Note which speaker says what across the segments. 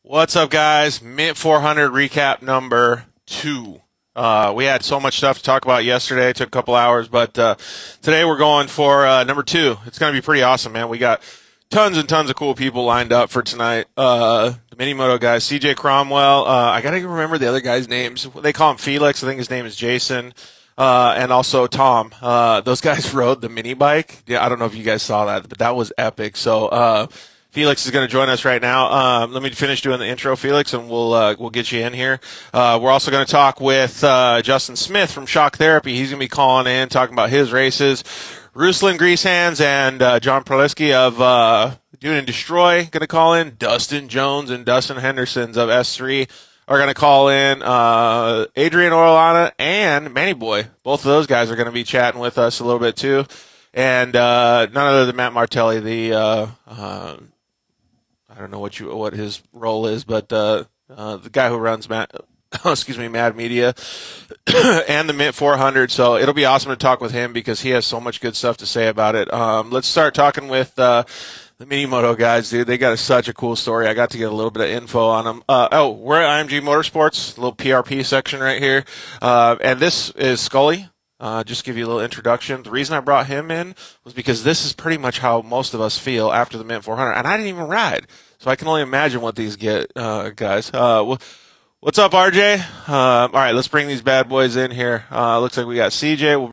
Speaker 1: What's up, guys? Mint 400 recap number 2. We had so much stuff to talk about yesterday. It took a couple hours, but today we're going for number 2. It's going to be pretty awesome, man. We got tons and tons of cool people lined up for tonight. The mini moto guys, CJ Cromwell. I got to remember the other guys' names. They call him Felix. I think his name is Jason. And also Tom. Those guys rode the mini bike. Yeah, I don't know if you guys saw that, but that was epic. So, Felix is going to join us right now. Let me finish doing the intro, Felix, and we'll get you in here. We're also going to talk with Justin Smith from Shock Therapy. He's going to be calling in, talking about his races. Ruslan Greasehands and John Proleski of Dune and Destroy going to call in. Dustin Jones and Dustin Hendersons of S3 are going to call in. Adrian Orellana and Manny Boy. Both of those guys are going to be chatting with us a little bit too. And none other than Matt Martelli, the I don't know what his role is, but the guy who runs Mad Media and the Mint 400. So it'll be awesome to talk with him because he has so much good stuff to say about it. Let's start talking with the mini moto guys, dude. They got such a cool story. I got to get a little bit of info on them. We're at IMG Motorsports, a little PRP section right here, and this is Scully. Just give you a little introduction. The reason I brought him in was because this is pretty much how most of us feel after the Mint 400, and I didn't even ride, so I can only imagine what these get, guys. What's up, RJ? All right, let's bring these bad boys in here. Looks like we got CJ,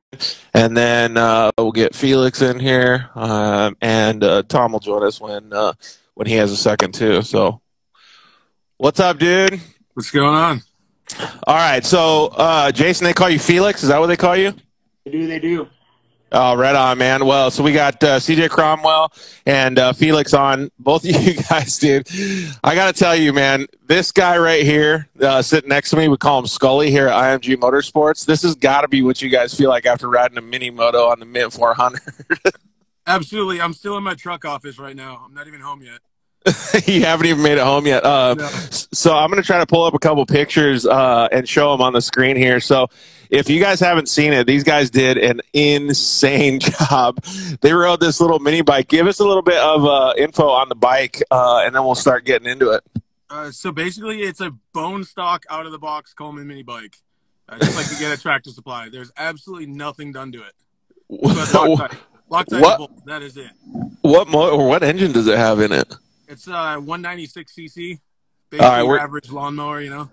Speaker 1: and then we'll get Felix in here, and Tom will join us when he has a second too. So, what's up, dude?
Speaker 2: What's going on?
Speaker 1: All right, so Jason, they call you Felix. Is that what they call you?
Speaker 2: They do.
Speaker 1: Oh, right on, man. Well, so we got CJ Cromwell and Felix on. Both of you guys, dude. I got to tell you, man, this guy right here sitting next to me, we call him Scully here at IMG Motorsports. This has got to be what you guys feel like after riding a mini moto on the Mint 400.
Speaker 2: Absolutely. I'm still in my truck office right now. I'm not even home yet.
Speaker 1: You haven't even made it home yet.
Speaker 2: No.
Speaker 1: So I'm going to try to pull up a couple pictures and show them on the screen here. So if you guys haven't seen it, these guys did an insane job. They rode this little mini bike. Give us a little bit of info on the bike, and then we'll start getting into it.
Speaker 2: So basically, it's a bone stock out-of-the-box Coleman mini bike. Just like you get at Tractor Supply. There's absolutely nothing done to it. But Loctite bolt, that is it.
Speaker 1: What engine does it have in it?
Speaker 2: It's 196 cc. Basically,
Speaker 1: all right,
Speaker 2: your average lawnmower, you know.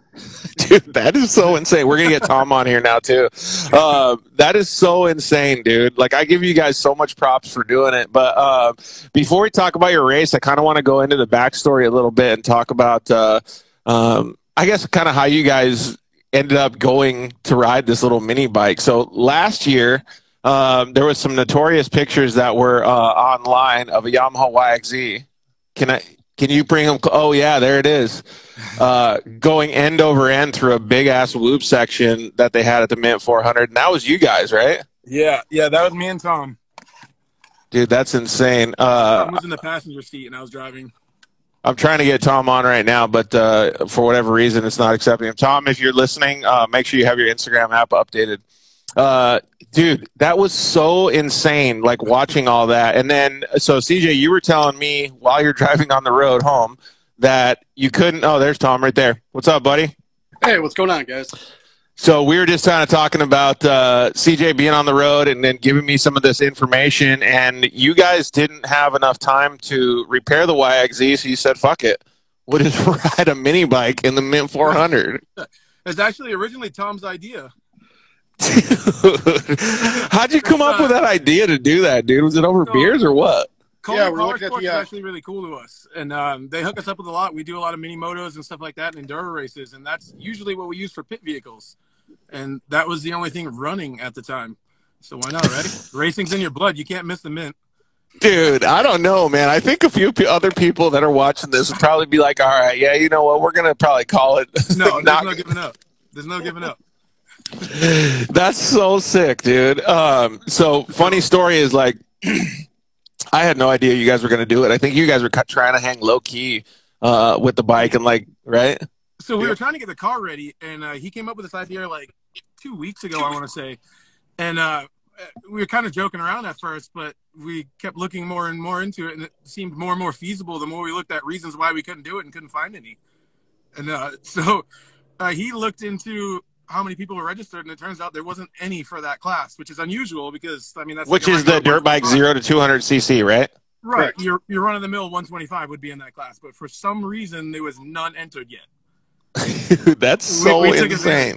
Speaker 1: Dude, that is so insane. We're gonna get Tom on here now too. That is so insane, dude. Like, I give you guys so much props for doing it. But before we talk about your race, I kind of want to go into the backstory a little bit and talk about, I guess, kind of how you guys ended up going to ride this little mini bike. So last year, there was some notorious pictures that were online of a Yamaha YXZ. Can you bring them? Oh yeah, there it is. Going end over end through a big ass loop section that they had at the Mint 400. And that was you guys, right?
Speaker 2: Yeah, that was me and Tom.
Speaker 1: Dude, that's insane.
Speaker 2: Tom was in the passenger seat and I was driving.
Speaker 1: I'm trying to get Tom on right now, but for whatever reason, it's not accepting him. Tom, if you're listening, make sure you have your Instagram app updated. Dude, that was so insane, like watching all that. And then, so CJ, you were telling me while you're driving on the road home that you couldn't. Oh, there's Tom right there. What's up, buddy?
Speaker 3: Hey, what's going on, guys?
Speaker 1: So we were just kind of talking about CJ being on the road and then giving me some of this information. And you guys didn't have enough time to repair the YXZ, so you said, fuck it. We'll just ride a mini bike in the Mint 400.
Speaker 2: It's actually originally Tom's idea.
Speaker 1: Dude, how'd you come up with that idea to do that, dude? Was it over beers or what?
Speaker 2: Coleman Power Sports is actually really cool to us, and they hook us up with a lot. We do a lot of mini motos and stuff like that, and enduro races, and that's usually what we use for pit vehicles. And that was the only thing running at the time. So why not, right? Racing's in your blood. You can't miss the Mint.
Speaker 1: Dude, I don't know, man. I think a few other people that are watching this would probably be like, all right, yeah, you know what? We're going to probably call it.
Speaker 2: No, there's no giving up. There's no giving up.
Speaker 1: That's so sick, dude. So funny story is, like, I had no idea you guys were going to do it. I think you guys were trying to hang low key with the bike and, like, right?
Speaker 2: So we were trying to get the car ready, and he came up with this idea like 2 weeks ago, I want to say. And we were kind of joking around at first, but we kept looking more and more into it, and it seemed more and more feasible the more we looked at reasons why we couldn't do it and couldn't find any. And he looked into how many people were registered, and it turns out there wasn't any for that class, which is unusual because, I mean, that's
Speaker 1: Which
Speaker 2: like
Speaker 1: is the dirt bike 0 to 200cc, right?
Speaker 2: Right. Your run-of-the-mill 125 would be in that class, but for some reason there was none entered yet.
Speaker 1: That's so insane.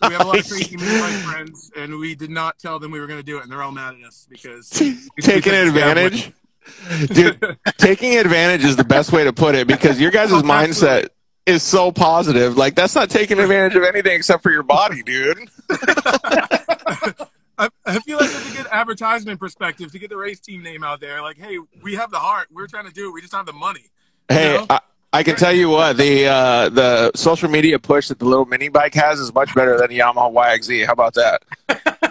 Speaker 2: We have a lot of crazy mini bike friends, and we did not tell them we were going to do it, and they're all mad at us because
Speaker 1: taking advantage. Dude, taking advantage is the best way to put it, because your guys' mindset is so positive. Like, that's not taking advantage of anything except for your body, dude.
Speaker 2: I feel like it's a good advertisement perspective to get the race team name out there. Like, hey, we have the heart. We're trying to do it. We just don't have the money.
Speaker 1: Hey, I can tell you what, the social media push that the little mini bike has is much better than the Yamaha YXZ. How about that?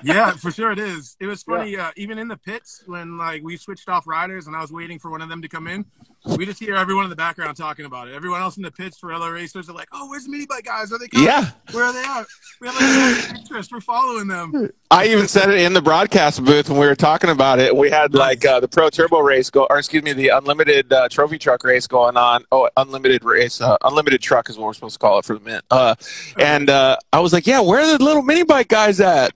Speaker 2: Yeah, for sure it is. It was funny, even in the pits when like we switched off riders and I was waiting for one of them to come in, we just hear everyone in the background talking about it. Everyone else in the pits for other racers are like, "Oh, where's the mini bike guys? Are they coming?
Speaker 1: Yeah.
Speaker 2: Where are they at? We have like interest. We're following them."
Speaker 1: I even said it in the broadcast booth when we were talking about it. We had like the Pro Turbo race the Unlimited Trophy Truck race going on. Oh, Unlimited race, Unlimited Truck is what we're supposed to call it for the Mint. And I was like, yeah, where are the little mini bike guys at?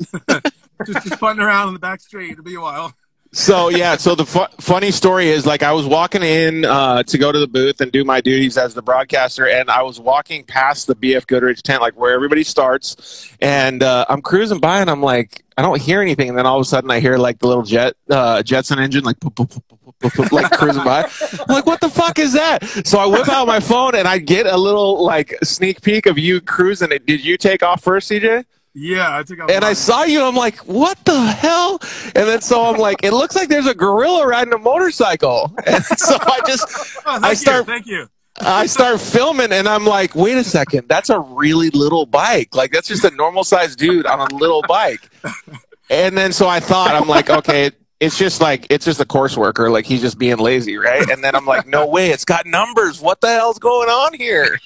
Speaker 2: just punting around in the back straight. It'll be a while.
Speaker 1: So, yeah, so the funny story is, like, I was walking in to go to the booth and do my duties as the broadcaster, and I was walking past the BF Goodrich tent, like, where everybody starts, and I'm cruising by, and I'm like, I don't hear anything, and then all of a sudden I hear, like, the little Jetson engine, like, poop, poop, poop, poop, poop, poop, like, cruising by. I'm like, what the fuck is that? So I whip out my phone, and I get a little, like, sneak peek of you cruising. Did you take off first, CJ?
Speaker 2: Yeah, I think
Speaker 1: I saw you. I'm like, what the hell? And then so I'm like, it looks like there's a gorilla riding a motorcycle. And so
Speaker 2: thank you.
Speaker 1: I start filming, and I'm like, wait a second, that's a really little bike. Like, that's just a normal sized dude on a little bike. And then so I thought, I'm like, okay, it's just a course worker. Like, he's just being lazy, right? And then I'm like, no way, it's got numbers. What the hell's going on here?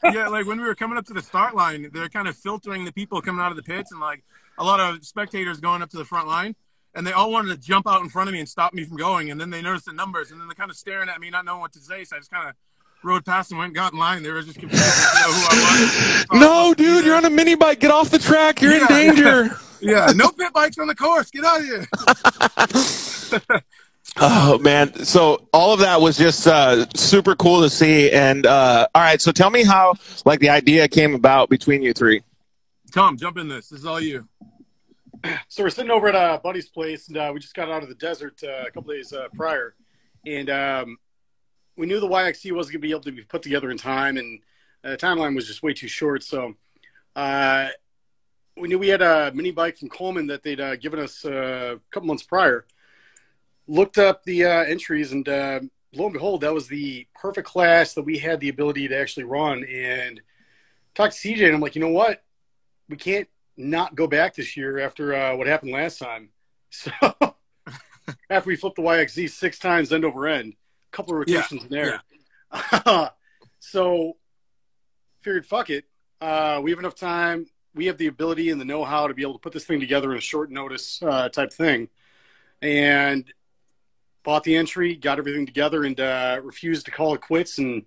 Speaker 2: Yeah, like when we were coming up to the start line, they're kind of filtering the people coming out of the pits, and like a lot of spectators going up to the front line, and they all wanted to jump out in front of me and stop me from going. And then they noticed the numbers, and then they're kind of staring at me, not knowing what to say. So I just kind of rode past and went and got in line. They were just confused to know who I was.
Speaker 1: No, dude, you're on a mini bike. Get off the track. You're in danger.
Speaker 2: Yeah, no pit bikes on the course. Get out of here.
Speaker 1: Oh, man. So all of that was just super cool to see. And all right, so tell me how, like, the idea came about between you three.
Speaker 2: Tom, jump in this. This is all you.
Speaker 3: So we're sitting over at a buddy's place, and we just got out of the desert a couple days prior. And we knew the YXC wasn't going to be able to be put together in time, and the timeline was just way too short. So we knew we had a mini bike from Coleman that they'd given us a couple months prior. Looked up the entries, and lo and behold, that was the perfect class that we had the ability to actually run. And talked to CJ, and I'm like, you know what? We can't not go back this year after what happened last time. So after we flipped the YXZ 6 times end over end, a couple of rotations in there. Yeah. So figured, fuck it. We have enough time. We have the ability and the know-how to be able to put this thing together in a short notice type thing. And bought the entry, got everything together, and refused to call it quits, and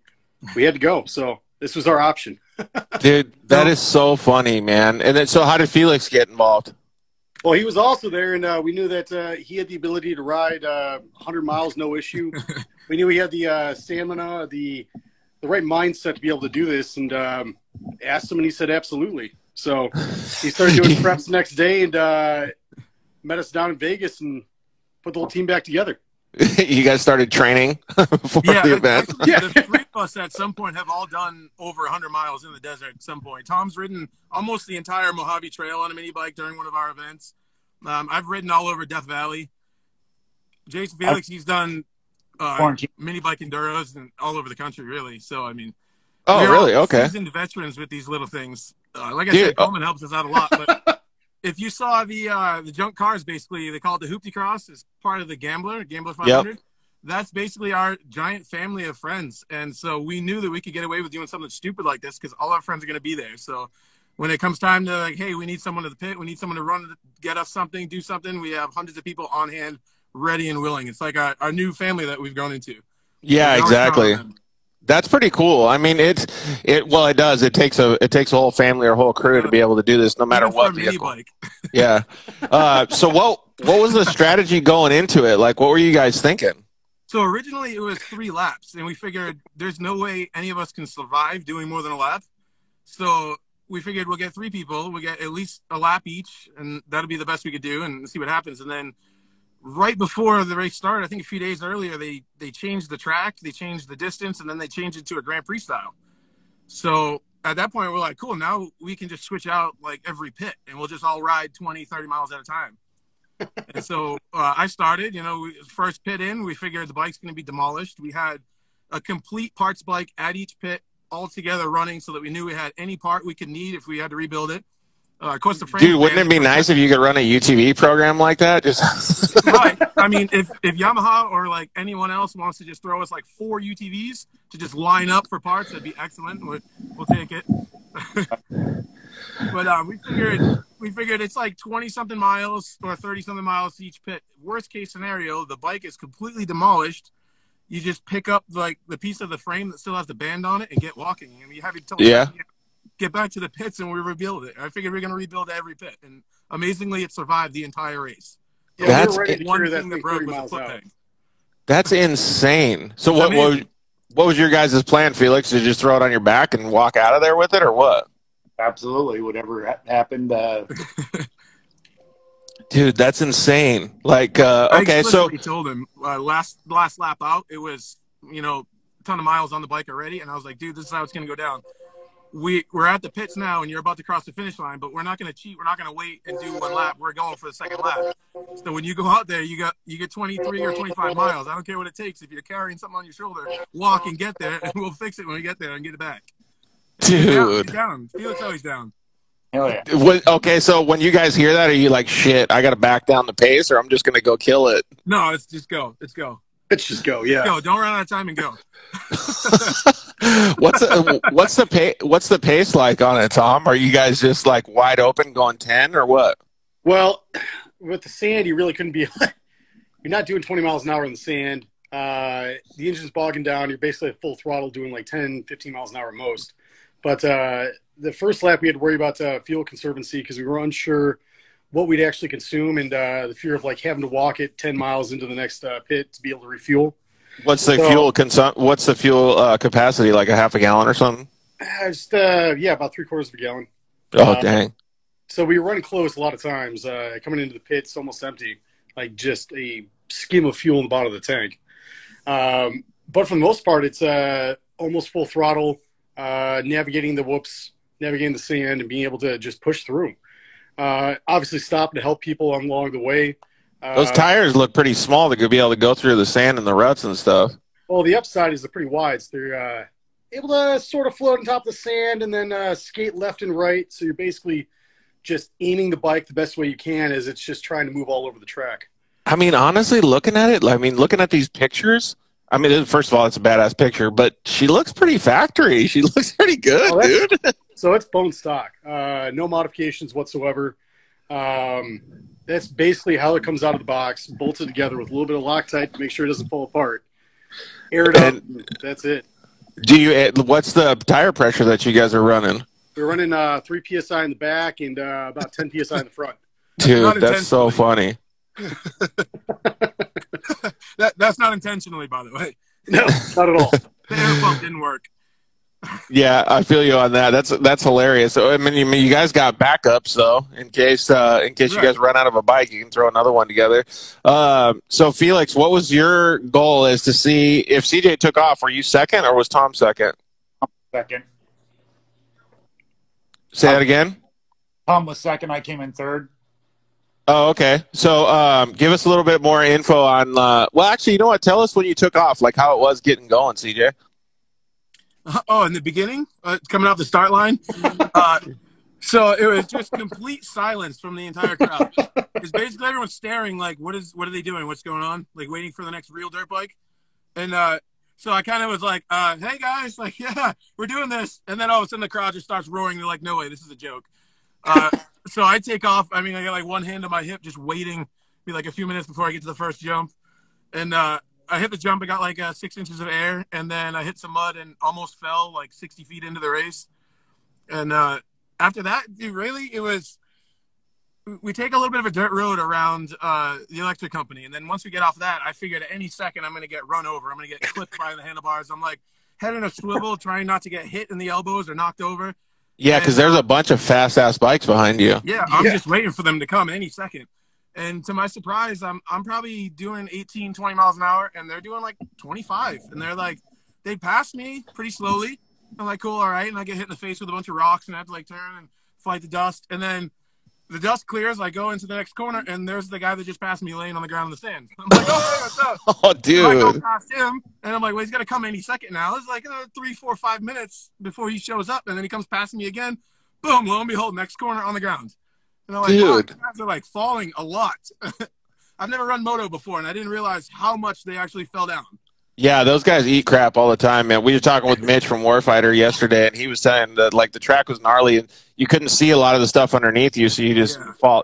Speaker 3: we had to go. So this was our option.
Speaker 1: Dude, that is so funny, man. And then, so how did Felix get involved?
Speaker 3: Well, he was also there, and we knew that he had the ability to ride 100 miles, no issue. We knew he had the stamina, the right mindset to be able to do this, and asked him, and he said absolutely. So he started doing preps the next day, and met us down in Vegas and put the whole team back together.
Speaker 1: You guys started training for the event?
Speaker 2: Actually, the three of us at some point have all done over 100 miles in the desert at some point. Tom's ridden almost the entire Mojave Trail on a mini bike during one of our events. I've ridden all over Death Valley. Jason Felix, he's done mini bike enduros and all over the country, really. So, I mean,
Speaker 1: oh, really? Okay.
Speaker 2: Seasoned veterans with these little things. Like I said, Coleman helps us out a lot. But if you saw the junk cars, basically, they call it the Hoopty Cross. It's part of the Gambler 500. Yep. That's basically our giant family of friends. And so we knew that we could get away with doing something stupid like this because all our friends are going to be there. So when it comes time to, like, hey, we need someone to the pit, we need someone to run, get us something, do something, we have hundreds of people on hand, ready and willing. It's like our new family that we've grown into.
Speaker 1: Yeah, exactly. That's pretty cool. I mean, it does. It takes a whole family or a whole crew to be able to do this, no matter
Speaker 2: Even for
Speaker 1: what
Speaker 2: a mini
Speaker 1: vehicle.
Speaker 2: bike.
Speaker 1: Yeah. So what was the strategy going into it? Like, what were you guys thinking?
Speaker 2: So originally it was 3 laps, and we figured there's no way any of us can survive doing more than a lap. So we figured we'll get 3 people, we'll get at least a lap each, and that'll be the best we could do and see what happens. And then right before the race started, I think a few days earlier, they changed the track, they changed the distance, and then they changed it to a Grand Prix style. So at that point, we're like, cool, now we can just switch out like every pit, and we'll just all ride 20, 30 miles at a time. And so I started, first pit in, we figured the bike's going to be demolished. We had a complete parts bike at each pit all together running so that we knew we had any part we could need if we had to rebuild it. Of course, the frame.
Speaker 1: Dude, wouldn't it be nice if you could run a UTV program like that? Just
Speaker 2: right. I mean, if Yamaha or like anyone else wants to just throw us like 4 UTVs to just line up for parts, that'd be excellent. We'll take it. But we figured it's like 20-something miles or 30-something miles to each pit. Worst case scenario, the bike is completely demolished. You just pick up like the piece of the frame that still has the band on it and get walking. And you have to get back to the pits, and we rebuild it. I figured we are going to rebuild every pit, and amazingly, it survived the entire race.
Speaker 3: Yeah,
Speaker 1: that's
Speaker 2: one thing that broke was the foot peg.
Speaker 1: That's insane. So what was your guys' plan, Felix? Did you just throw it on your back and walk out of there with it, or what?
Speaker 4: Absolutely. Whatever happened.
Speaker 1: Dude, that's insane. Like, okay, so
Speaker 2: I told him last lap out, it was a ton of miles on the bike already, and I was like, dude, this is how it's going to go down. We're at the pits now, and you're about to cross the finish line, but we're not going to cheat. We're not going to wait and do 1 lap. We're going for the second lap. So when you go out there, you get 23 or 25 miles. I don't care what it takes. If you're carrying something on your shoulder, walk and get there, and we'll fix it when we get there and get it back.
Speaker 1: Dude.
Speaker 2: He's down. Felix always down.
Speaker 4: Hell yeah.
Speaker 1: Okay, so when you guys hear that, are you like, shit, I got to back down the pace, or I'm just going to go kill it?
Speaker 2: No, it's just go. Let's go.
Speaker 3: Let's just go, yeah.
Speaker 2: Go. Don't run out of time and go.
Speaker 1: What's the pace like on it, Tom? Are you guys just like wide open going 10 or what?
Speaker 3: Well, with the sand, you really couldn't be – you're not doing 20 miles an hour in the sand. The engine's bogging down. You're basically at full throttle doing like 10, 15 miles an hour at most. But the first lap, we had to worry about fuel conservancy because we were unsure what we'd actually consume, and the fear of like having to walk it 10 miles into the next pit to be able to refuel.
Speaker 1: What's the fuel capacity? Like a half a gallon or something?
Speaker 3: About 3/4 of a gallon.
Speaker 1: Oh, dang.
Speaker 3: So we were running close a lot of times. Coming into the pits almost empty, like just a skim of fuel in the bottom of the tank. But for the most part, it's almost full throttle, navigating the sand, and being able to just push through. Obviously stopping to help people along the way.
Speaker 1: Those tires look pretty small to be able to go through the sand and the ruts and stuff.
Speaker 3: Well, the upside is they're pretty wide. So they're able to sort of float on top of the sand and then skate left and right. So you're basically just aiming the bike the best way you can as it's just trying to move all over the track.
Speaker 1: I mean, honestly, looking at these pictures, I mean, first of all, it's a badass picture, but she looks pretty factory. She looks pretty good, dude.
Speaker 3: So it's bone stock. No modifications whatsoever. That's basically how it comes out of the box, bolted together with a little bit of Loctite to make sure it doesn't fall apart. Air it up, that's it.
Speaker 1: What's the tire pressure that you guys are running?
Speaker 3: We're running 3 PSI in the back and about 10 PSI in the front.
Speaker 1: Dude, that's so funny.
Speaker 2: That's not intentionally, by the way.
Speaker 3: No, not at all.
Speaker 2: The air pump didn't work.
Speaker 1: Yeah, I feel you on that. That's hilarious. So, I mean, you guys got backups though, in case you guys run out of a bike, you can throw another one together. So Felix, what was your goal? Is to see if CJ took off? Were you second or was Tom second?
Speaker 4: Second.
Speaker 1: Say that again.
Speaker 4: Tom was second. I came in third.
Speaker 1: Oh, okay. So give us a little bit more info on. Well, actually, you know what? Tell us when you took off, like how it was getting going, CJ.
Speaker 2: In the beginning, coming off the start line. So it was just complete silence from the entire crowd. It's basically everyone staring like, what are they doing? What's going on? Like waiting for the next real dirt bike. And so I kind of was like, hey guys, like, yeah, we're doing this. And then all of a sudden the crowd just starts roaring. They're like, no way, this is a joke. So I take off. I mean, I got like one hand on my hip, just waiting, be like a few minutes before I get to the first jump. And I hit the jump. I got like 6 inches of air, and then I hit some mud and almost fell like 60 feet into the race. And after that, really, it was. We take a little bit of a dirt road around the electric company, and then once we get off that, I figured at any second I'm going to get run over. I'm going to get clipped by the handlebars. I'm like head in a swivel, trying not to get hit in the elbows or knocked over.
Speaker 1: Yeah, because there's a bunch of fast-ass bikes behind you.
Speaker 2: Yeah, I'm just waiting for them to come any second. And to my surprise, I'm probably doing 18, 20 miles an hour, and they're doing like 25. And they're like, they pass me pretty slowly. I'm like, cool, all right. And I get hit in the face with a bunch of rocks, and I have to like turn and fight the dust. And then the dust clears. I go into the next corner, and there's the guy that just passed me laying on the ground in the sand. I'm like, oh, hey, what's up?
Speaker 1: Oh, dude.
Speaker 2: So I go past him, and I'm like, well, he's going to come any second now. It's like 3, 4, 5 minutes before he shows up, and then he comes past me again. Boom, lo and behold, next corner on the ground. And I'm like, wow, these guys are like falling a lot. I've never run moto before, and I didn't realize how much they actually fell down.
Speaker 1: Yeah, those guys eat crap all the time, man. We were talking with Mitch from Warfighter yesterday, and he was saying that like the track was gnarly, and you couldn't see a lot of the stuff underneath you, so you just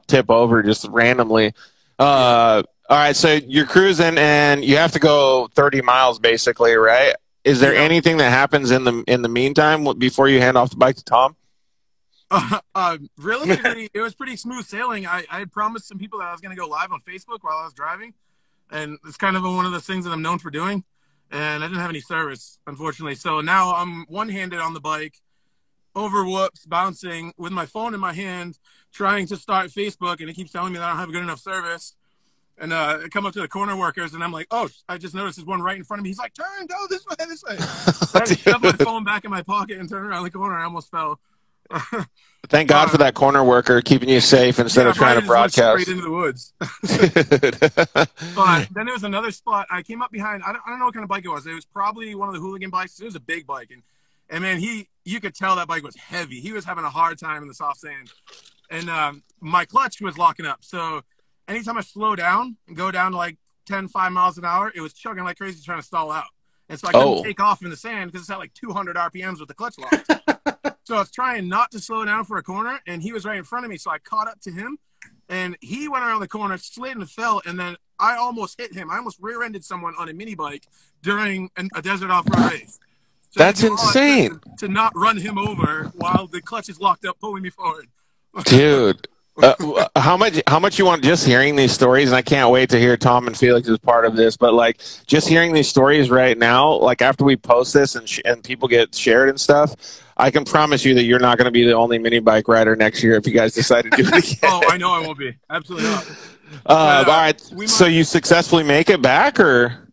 Speaker 1: tip over just randomly. All right, so you're cruising, and you have to go 30 miles basically, right? Is there anything that happens in the meantime before you hand off the bike to Tom?
Speaker 2: Realistically, it was pretty smooth sailing. I had promised some people that I was going to go live on Facebook while I was driving, and it's kind of one of those things that I'm known for doing. And I didn't have any service, unfortunately. So now I'm one-handed on the bike, over whoops, bouncing with my phone in my hand, trying to start Facebook, and it keeps telling me that I don't have good enough service. And I come up to the corner workers, and I'm like, oh, I just noticed there's one right in front of me. He's like, turn, go this way, this way. So I shoved my phone back in my pocket and turned around the corner. I almost fell.
Speaker 1: Thank God for that corner worker keeping you safe instead of trying to broadcast.
Speaker 2: Straight into the woods. But then there was another spot. I came up behind. I don't know what kind of bike it was. It was probably one of the hooligan bikes. It was a big bike, and man, you could tell that bike was heavy. He was having a hard time in the soft sand, and my clutch was locking up. So anytime I slow down and go down to like 5 miles an hour, it was chugging like crazy trying to stall out. And so I couldn't take off in the sand because it's at like 200 RPMs with the clutch locked. So I was trying not to slow down for a corner, and he was right in front of me. So I caught up to him, and he went around the corner, slid and fell, and then I almost hit him. I almost rear-ended someone on a mini bike during a desert off-road race. So
Speaker 1: that's insane.
Speaker 2: To not run him over while the clutch is locked up, pulling me forward.
Speaker 1: Dude. How much you want just hearing these stories, and I can't wait to hear Tom and Felix as part of this, but like just hearing these stories right now, like after we post this and people get shared and stuff, I can promise you that you're not going to be the only mini bike rider next year if you guys decide to do it again.
Speaker 2: Oh, I know I won't be. Absolutely not.
Speaker 1: All right, so you successfully make it back, or?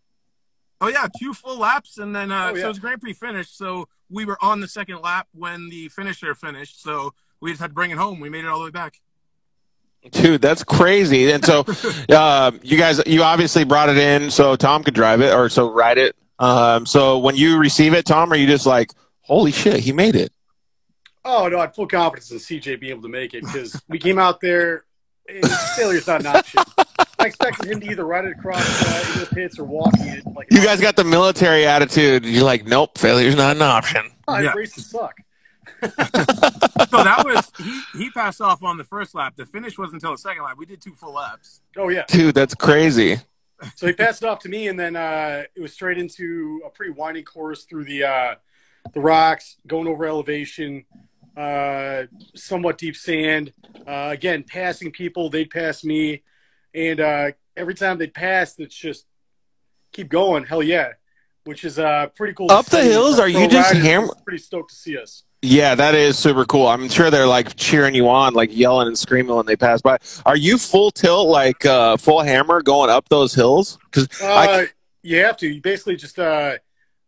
Speaker 2: Oh yeah, 2 full laps, and then so it was Grand Prix finish, so we were on the second lap when the finisher finished, so we just had to bring it home. We made it all the way back.
Speaker 1: Dude, that's crazy. And so you obviously brought it in so Tom could drive it or so ride it. So when you receive it, Tom, are you just like, holy shit, he made it?
Speaker 3: Oh, no, I had full confidence in CJ being able to make it because we came out there and failure's not an option. I expected him to either ride it across the pits or walking it. Like,
Speaker 1: you guys got the military attitude. You're like, nope, failure's not an option.
Speaker 3: Races suck.
Speaker 2: So that was he passed off on the first lap. The finish wasn't until the second lap. We did 2 full laps.
Speaker 3: Oh yeah,
Speaker 1: dude, that's crazy.
Speaker 3: So he passed it off to me, and then it was straight into a pretty winding course through the rocks, going over elevation, somewhat deep sand. Again, passing people, they'd pass me, and every time they'd pass, it's just keep going. Hell yeah, which is pretty cool.
Speaker 1: Up the hills, are you just
Speaker 3: pretty stoked to see us?
Speaker 1: Yeah, that is super cool. I'm sure they're like cheering you on, like yelling and screaming when they pass by. Are you full tilt, like full hammer going up those hills? Because
Speaker 3: you have to. You basically just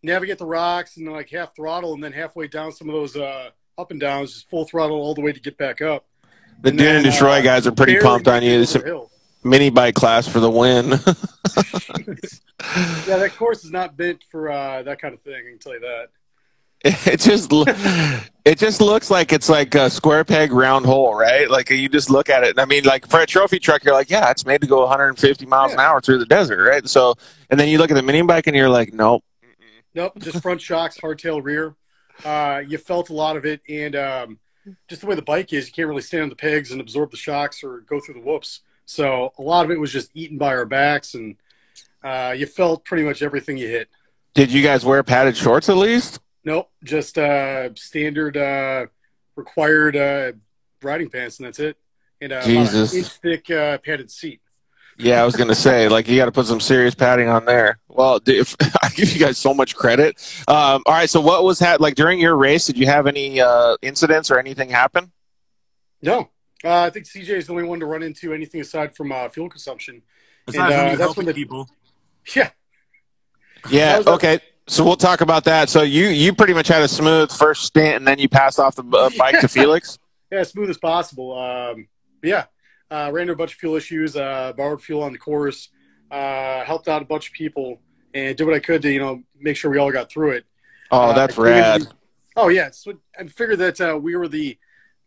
Speaker 3: navigate the rocks and like half throttle, and then halfway down some of those up and downs, just full throttle all the way to get back up.
Speaker 1: The Dune and Destroy guys are pretty pumped on you. Mini bike class for the win.
Speaker 3: Yeah, that course is not meant for that kind of thing. I can tell you that.
Speaker 1: It just looks like it's like a square peg round hole, right? Like you just look at it, and I mean, like for a trophy truck, you're like, yeah, it's made to go 150 miles an hour through the desert, right? So, and then you look at the mini bike, and you're like, nope,
Speaker 3: just front shocks, hardtail rear. You felt a lot of it, and just the way the bike is, you can't really stand on the pegs and absorb the shocks or go through the whoops. So a lot of it was just eaten by our backs, and You felt pretty much everything you hit.
Speaker 1: Did you guys wear padded shorts at least?
Speaker 3: Nope, just standard required riding pants, and that's it. And about an
Speaker 1: Jesus.
Speaker 3: inch thick padded seat.
Speaker 1: Yeah, I was gonna say, like, you got to put some serious padding on there. Well, I give you guys so much credit. All right, so what was like during your race? Did you have any incidents or anything happen?
Speaker 3: No, I think CJ is the only one to run into anything aside from fuel consumption.
Speaker 2: Besides when you're
Speaker 3: that's
Speaker 2: helping
Speaker 3: when
Speaker 2: people.
Speaker 3: Yeah.
Speaker 1: Yeah. Okay. So we'll talk about that. So you pretty much had a smooth first stint, and then you passed off the bike to Felix.
Speaker 3: Yeah, as smooth as possible. Yeah. Ran into a bunch of fuel issues, borrowed fuel on the course, helped out a bunch of people, and did what I could to, make sure we all got through it.
Speaker 1: Oh, that's rad.
Speaker 3: Yeah. So I figured that we were the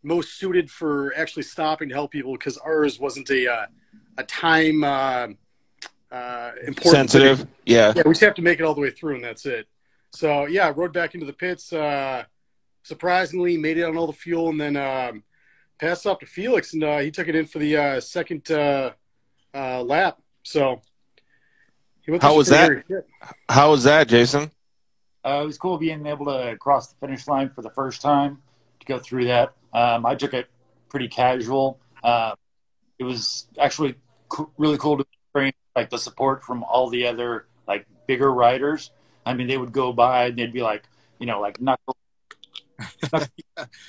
Speaker 3: most suited for actually stopping to help people because ours wasn't a time important
Speaker 1: sensitive.
Speaker 3: thing.
Speaker 1: Yeah.
Speaker 3: Yeah, we just have to make it all the way through, and that's it. So, yeah, I rode back into the pits, surprisingly, made it on all the fuel, and then passed off to Felix, and he took it in for the second lap. So
Speaker 1: how was that? How was that, Jason?
Speaker 4: It was cool being able to cross the finish line for the first time to go through that. I took it pretty casual. It was actually really cool to experience like the support from all the other like bigger riders. I mean, they would go by and they'd be like, like knuckles.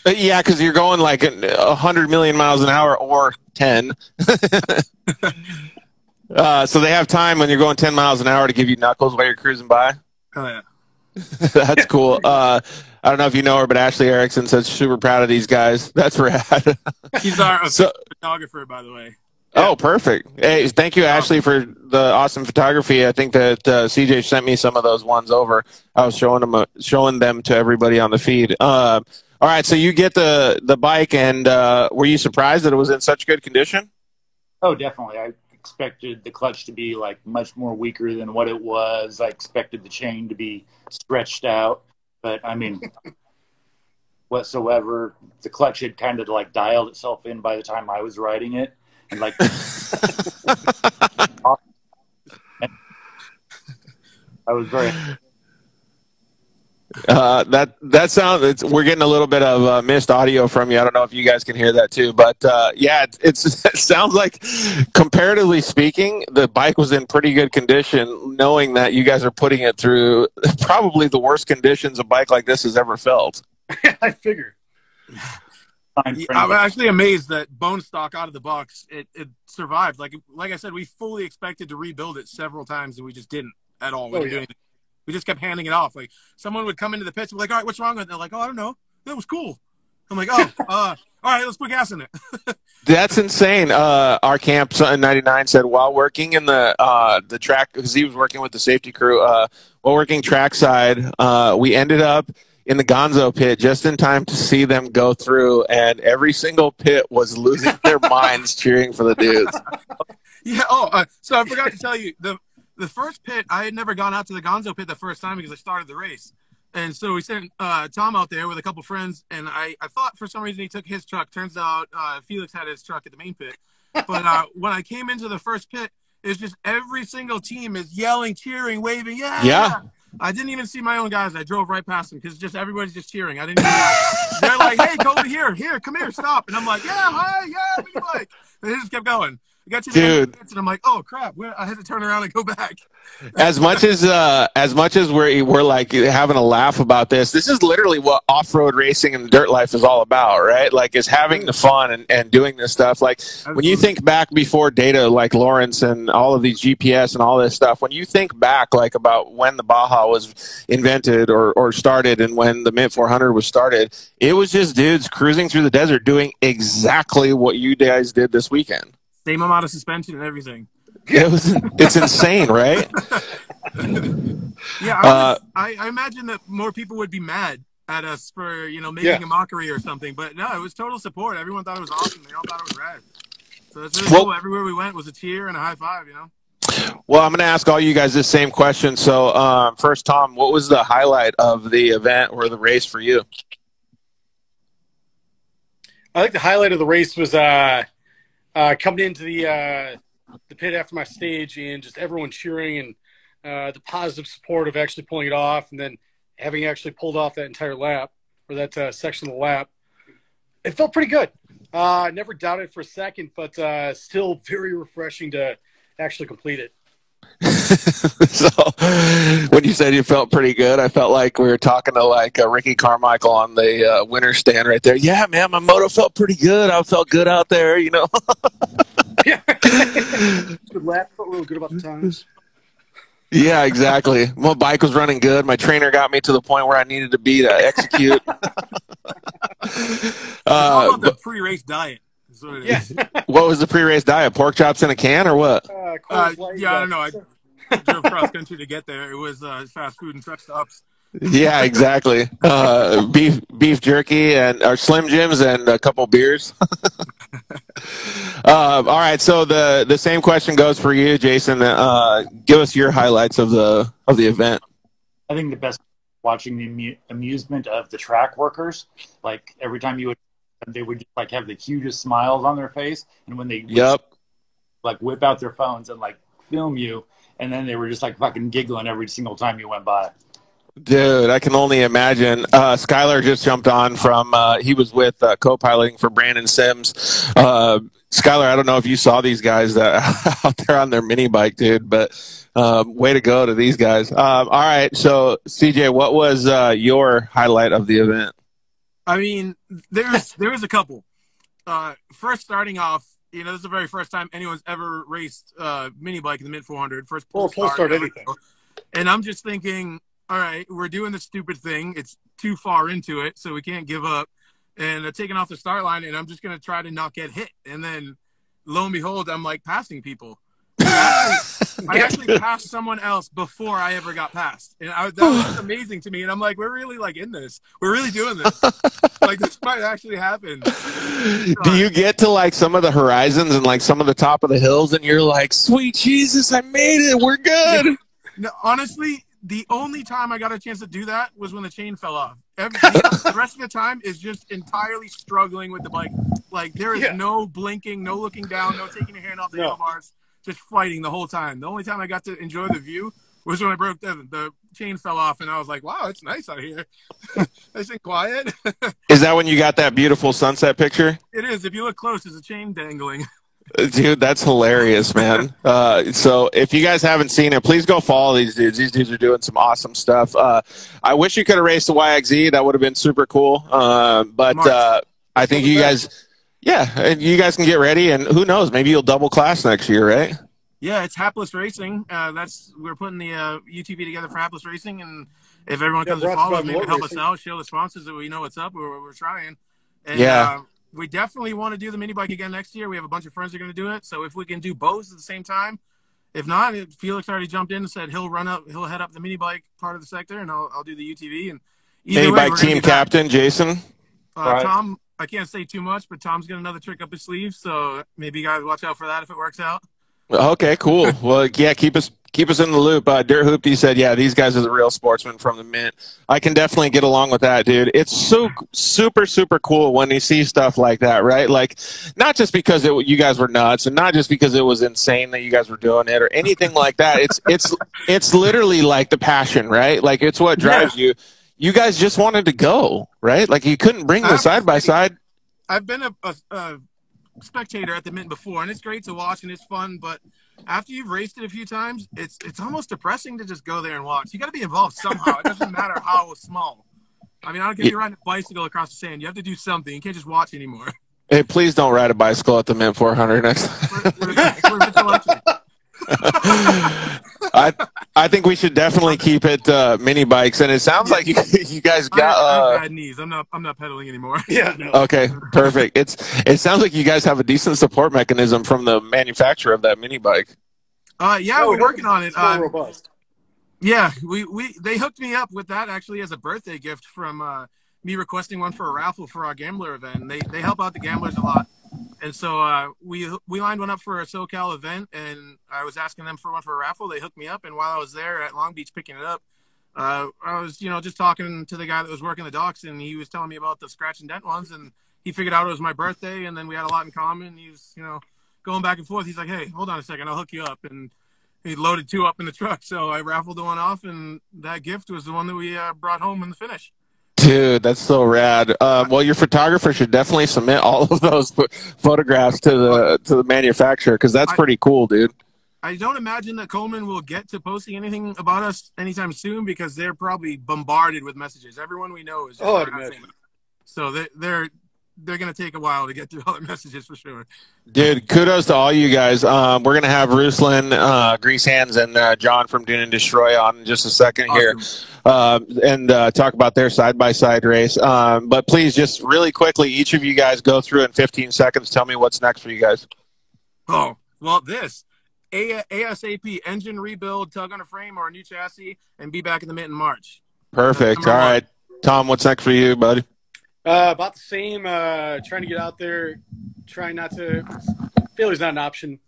Speaker 1: Yeah, because you're going like 100 million miles an hour or 10. So they have time when you're going 10 miles an hour to give you knuckles while you're cruising by.
Speaker 2: Oh, yeah.
Speaker 1: That's cool. I don't know if you know her, but Ashley Erickson says super proud of these guys. That's rad.
Speaker 2: He's our photographer, by the way.
Speaker 1: Oh, perfect. Hey, thank you, Ashley, for the awesome photography. I think that CJ sent me some of those ones over. I was showing them to everybody on the feed. All right, so you get the bike, and were you surprised that it was in such good condition?
Speaker 4: Oh, definitely. I expected the clutch to be like much more weaker than what it was. I expected the chain to be stretched out, but I mean, whatsoever, the clutch had kind of like dialed itself in by the time I was riding it. And like, I was very.
Speaker 1: That sounds. We're getting a little bit of missed audio from you. I don't know if you guys can hear that too, but yeah, it sounds like, comparatively speaking, the bike was in pretty good condition. Knowing that you guys are putting it through probably the worst conditions a bike like this has ever felt.
Speaker 3: I figured.
Speaker 2: I'm actually amazed that bone stock out of the box it survived. Like I said, we fully expected to rebuild it several times, and we just didn't at all. We didn't do anything. We just kept handing it off. Like someone would come into the pits and be like, "All right, what's wrong with it?" They're like, "Oh, I don't know. That was cool." I'm like, "Oh, all right, let's put gas in it."
Speaker 1: That's insane. Our camp in '99 said while working in the track, because he was working with the safety crew, while working trackside, we ended up in the Gonzo pit just in time to see them go through, and every single pit was losing their minds cheering for the dudes.
Speaker 2: Yeah. Oh, so I forgot to tell you, the first pit, I had never gone out to the Gonzo pit the first time because I started the race. And so we sent Tom out there with a couple friends, and I thought for some reason he took his truck. Turns out Felix had his truck at the main pit. But when I came into the first pit, it's just every single team is yelling, cheering, waving. Yeah. I didn't even see my own guys. I drove right past them because just everybody's just cheering. I didn't even they're like, "Hey, go over here. Here, come here, stop." And I'm like, "Yeah, hi, yeah, what do you like?" And they just kept going. I got to the end, and I'm like, "Oh crap!" I had to turn around and go back.
Speaker 1: As much as we're like having a laugh about this is literally what off-road racing and dirt life is all about, right? Like, is having the fun and doing this stuff. Like, when you think back before data, like Lawrence and all of these GPS and all this stuff, when you think back like about when the Baja was invented or started and when the Mint 400 was started, it was just dudes cruising through the desert doing exactly what you guys did this weekend.
Speaker 2: Same amount of suspension and everything.
Speaker 1: It's insane, right?
Speaker 2: Yeah, I imagine that more people would be mad at us for making a mockery or something, but no, it was total support. Everyone thought it was awesome. They all thought it was rad. So it's really cool. Everywhere we went was a cheer and a high five.
Speaker 1: Well, I'm going to ask all you guys this same question. So first, Tom, what was the highlight of the event or the race for you?
Speaker 3: I think the highlight of the race was coming into the the pit after my stage and just everyone cheering and the positive support of actually pulling it off, and then having actually pulled off that entire lap or that section of the lap, it felt pretty good. I never doubted it for a second, but still very refreshing to actually complete it.
Speaker 1: So when you said you felt pretty good, I felt like we were talking to like Ricky Carmichael on the winner stand right there. Yeah, man, my moto felt pretty good. I felt good out there, you know.
Speaker 3: Yeah. Good lap. Felt real good about the times.
Speaker 1: Yeah, exactly. My bike was running good. My trainer got me to the point where I needed to be to execute.
Speaker 2: How about the pre-race diet?
Speaker 3: Yeah.
Speaker 1: What was the pre-race diet? Pork chops in a can or what?
Speaker 2: Yeah, I don't know. I drove cross country to get there. It was fast food and truck stops.
Speaker 1: Yeah, exactly. Beef jerky and or Slim Jims and a couple beers. All right, so the same question goes for you, Jason. Give us your highlights of the event.
Speaker 4: I think the best watching the amusement of the track workers. Like every time they would just like have the cutest smiles on their face, and when they like whip out their phones and like film you, and then they were just like fucking giggling every single time you went by.
Speaker 1: Dude, I can only imagine. Skylar just jumped on from, he was with co-piloting for Brandon Sims. Skylar, I don't know if you saw these guys out there on their mini bike, dude, but way to go to these guys. All right, so CJ, what was your highlight of the event?
Speaker 2: I mean, there was a couple. First, starting off, this is the very first time anyone's ever raced mini bike in the mid 400. First pull start anything. And I'm just thinking, all right, we're doing the stupid thing. It's too far into it, so we can't give up. And taking off the start line, and I'm just going to try to not get hit. And then, lo and behold, I'm, like, passing people. I actually passed someone else before I ever got passed. And that was amazing to me. And I'm like, we're really, like, in this. We're really doing this. Like, this might actually happen.
Speaker 1: Do you get to, like, some of the horizons and, like, some of the top of the hills, and you're like, sweet Jesus, I made it. We're good.
Speaker 2: Yeah. No, honestly, the only time I got a chance to do that was when the chain fell off. The rest of the time is just entirely struggling with the bike. Like, there is no blinking, no looking down, no taking your hand off the handlebars, just fighting the whole time. The only time I got to enjoy the view was when I broke the chain fell off, and I was like, wow, it's nice out here. Nice and quiet.
Speaker 1: Is that when you got that beautiful sunset picture?
Speaker 2: It is. If you look close, there's a chain dangling.
Speaker 1: Dude, that's hilarious, man. So if you guys haven't seen it, please go follow these dudes. These dudes are doing some awesome stuff. I wish you could have raced the YXZ. That would have been super cool. But I think you guys, you guys can get ready. And who knows, maybe you'll double class next year, right?
Speaker 2: Yeah, it's Hapless Racing. We're putting the UTV together for Hapless Racing. And if everyone comes to follow, maybe help us out, show the sponsors that we know what's up. We're trying. And, we definitely want to do the mini bike again next year. We have a bunch of friends that are going to do it. So if we can do both at the same time, if not, Felix already jumped in and said he'll head up the mini bike part of the sector, and I'll do the UTV. And
Speaker 1: mini bike team captain, Jason.
Speaker 2: Tom, I can't say too much, but Tom's got another trick up his sleeve. So maybe you guys watch out for that if it works out.
Speaker 1: Okay, cool. Well, yeah, keep us in the loop. Dirt Hoopty said, yeah, these guys are the real sportsmen from the Mint. I can definitely get along with that, dude. It's so super, super cool when you see stuff like that, right? Like, not just because you guys were nuts, and not just because it was insane that you guys were doing it or anything like that. It's literally like the passion, right? Like, it's what drives you. You guys just wanted to go, right? Like, you couldn't bring the side by side.
Speaker 2: I've been a spectator at the Mint before, and it's great to watch and it's fun, but after you've raced it a few times, it's almost depressing to just go there and watch. You got to be involved somehow. It doesn't matter how small. I mean, I don't care if you're riding a bicycle across the sand. You have to do something. You can't just watch anymore.
Speaker 1: Hey, please don't ride a bicycle at the Mint 400 next time. I think we should definitely keep it mini bikes, and it sounds like you guys got.
Speaker 2: I have bad knees. I'm not pedaling anymore.
Speaker 3: Yeah. No.
Speaker 1: Okay. Perfect. It sounds like you guys have a decent support mechanism from the manufacturer of that mini bike.
Speaker 2: We're working on it.
Speaker 3: It's more robust.
Speaker 2: Yeah, they hooked me up with that actually as a birthday gift from me requesting one for a raffle for our gambler event. They help out the gamblers a lot. And so we lined one up for a SoCal event, and I was asking them for one for a raffle. They hooked me up, and while I was there at Long Beach picking it up, I was, just talking to the guy that was working the docks, and he was telling me about the scratch and dent ones, and he figured out it was my birthday, and then we had a lot in common. He was, going back and forth. He's like, "Hey, hold on a second, I'll hook you up." And he loaded 2 up in the truck. So I raffled the one off, and that gift was the one that we brought home in the finish.
Speaker 1: Dude, that's so rad. Well, your photographer should definitely submit all of those photographs to the manufacturer, because that's pretty cool, dude.
Speaker 2: I don't imagine that Coleman will get to posting anything about us anytime soon, because they're probably bombarded with messages. Everyone we know is just so they're going to take a while to get through all the messages for sure.
Speaker 1: Dude, kudos to all you guys. We're going to have Ruslan, Grease Hands, and John from Dune and Destroy on in just a second here, and talk about their side-by-side race. But please, just really quickly, each of you guys go through in 15 seconds. Tell me what's next for you guys.
Speaker 2: Oh, well, this. ASAP, engine rebuild, tug on a frame or a new chassis, and be back in the mint in March.
Speaker 1: Perfect. All right. Tom, what's next for you, buddy?
Speaker 3: About the same. Trying to get out there. Trying not to. Failure's not an option.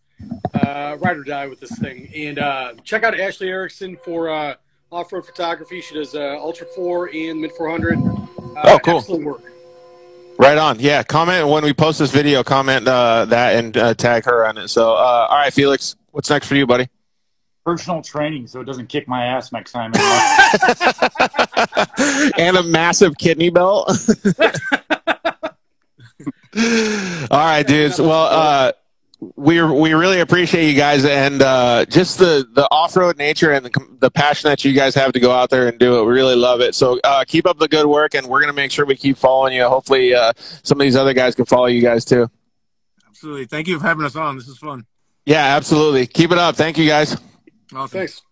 Speaker 3: Ride or die with this thing. And check out Ashley Erickson for off-road photography. She does Ultra 4 and Mid 400.
Speaker 1: Oh, cool.
Speaker 3: Excellent work.
Speaker 1: Right on. Yeah, comment when we post this video. Comment that and tag her on it. So, all right, Felix, what's next for you, buddy?
Speaker 4: Personal training, so it doesn't kick my ass next time.
Speaker 1: And a massive kidney belt. All right, dudes. Well, we really appreciate you guys, and just the off-road nature and the passion that you guys have to go out there and do it. We really love it. So keep up the good work, and we're going to make sure we keep following you. Hopefully some of these other guys can follow you guys too.
Speaker 2: Absolutely. Thank you for having us on. This is fun.
Speaker 1: Yeah, absolutely. Keep it up. Thank you, guys.
Speaker 2: Awesome.
Speaker 3: Thanks.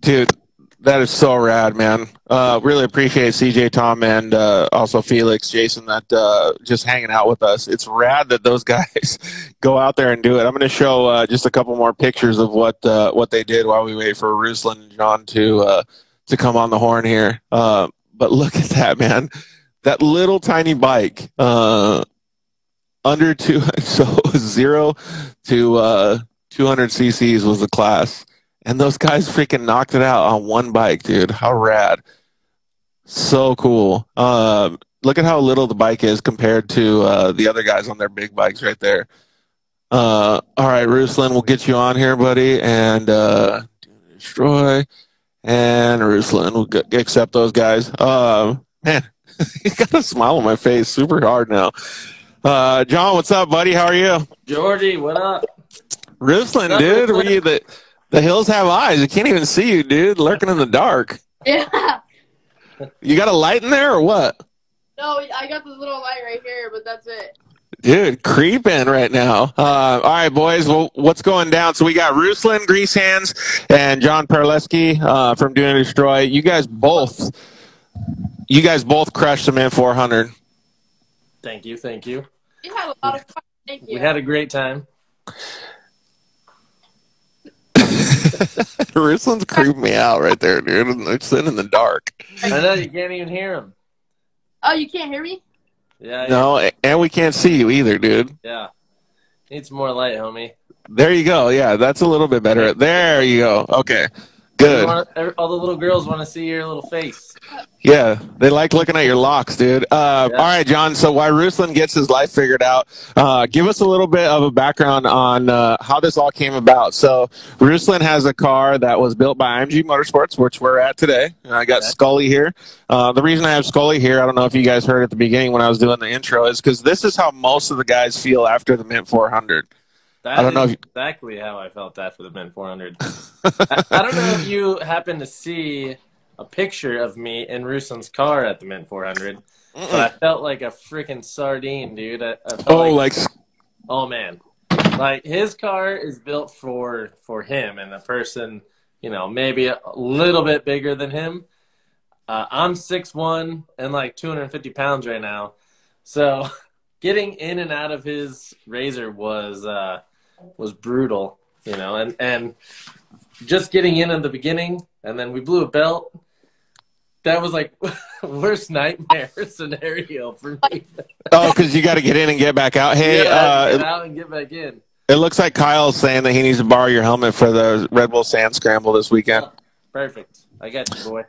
Speaker 1: Dude, that is so rad, man. Really appreciate CJ, Tom, and also Felix, Jason, that just hanging out with us. It's rad that those guys go out there and do it. I'm going to show just a couple more pictures of what they did while we wait for Ruslan and John to come on the horn here. But look at that, man. That little tiny bike, under 0 to 200 cc's was the class. And those guys freaking knocked it out on one bike, dude. How rad. So cool. Look at how little the bike is compared to the other guys on their big bikes right there. All right, Ruslan, we'll get you on here, buddy. And Destroy. And Ruslan, we'll accept those guys. Man, you got a smile on my face super hard now. John, what's up, buddy? How are you?
Speaker 5: Georgie, what up?
Speaker 1: Ruslan, dude, were you the hills have eyes. I can't even see you, dude. Lurking in the dark.
Speaker 6: Yeah.
Speaker 1: You got a light in there or what?
Speaker 6: No, I got this little light right here, but that's it.
Speaker 1: Dude, creeping right now. All right, boys. Well, what's going down? So we got Ruslan, Grease Hands, and John Perleski from Dune and Destroy. You guys both crushed the Mint 400.
Speaker 5: Thank you, thank you.
Speaker 6: We had a lot of fun. Thank you.
Speaker 5: We had a great time.
Speaker 1: Ruslan's creeping me out right there, dude. I'm sitting in the dark.
Speaker 5: I know you can't even hear him.
Speaker 6: Oh, you can't hear me?
Speaker 5: Yeah.
Speaker 1: No, and we can't see you either, dude.
Speaker 5: Yeah. Need some more light, homie.
Speaker 1: There you go. Yeah, that's a little bit better. There you go. Okay. Good.
Speaker 5: All the little girls want to see your little face.
Speaker 1: Yeah, they like looking at your locks, dude. All right, John, so while Ruslan gets his life figured out, give us a little bit of a background on how this all came about. So Ruslan has a car that was built by IMG Motorsports, which we're at today. I got Scully here. The reason I have Scully here, I don't know if you guys heard at the beginning when I was doing the intro, is because this is how most of the guys feel after the Mint 400.
Speaker 5: I don't know exactly how I felt after the Mint 400. I don't know if you happen to see a picture of me in Ruslan's car at the Mint 400, but I felt like a freaking sardine, dude. I felt oh man, like his car is built for him and a person, you know, maybe a little bit bigger than him. I'm 6'1" and like 250 pounds right now, so getting in and out of his Razor was brutal, you know, and just getting in the beginning, and then we blew a belt. That was like worst nightmare scenario for me.
Speaker 1: Oh, because you got to get in and get back out. Hey,
Speaker 5: get out and get back in.
Speaker 1: It looks like Kyle's saying that he needs to borrow your helmet for the Red Bull Sand Scramble this weekend.
Speaker 5: Oh, perfect. I got you, boy.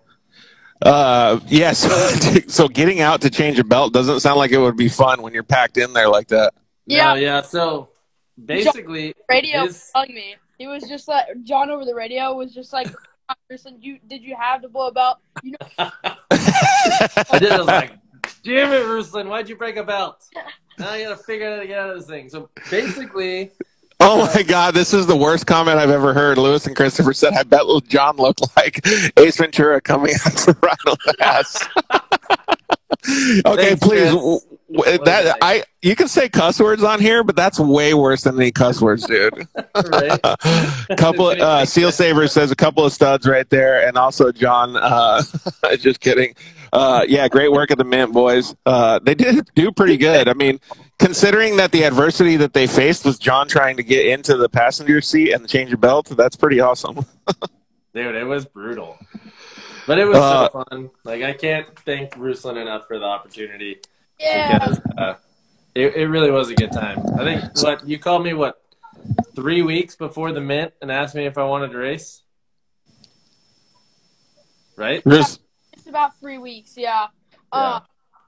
Speaker 1: Yes. So getting out to change a belt doesn't sound like it would be fun when you're packed in there like that.
Speaker 6: Yeah.
Speaker 5: No, yeah. So basically
Speaker 6: Radio was telling me. He was just like, John over the radio was just like, did you have to blow a belt? You know.
Speaker 5: I did. I was like, damn it, Ruslan, why'd you break a belt? Now I gotta figure out how to get out of this thing. So basically,
Speaker 1: oh my God, this is the worst comment I've ever heard. Lewis and Christopher said, I bet John looked like Ace Ventura coming out from Ronald Bass. Okay,
Speaker 5: thanks,
Speaker 1: please.
Speaker 5: Chris.
Speaker 1: You can say cuss words on here, but that's way worse than any cuss words, dude.
Speaker 5: Right?
Speaker 1: Couple Seal Saver says a couple of studs right there, and also John. Just kidding. Yeah, great work at the Mint, boys. They did do pretty good. I mean, considering that the adversity that they faced was John trying to get into the passenger seat and change your belt, that's pretty awesome.
Speaker 5: Dude, it was brutal. But it was so fun. Like, I can't thank Ruslan enough for the opportunity.
Speaker 6: Yeah.
Speaker 5: Because it really was a good time. I think, you called me, 3 weeks before the Mint and asked me if I wanted to race? Right?
Speaker 6: It's about 3 weeks, yeah.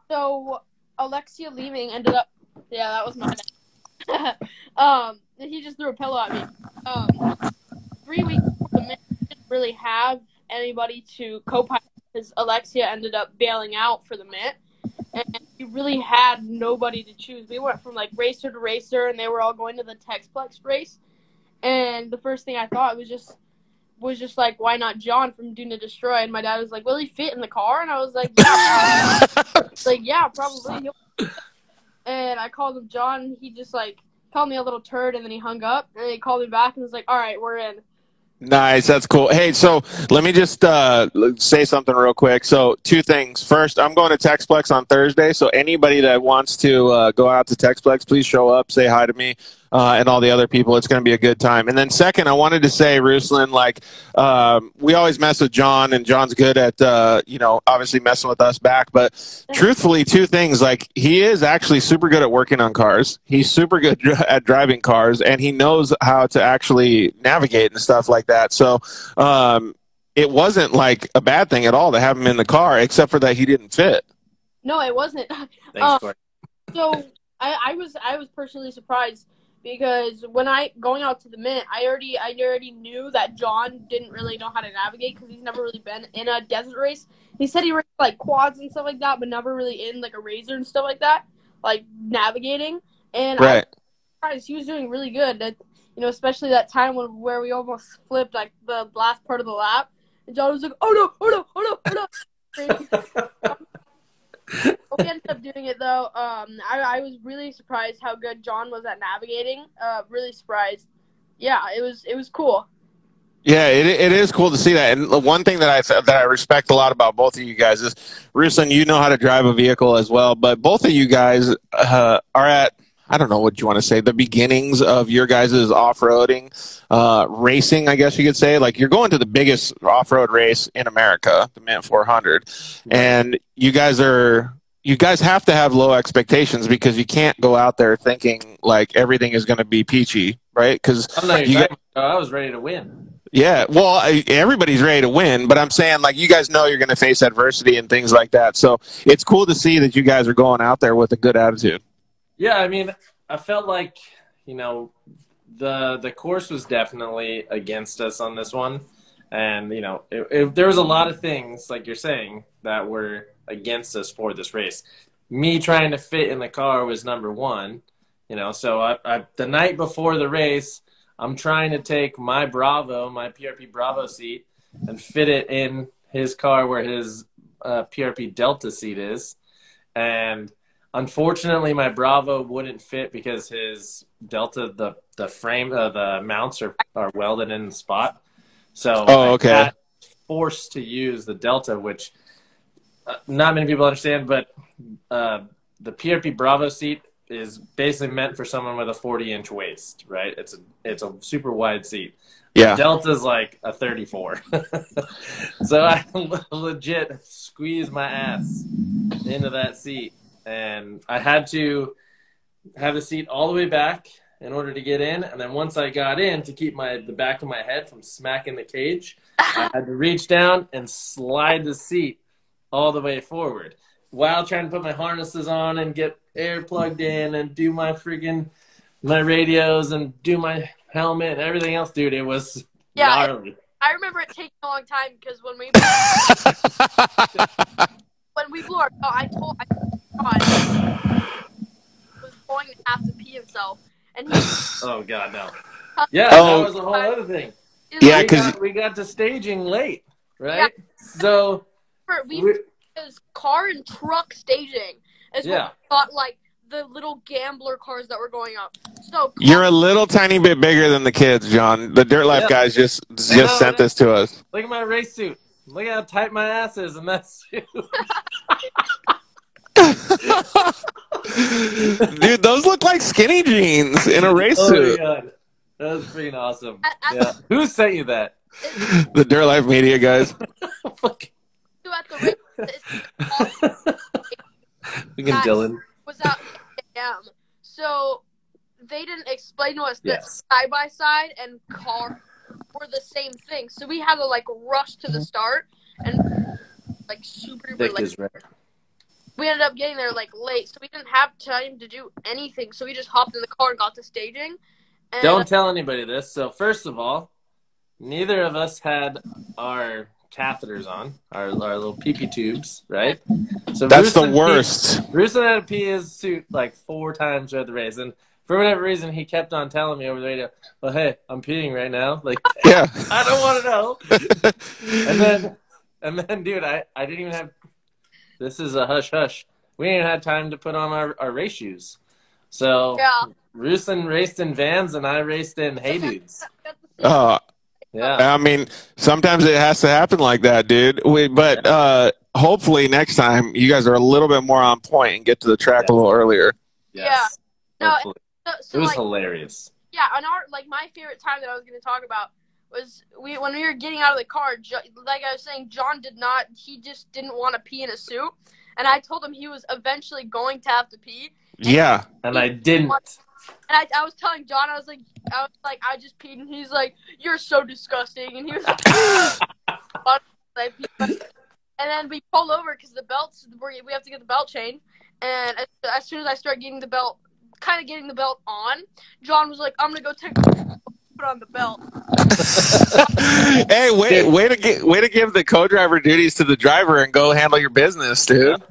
Speaker 6: So, Alexia leaving ended up... Yeah, that was my dad. He just threw a pillow at me. 3 weeks before the Mint, didn't really have anybody to co-pilot because Alexia ended up bailing out for the Mint, and we really had nobody to choose. We went from like racer to racer, and they were all going to the Techplex race. And the first thing I thought was just like, why not John from Dune to Destroy? And my dad was like, will he fit in the car? And I was like, yeah, like yeah, probably. And I called him John. And he just like called me a little turd, and then he hung up. And he called me back and was like, all right, we're in.
Speaker 1: Nice. That's cool. Hey, so let me just say something real quick. So 2 things. First, I'm going to Techplex on Thursday. So anybody that wants to go out to Techplex, please show up, say hi to me. And all the other people. It's going to be a good time. And then second, I wanted to say, Ruslan, like, we always mess with John, and John's good at, obviously messing with us back. But truthfully, 2 things. Like, he is actually super good at working on cars. He's super good at driving cars, and he knows how to actually navigate and stuff like that. So it wasn't, like, a bad thing at all to have him in the car, except for that he didn't fit.
Speaker 6: No, it wasn't.
Speaker 5: Thanks, Corey.
Speaker 6: So I was personally surprised. Because when going out to the Mint, I already knew that John didn't really know how to navigate because he's never really been in a desert race. He said he raced like quads and stuff like that, but never really in like a razor and stuff like that, like navigating. And
Speaker 1: right.
Speaker 6: I was surprised he was doing really good. That, especially that time where we almost flipped like the last part of the lap, and John was like, "Oh no!" We ended up doing it though. I was really surprised how good John was at navigating. Really surprised. Yeah, it was cool.
Speaker 1: Yeah, it is cool to see that. And the one thing that I respect a lot about both of you guys is, Ruslan, you know how to drive a vehicle as well, but both of you guys are at, I don't know what you want to say, the beginnings of your guys' off-roading, racing, I guess you could say. Like, you're going to the biggest off-road race in America, the Mint 400, and you guys have to have low expectations because you can't go out there thinking like everything is going to be peachy, right? Because
Speaker 5: I was ready to win.
Speaker 1: Yeah, well, everybody's ready to win, but I'm saying, like, you guys know you're going to face adversity and things like that, so it's cool to see that you guys are going out there with a good attitude.
Speaker 5: Yeah, I mean, I felt like, the course was definitely against us on this one. And, there was a lot of things, like you're saying, that were against us for this race. Me trying to fit in the car was number one. So the night before the race, I'm trying to take my PRP Bravo seat, and fit it in his car where his PRP Delta seat is. And unfortunately, my Bravo wouldn't fit because his Delta, the frame, the mounts are welded in the spot. So I got forced to use the Delta, which not many people understand, but the PRP Bravo seat is basically meant for someone with a 40-inch waist, right? It's a super wide seat.
Speaker 1: Yeah.
Speaker 5: The Delta's like a 34. So I legit squeezed my ass into that seat. And I had to have the seat all the way back in order to get in. And then once I got in, to keep the back of my head from smacking the cage, I had to reach down and slide the seat all the way forward while trying to put my harnesses on and get air plugged in and do my freaking my radios and do my helmet and everything else, dude. It was gnarly.
Speaker 6: I remember it taking a long time because when we blew our belt, I told John was going to have to pee himself, and he.
Speaker 5: Oh God, no. Yeah, that was a whole other thing.
Speaker 1: Yeah, because
Speaker 5: we got to staging late, right? Yeah. So
Speaker 6: was car and truck staging is what we thought, like the little gambler cars that were going up. So
Speaker 1: you're a little tiny bit bigger than the kids, John. The Dirt Life guys just sent this to us.
Speaker 5: Look at my race suit. Look at how tight my ass is in that suit.
Speaker 1: Dude, those look like skinny jeans in a race suit.
Speaker 5: Oh my God. That was freaking awesome. Yeah. Who sent you that?
Speaker 1: The Dirt Life Media guys.
Speaker 5: Dylan
Speaker 6: was out AM. So they didn't explain to us that side by side and car were the same thing. So we had to like rush to the start and like super late. We ended up getting there like late, so we didn't have time to do anything. So we just hopped in the car and got to staging. And
Speaker 5: don't tell anybody this. So first of all, neither of us had our catheters on, our little pee-pee tubes, right? So
Speaker 1: that's the worst.
Speaker 5: Bruce had to pee his suit like 4 times throughout the race, and for whatever reason, he kept on telling me over the radio, "Well, hey, I'm peeing right now." Like,
Speaker 1: yeah,
Speaker 5: I don't want to know. and then, dude, I didn't even have. This is a hush hush. We didn't even have time to put on our race shoes. So Rusin raced in Vans and I raced in Hey Dudes. Yeah.
Speaker 1: I mean, sometimes it has to happen like that, dude. But hopefully next time you guys are a little bit more on point and get to the track a little earlier.
Speaker 5: Yes.
Speaker 6: Yeah.
Speaker 5: So it was hilarious.
Speaker 6: Yeah, and my favorite time that I was going to talk about was when we were getting out of the car. Like I was saying, John he just didn't want to pee in a suit, and I told him he was eventually going to have to pee.
Speaker 1: Yeah,
Speaker 5: and I didn't.
Speaker 6: And I was telling John, I was like, I just peed, and he's like, "You're so disgusting," and he was like, and then we pull over because the belts, we have to get the belt changed, and as soon as I start getting the belt on, John was like, "I'm gonna go put on the belt."
Speaker 1: Hey, way to give the co-driver duties to the driver and go handle your business, dude.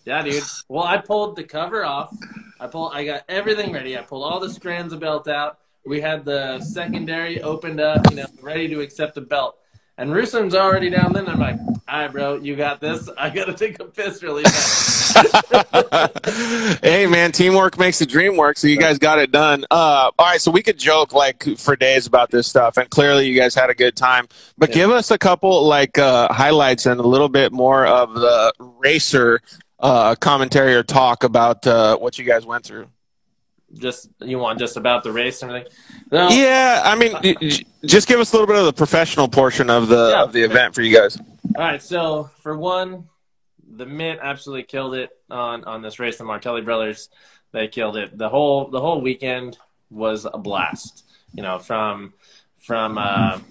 Speaker 5: Yeah, dude. Well, I pulled the cover off. I got everything ready. I pulled all the strands of belt out. We had the secondary opened up, ready to accept the belt. And Rusum's already down there. And I'm like, "All right, bro, you got this. I got to take a piss really fast."
Speaker 1: Hey, man, teamwork makes the dream work. So you guys got it done. All right, so we could joke like for days about this stuff, and clearly you guys had a good time. But give us a couple highlights and a little bit more of the racer commentary or talk about what you guys went through.
Speaker 5: You want just about the race and everything?
Speaker 1: No. Yeah, I mean, just give us a little bit of the professional portion of the event for you guys.
Speaker 5: All right, so for one, the Mint absolutely killed it on this race. The Martelli brothers, they killed it. The whole weekend was a blast. From
Speaker 1: the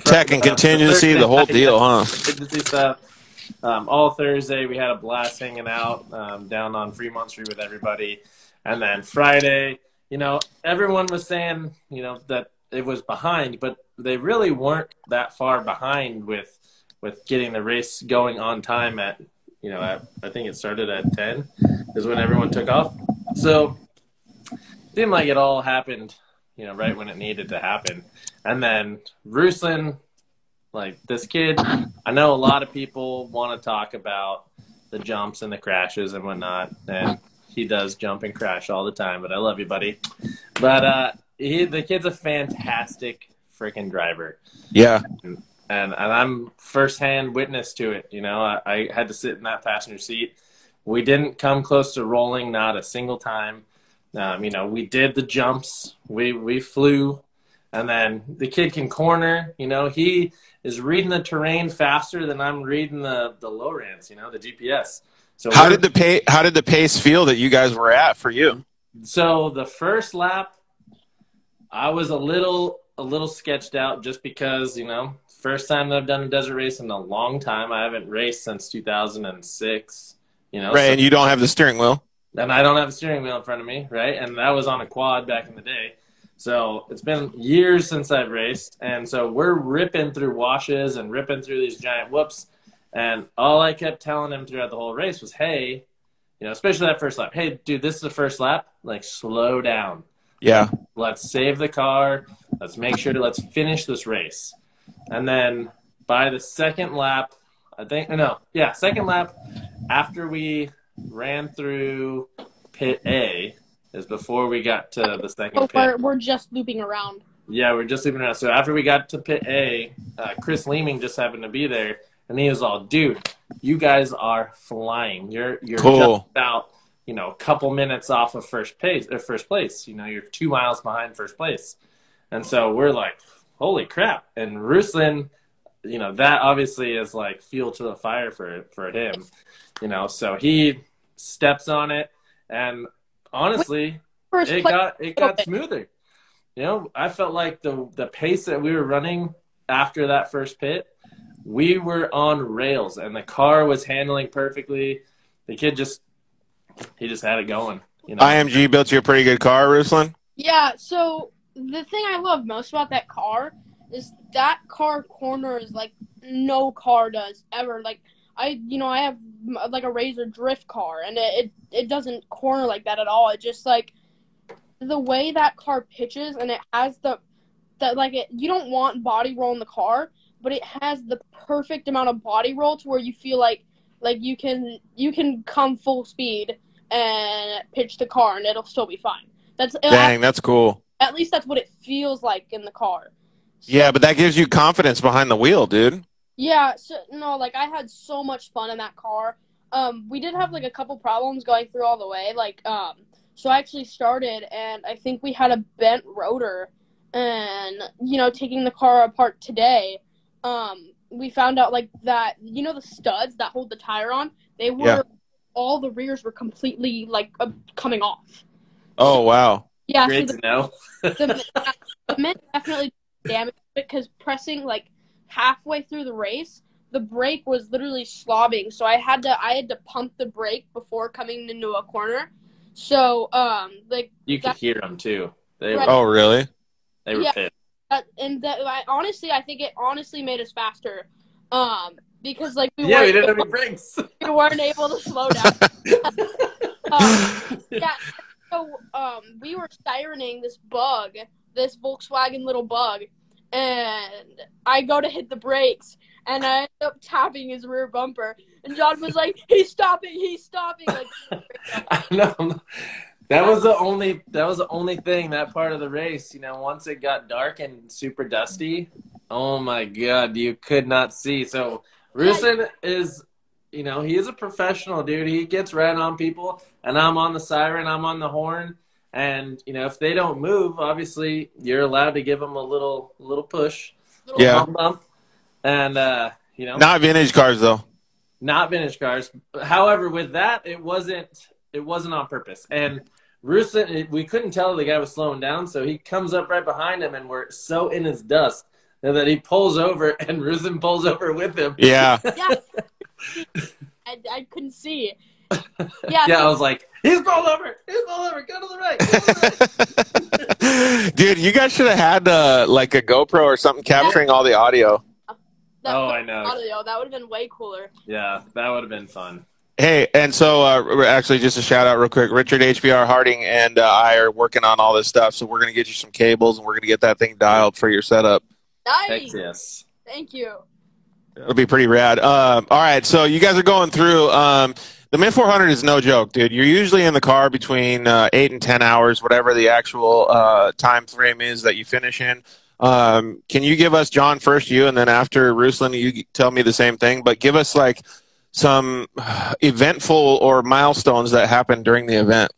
Speaker 1: tech and contingency, the whole deal, huh?
Speaker 5: Contingency stuff. All Thursday, we had a blast hanging out down on Fremont Street with everybody. And then Friday, everyone was saying, that it was behind, but they really weren't that far behind with getting the race going on time at I think it started at 10 is when everyone took off. So it seemed like it all happened, right when it needed to happen. And then Ruslan, like this kid, I know a lot of people want to talk about the jumps and the crashes and whatnot, and he does jump and crash all the time, but I love you, buddy. But the kid's a fantastic freaking driver.
Speaker 1: Yeah.
Speaker 5: And I'm firsthand witness to it. I had to sit in that passenger seat. We didn't come close to rolling, not a single time. We did the jumps. We flew. And then the kid can corner. He is reading the terrain faster than I'm reading the low ramps, the GPS. So how did
Speaker 1: the pace feel that you guys were at for you?
Speaker 5: So the first lap, I was a little sketched out just because, first time that I've done a desert race in a long time. I haven't raced since 2006.
Speaker 1: Right, and you don't have the steering wheel.
Speaker 5: and I don't have a steering wheel in front of me, right? And that was on a quad back in the day. So it's been years since I've raced, and so we're ripping through washes and ripping through these giant whoops, and all I kept telling him throughout the whole race was, hey, you know, especially that first lap, hey, dude, this is the first lap, like, slow down.
Speaker 1: Yeah.
Speaker 5: Let's save the car. Let's make sure let's finish this race. And then by the second lap, second lap, after we ran through pit A, is before we got to the second pit.
Speaker 6: We're just looping around.
Speaker 5: Yeah, we're just looping around. So after we got to pit A, Chris Leeming just happened to be there, and he was all, dude, you guys are flying. You're
Speaker 1: cool.
Speaker 5: Just about, you know, a couple minutes off of first place. You know, you're 2 miles behind first place. And so we're like, holy crap. And Ruslan, you know, that obviously is like fuel to the fire for him. You know, so he steps on it, and honestly, it got smoother. You know, I felt like the pace that we were running after that first pit, we were on rails, and the car was handling perfectly. The kid he just had it going. You know?
Speaker 1: IMG built you a pretty good car, Ruslan?
Speaker 6: Yeah, so the thing I love most about that car is that car corners like no car does ever. Like, I have like a Razor drift car, and it doesn't corner like that at all. It just like the way that car pitches, and it has you don't want body roll in the car, but it has the perfect amount of body roll to where you feel like you can come full speed and pitch the car, and it'll still be fine.
Speaker 1: That's cool.
Speaker 6: At least that's what it feels like in the car. So,
Speaker 1: yeah, but that gives you confidence behind the wheel, dude.
Speaker 6: Yeah, so no, like I had so much fun in that car. We did have like a couple problems going through all the way. So I actually started, and I think we had a bent rotor, and taking the car apart today, we found out like that. The studs that hold the tire on, they were all the rears were completely like coming off.
Speaker 1: Oh wow!
Speaker 5: Yeah, great to know.
Speaker 6: the mint definitely damaged it because pressing like halfway through the race, the brake was literally slobbing. So I had to pump the brake before coming into a corner. So
Speaker 5: you could hear them too.
Speaker 1: Oh really?
Speaker 5: They were pissed.
Speaker 6: I think it honestly made us faster. Because like we
Speaker 5: didn't have any brakes.
Speaker 6: We weren't able to slow down. So we were sirening this Volkswagen little bug, and I go to hit the brakes, and I end up tapping his rear bumper. And John was like, he's stopping. Like,
Speaker 5: I know. That was the only thing, that part of the race, once it got dark and super dusty, oh my God, you could not see. So Ruslan is, he is a professional, dude. He gets right on people, and I'm on the siren, I'm on the horn. And, if they don't move, obviously you're allowed to give them a little push, bump. And,
Speaker 1: Not vintage cars, though.
Speaker 5: Not vintage cars. However, with that, it wasn't on purpose. And Ruslan, we couldn't tell the guy was slowing down, so he comes up right behind him, and we're so in his dust that he pulls over, and Ruslan pulls over with him.
Speaker 1: Yeah.
Speaker 6: I couldn't see.
Speaker 5: Yeah, I was like, he's pulled over, go to the
Speaker 1: right. Dude, you guys should have had like a GoPro or something capturing all the audio.
Speaker 5: I know.
Speaker 6: Audio, that would have been way cooler.
Speaker 5: Yeah, that would have been fun.
Speaker 1: Hey, and so actually just a shout out real quick. Richard HBR Harding and I are working on all this stuff, so we're going to get you some cables, and we're going to get that thing dialed for your setup.
Speaker 6: Nice.
Speaker 5: Yes.
Speaker 6: Thank you.
Speaker 1: It'll be pretty rad. All right, so you guys are going through. The Mint 400 is no joke, dude. You're usually in the car between 8 and 10 hours, whatever the actual time frame is that you finish in. Can you give us, John, first you, and then after Ruslan, you tell me the same thing, but give us like some eventful or milestones that happened during the event.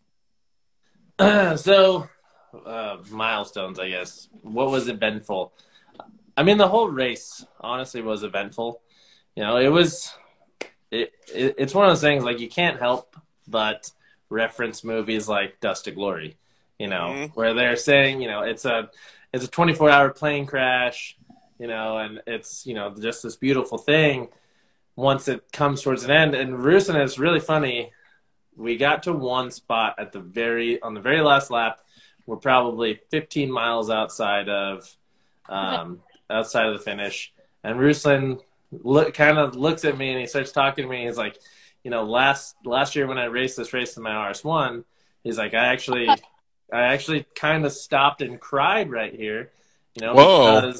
Speaker 5: Milestones, I guess. What was eventful? I mean, the whole race honestly was eventful. It's one of those things, like, you can't help but reference movies like Dust to Glory, where they're saying, it's a 24-hour plane crash, and it's, just this beautiful thing once it comes towards an end. And Ruslan, it's really funny. we got to one spot on the very last lap. We're probably 15 miles outside of the finish, and Ruslan kind of looks at me and he starts talking to me. He's like, you know, last year when I raced this race in my RS1, he's like, I actually kind of stopped and cried right here, you know,
Speaker 1: Whoa.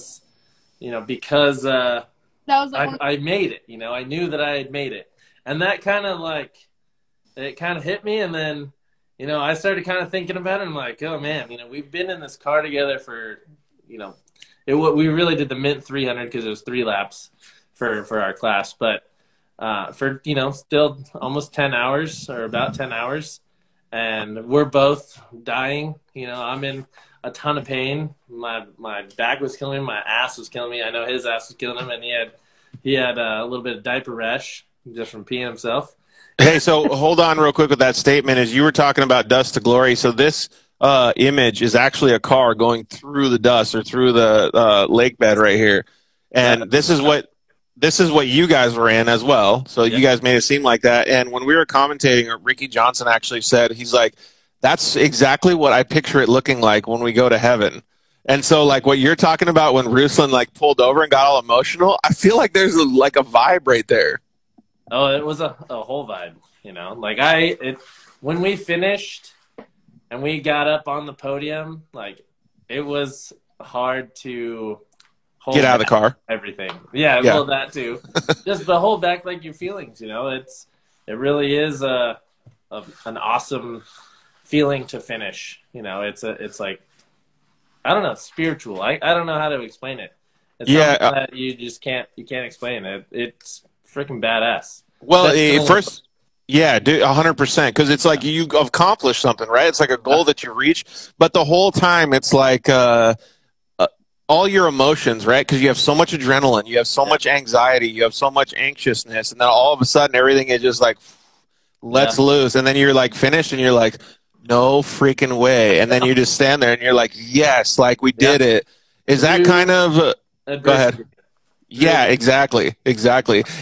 Speaker 5: because
Speaker 6: That was
Speaker 5: I made it, you know, I knew that I had made it. And that kind of it kind of hit me. And then, you know, I started kind of thinking about it. I'm like, oh man, you know, we've been in this car together for, you know, we really did the Mint 300 because it was 3 laps for our class. But for, you know, still almost 10 hours or about 10 hours. And we're both dying. You know, I'm in a ton of pain. My back was killing me. My ass was killing me. I know his ass was killing him. And he had a little bit of diaper rash just from peeing himself.
Speaker 1: Hey, so hold on real quick with that statement. As you were talking about dust to glory, so this image is actually a car going through the dust or through the lake bed right here. And this is what you guys were in as well. So you guys made it seem like that. And when we were commentating, Ricky Johnson actually said, he's like, that's exactly what I picture it looking like when we go to heaven. And so, like, what you're talking about when Ruslan, like, pulled over and got all emotional, I feel like there's, a vibe right there.
Speaker 5: Oh, it was a whole vibe, you know. Like, when we finished and we got up on the podium, like, it was hard to
Speaker 1: get out of the car.
Speaker 5: Everything. Yeah, well, that too. Just the hold back, like, your feelings, you know. It really is an awesome feeling to finish. You know, it's like, I don't know, spiritual. I don't know how to explain it. It's something that you just can't explain it. It's freaking badass.
Speaker 1: Well, first, yeah, dude, 100%, because it's like you accomplished something, right? It's like a goal that you reach, but the whole time it's like all your emotions, right? Because you have so much adrenaline, you have so much anxiety, you have so much anxiousness, and then all of a sudden everything is just like lets loose, and then you're like finished, and you're like, no freaking way, and then you just stand there and you're like, yes, like we did it. Is that kind of go ahead? Yeah, exactly.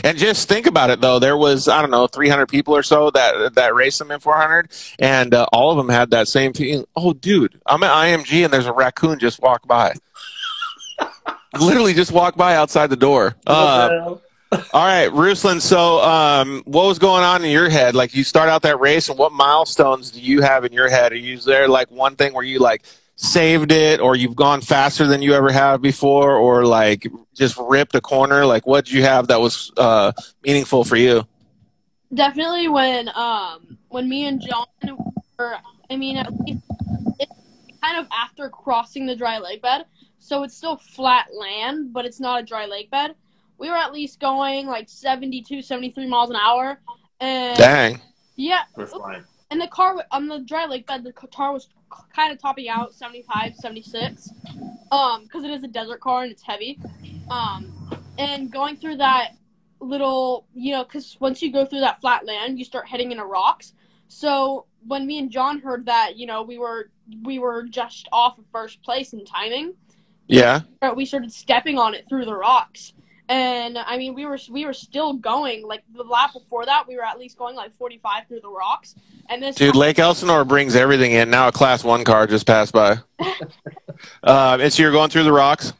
Speaker 1: And just think about it, though. There was, I don't know, 300 people or so that raced them in 400, and all of them had that same feeling. Oh, dude, I'm at IMG, and there's a raccoon just walked by. Literally just walked by outside the door. All right, Ruslan, so what was going on in your head? Like, you start out that race, and what milestones do you have in your head? Are you there, like, one thing where you, like, saved it, or you've gone faster than you ever have before, or like just ripped a corner? Like, what did you have that was meaningful for you?
Speaker 6: Definitely when me and John were, I mean, at least it's kind of after crossing the dry lake bed, so it's still flat land, but it's not a dry lake bed. We were at least going like 72, 73 miles an hour. And
Speaker 1: dang.
Speaker 6: Yeah.
Speaker 5: We're flying.
Speaker 6: And the car on the dry lake bed, the car was kind of topping out 75, 76, because it is a desert car and it's heavy. And going through that little, you know, because once you go through that flat land, you start heading into rocks. So when me and John heard that, you know, we were just off of first place in timing.
Speaker 1: Yeah.
Speaker 6: We started stepping on it through the rocks. And I mean, we were still going. Like the lap before that, we were at least going like 45 through the rocks. And this
Speaker 1: dude, Lake Elsinore brings everything in. Now a Class 1 car just passed by. And so you're going through the rocks?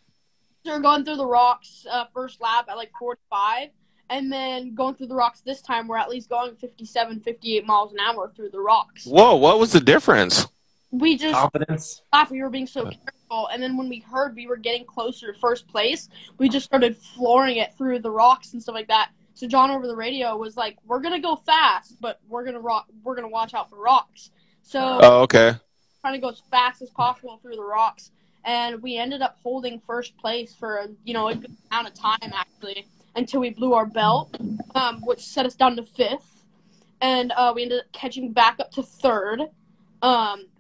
Speaker 6: So we're going through the rocks first lap at like 45. And then going through the rocks this time, we're at least going 57, 58 miles an hour through the rocks.
Speaker 1: Whoa, what was the difference?
Speaker 6: We just
Speaker 5: confidence.
Speaker 6: We were being so careful, and then when we heard we were getting closer to first place, we just started flooring it through the rocks and stuff like that. So John over the radio was like, "We're gonna go fast, but we're gonna watch out for rocks." So
Speaker 1: okay,
Speaker 6: trying to go as fast as possible through the rocks, and we ended up holding first place for a good amount of time actually until we blew our belt, which set us down to 5th, and we ended up catching back up to 3rd.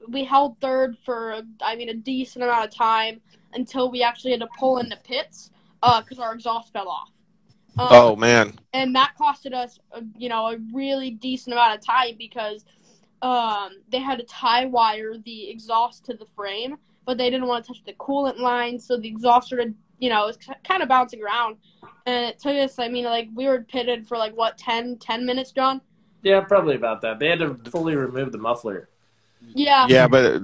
Speaker 6: We held 3rd for, a decent amount of time until we actually had to pull into pits because our exhaust fell off.
Speaker 1: Oh, man.
Speaker 6: And that costed us, a really decent amount of time because they had to tie wire the exhaust to the frame, but they didn't want to touch the coolant line, so the exhaust started, it was kind of bouncing around. And it took us, we were pitted for, 10 minutes, John?
Speaker 5: Yeah, probably about that. They had to fully remove the muffler.
Speaker 6: Yeah.
Speaker 1: Yeah, but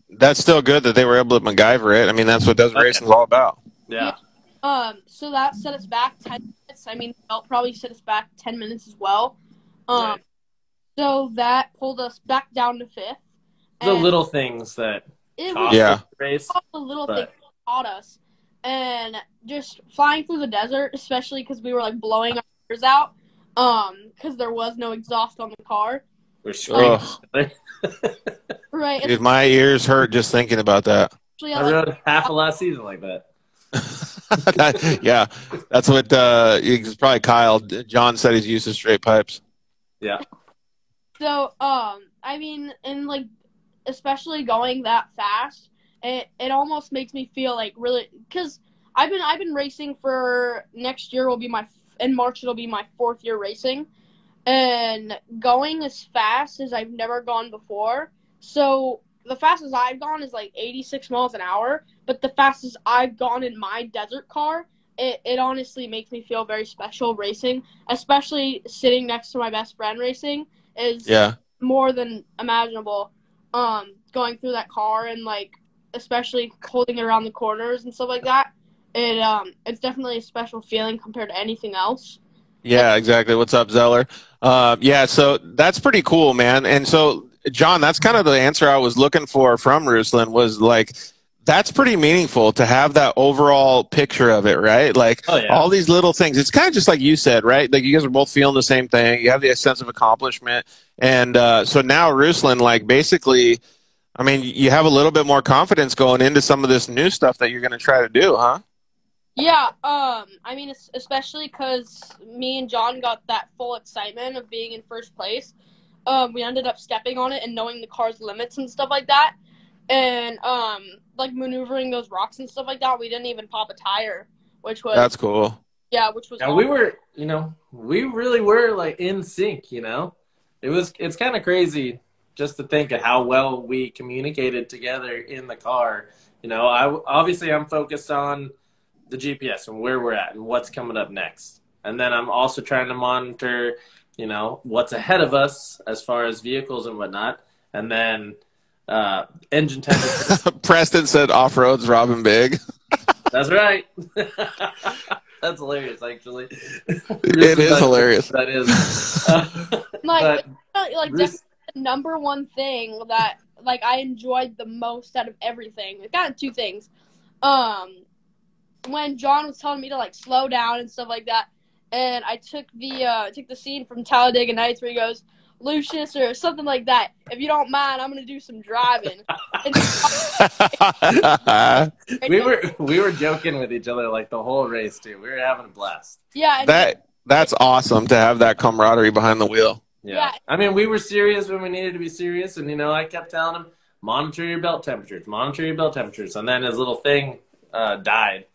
Speaker 1: that's still good that they were able to MacGyver it. I mean, that's what desert racing is all about.
Speaker 5: Yeah.
Speaker 6: So that set us back 10 minutes. I mean, that'll probably set us back 10 minutes as well.
Speaker 5: Right.
Speaker 6: So that pulled us back down to 5th.
Speaker 5: The little things that
Speaker 6: It
Speaker 5: cost
Speaker 6: was
Speaker 5: us the race.
Speaker 6: all the little things
Speaker 5: but-
Speaker 6: that taught us. And just flying through the desert, especially because we were like blowing our ears out, because there was no exhaust on the car.
Speaker 5: We're screaming.
Speaker 6: Right.
Speaker 1: Dude, my ears hurt just thinking about that.
Speaker 6: Especially
Speaker 5: I rode half of last season like that.
Speaker 1: Yeah, that's what it's probably Kyle. John said he's used to straight pipes.
Speaker 5: Yeah.
Speaker 6: So, I mean, and like, especially going that fast, it almost makes me feel like really, because I've been racing for next year in March it'll be my 4th year racing, and going as fast as I've never gone before. So the fastest I've gone is like 86 miles an hour, but the fastest I've gone in my desert car, it honestly makes me feel very special racing, especially sitting next to my best friend racing is more than imaginable. Going through that car and like, especially holding it around the corners and stuff like that, it's definitely a special feeling compared to anything else.
Speaker 1: Yeah, exactly. What's up, Zeller? Yeah, so that's pretty cool, man. And so, John, that's kind of the answer I was looking for from Ruslan was like, that's pretty meaningful to have that overall picture of it, right? Like all these little things. It's kind of just like you said, right? Like you guys are both feeling the same thing. You have the sense of accomplishment. And so now Ruslan, like basically, I mean, you have a little bit more confidence going into some of this new stuff that you're going to try to do, huh?
Speaker 6: Yeah, I mean, especially because me and John got that full excitement of being in first place. We ended up stepping on it and knowing the car's limits and stuff like that. And, like, maneuvering those rocks and stuff like that, we didn't even pop a tire, which was...
Speaker 1: That's cool.
Speaker 6: Yeah, which was...
Speaker 5: And we were, we really were, like, in sync, It's kind of crazy just to think of how well we communicated together in the car. I'm focused on the GPS and where we're at and what's coming up next. And then I'm also trying to monitor, what's ahead of us as far as vehicles and whatnot. And then engine temperature.
Speaker 1: Preston said off-road's Robin Big.
Speaker 5: That's right. That's hilarious, actually.
Speaker 1: It is hilarious.
Speaker 5: That is.
Speaker 6: That's the number one thing that, like, I enjoyed the most out of everything. I got 2 things. When John was telling me to like slow down and stuff like that, and I took the scene from Talladega Nights where he goes, Lucius, or something like that. If you don't mind, I'm gonna do some driving.
Speaker 5: we were joking with each other like the whole race too. We were having a blast.
Speaker 6: Yeah,
Speaker 1: that's awesome to have that camaraderie behind the wheel.
Speaker 5: Yeah. I mean, we were serious when we needed to be serious, and I kept telling him, monitor your belt temperatures, and then his little thing died.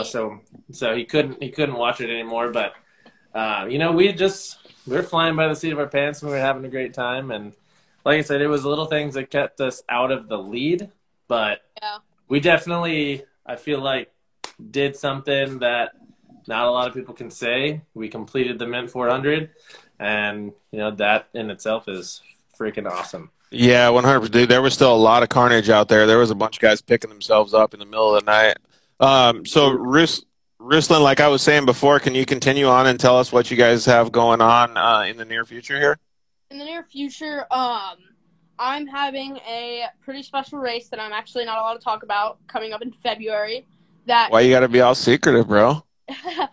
Speaker 5: So he couldn't watch it anymore. But we were flying by the seat of our pants and we were having a great time. And like I said, it was little things that kept us out of the lead. But we definitely, I feel like, did something that not a lot of people can say. We completed the Mint 400, and that in itself is freaking awesome.
Speaker 1: Yeah, 100%. Dude, there was still a lot of carnage out there. There was a bunch of guys picking themselves up in the middle of the night. So Ruslan, like I was saying before, can you continue on and tell us what you guys have going on in the near future here?
Speaker 6: In the near future, I'm having a pretty special race that I'm actually not allowed to talk about coming up in February.
Speaker 1: Why you got to be all secretive, bro?
Speaker 6: Because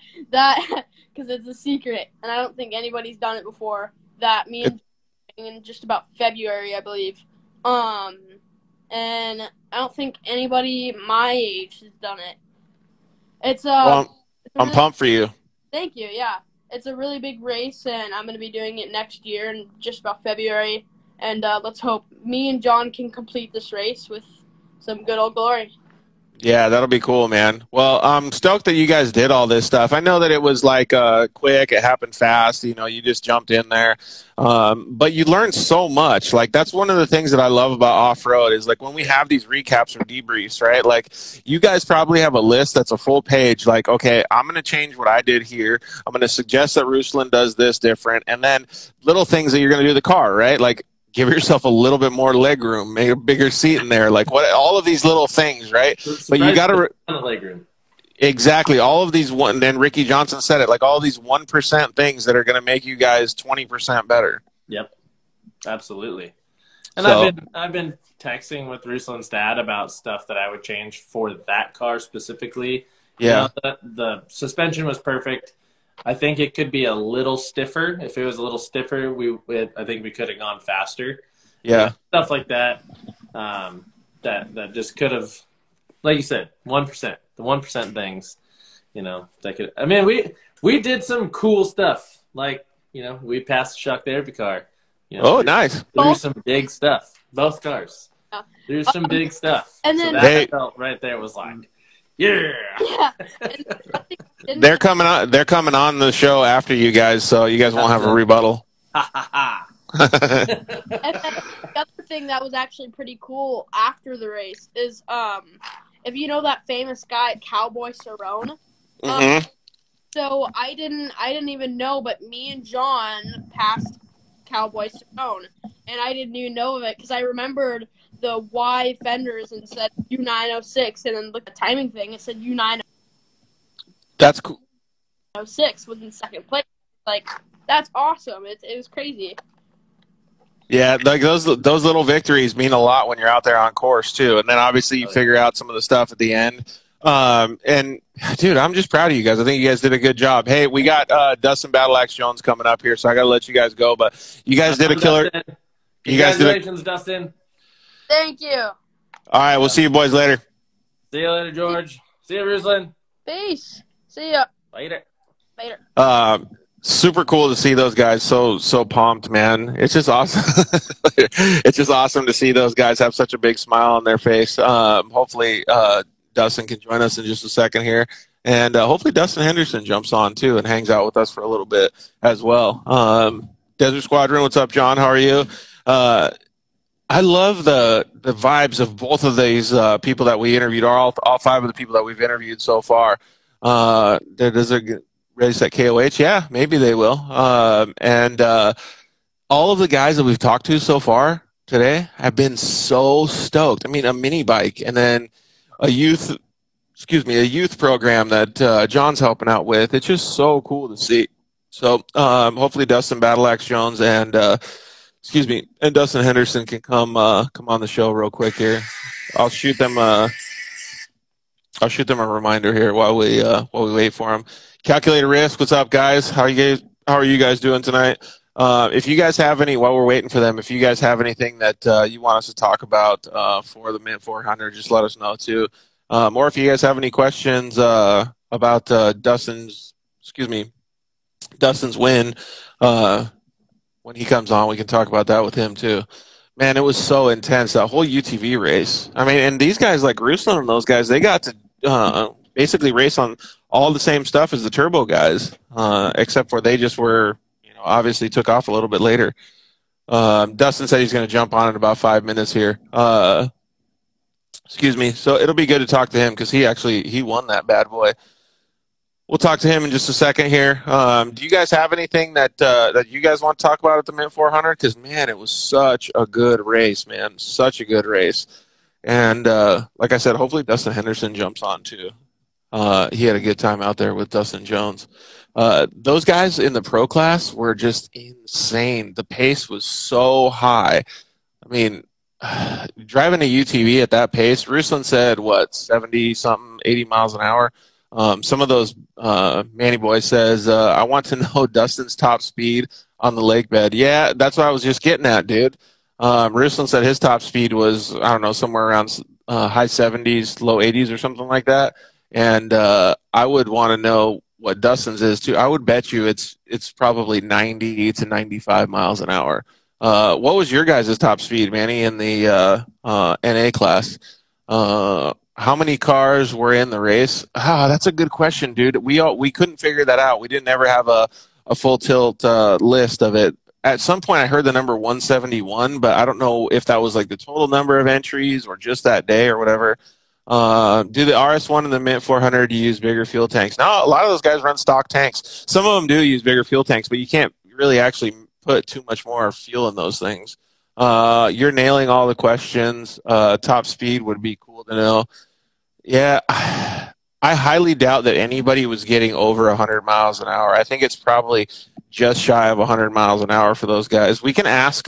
Speaker 6: it's a secret, and I don't think anybody's done it before. That me and in just about February, I believe. And I don't think anybody my age has done it. It's
Speaker 1: I'm pumped for you.
Speaker 6: Thank you. Yeah, it's a really big race, and I'm going to be doing it next year in just about February. And let's hope me and John can complete this race with some good old glory.
Speaker 1: Yeah, that'll be cool, man. Well, I'm stoked that you guys did all this stuff. I know that it was like quick, it happened fast. You know, you just jumped in there, but you learned so much. Like that's one of the things that I love about off road is like when we have these recaps or debriefs, right? Like you guys probably have a list that's a full page. Like, okay, I'm going to change what I did here. I'm going to suggest that Ruslan does this different, and then little things that you're going to do to the car, right? Like give yourself a little bit more leg room, make a bigger seat in there, like what all of these little things, right? But you got to
Speaker 5: leg room.
Speaker 1: Exactly, all of these one. Then Ricky Johnson said it, like all these 1% things that are going to make you guys 20% better.
Speaker 5: Yep, absolutely. And
Speaker 1: So,
Speaker 5: I've been texting with Ruslan's dad about stuff that I would change for that car specifically.
Speaker 1: yeah,
Speaker 5: You know, the suspension was perfect. I think it could be a little stiffer. If it was a little stiffer, I think we could have gone faster.
Speaker 1: yeah.
Speaker 5: Stuff like that. That just could have, like you said, 1%. The 1% things, you know, that could. I mean, we did some cool stuff. Like, you know, we passed the shock therapy car. You know,
Speaker 1: Nice.
Speaker 5: Through some big stuff. Both cars. Through some big stuff.
Speaker 6: And then
Speaker 5: so that I felt right there was like, yeah.
Speaker 1: They're coming on. They're coming on the show after you guys, so you guys won't have a rebuttal.
Speaker 5: Ha ha ha.
Speaker 6: And then the other thing that was actually pretty cool after the race is if you know that famous guy Cowboy Cerrone.
Speaker 1: Mm-hmm.
Speaker 6: So I didn't even know, but me and John passed Cowboy Cerrone, and I didn't even know of it because I remembered the Y fenders and said U906, and then look at the timing thing, it said U906
Speaker 1: That's cool.
Speaker 6: was in second place. Like that's awesome. It was crazy.
Speaker 1: Yeah, like those little victories mean a lot when you're out there on course too. And then obviously you figure out some of the stuff at the end. And dude, I'm just proud of you guys. I think you guys did a good job. Hey, we got Dustin Battleaxe Jones coming up here, so I got to let you guys go. But you guys did a killer. You guys did.
Speaker 5: Congratulations, Dustin.
Speaker 6: Thank you.
Speaker 1: All right, we'll see you boys later.
Speaker 5: See you later, George. See you, Ruslan.
Speaker 6: Peace. See ya.
Speaker 5: Later.
Speaker 6: Later.
Speaker 1: Super cool to see those guys so pumped, man. It's just awesome. It's just awesome to see those guys have such a big smile on their face. Hopefully Dustin can join us in just a second here. And hopefully Dustin Henderson jumps on too and hangs out with us for a little bit as well. Desert Squadron, what's up, John? How are you? I love the vibes of both of these people that we interviewed, all five of the people that we've interviewed so far. Does a race at KOH? Yeah, maybe they will. And all of the guys that we've talked to so far today have been so stoked. I mean, a mini bike and then a youth program that John's helping out with. It's just so cool to see. So hopefully Dustin Battleaxe Jones and Dustin Henderson can come on the show real quick here. I'll shoot them a reminder here while we wait for them. Calculated Risk, what's up, guys? How are you guys doing tonight? If you guys have any, while we're waiting for them, if you guys have anything that you want us to talk about for the Mint 400, just let us know too. Or if you guys have any questions about Dustin's win when he comes on, we can talk about that with him too. Man, it was so intense, that whole UTV race. I mean, and these guys like Ruslan and those guys, they got to basically race on all the same stuff as the turbo guys, except for they just were, obviously took off a little bit later. Dustin said he's going to jump on in about 5 minutes here. So it'll be good to talk to him because he won that bad boy. We'll talk to him in just a second here. Do you guys have anything that you guys want to talk about at the Mint 400? Because, man, it was such a good race, man. Such a good race. And like I said, hopefully Dustin Henderson jumps on too. He had a good time out there with Dustin Jones. Those guys in the pro class were just insane. The pace was so high. I mean, driving a UTV at that pace, Ruslan said, 70-something, 80 miles an hour? Some of those, Manny Boy says, I want to know Dustin's top speed on the lake bed. Yeah, that's what I was just getting at, dude. Ruslan said his top speed was, I don't know, somewhere around high 70s, low 80s or something like that. And I would want to know what Dustin's is too. I would bet you it's probably 90 to 95 miles an hour. What was your guys' top speed, Manny, in the NA class? how many cars were in the race? Ah, that's a good question, dude. We couldn't figure that out. We didn't ever have a full tilt list of it. At some point, I heard the number 171, but I don't know if that was like the total number of entries or just that day or whatever. Do the RS1 and the Mint 400 use bigger fuel tanks? No, a lot of those guys run stock tanks. Some of them do use bigger fuel tanks, but you can't really actually put too much more fuel in those things. You're nailing all the questions. Top speed would be cool to know. Yeah, I highly doubt that anybody was getting over 100 miles an hour. I think it's probably just shy of 100 miles an hour for those guys. We can ask,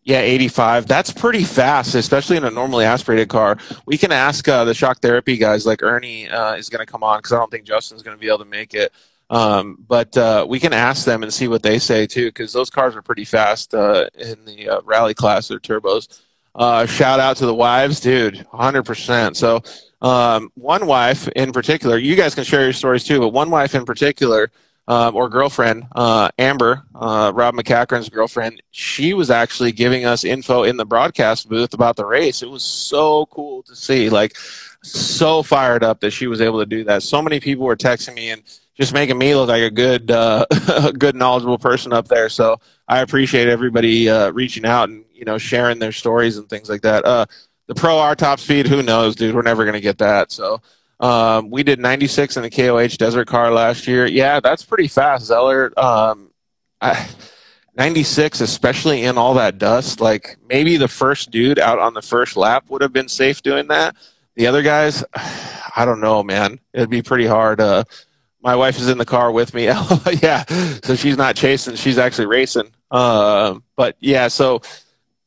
Speaker 1: 85. That's pretty fast, especially in a normally aspirated car. We can ask the shock therapy guys, like Ernie is going to come on because I don't think Justin's going to be able to make it. But we can ask them and see what they say too, because those cars are pretty fast in the rally class. They're turbos. Shout out to the wives, dude, 100%. So one wife in particular, you guys can share your stories too, but one wife in particular, or girlfriend, Amber, Rob McCachran's girlfriend, she was actually giving us info in the broadcast booth about the race. It was so cool to see, like, so fired up that she was able to do that. So many people were texting me and just making me look like a good, a good knowledgeable person up there. So I appreciate everybody reaching out and, you know, sharing their stories and things like that. The Pro R top speed, who knows, dude? We're never going to get that. So we did 96 in the KOH Desert Car last year. Yeah, that's pretty fast, Zeller. 96, especially in all that dust. Like, maybe the first dude out on the first lap would have been safe doing that. The other guys, I don't know, man. It'd be pretty hard. My wife is in the car with me. Yeah, so she's not chasing. She's actually racing. But, yeah, so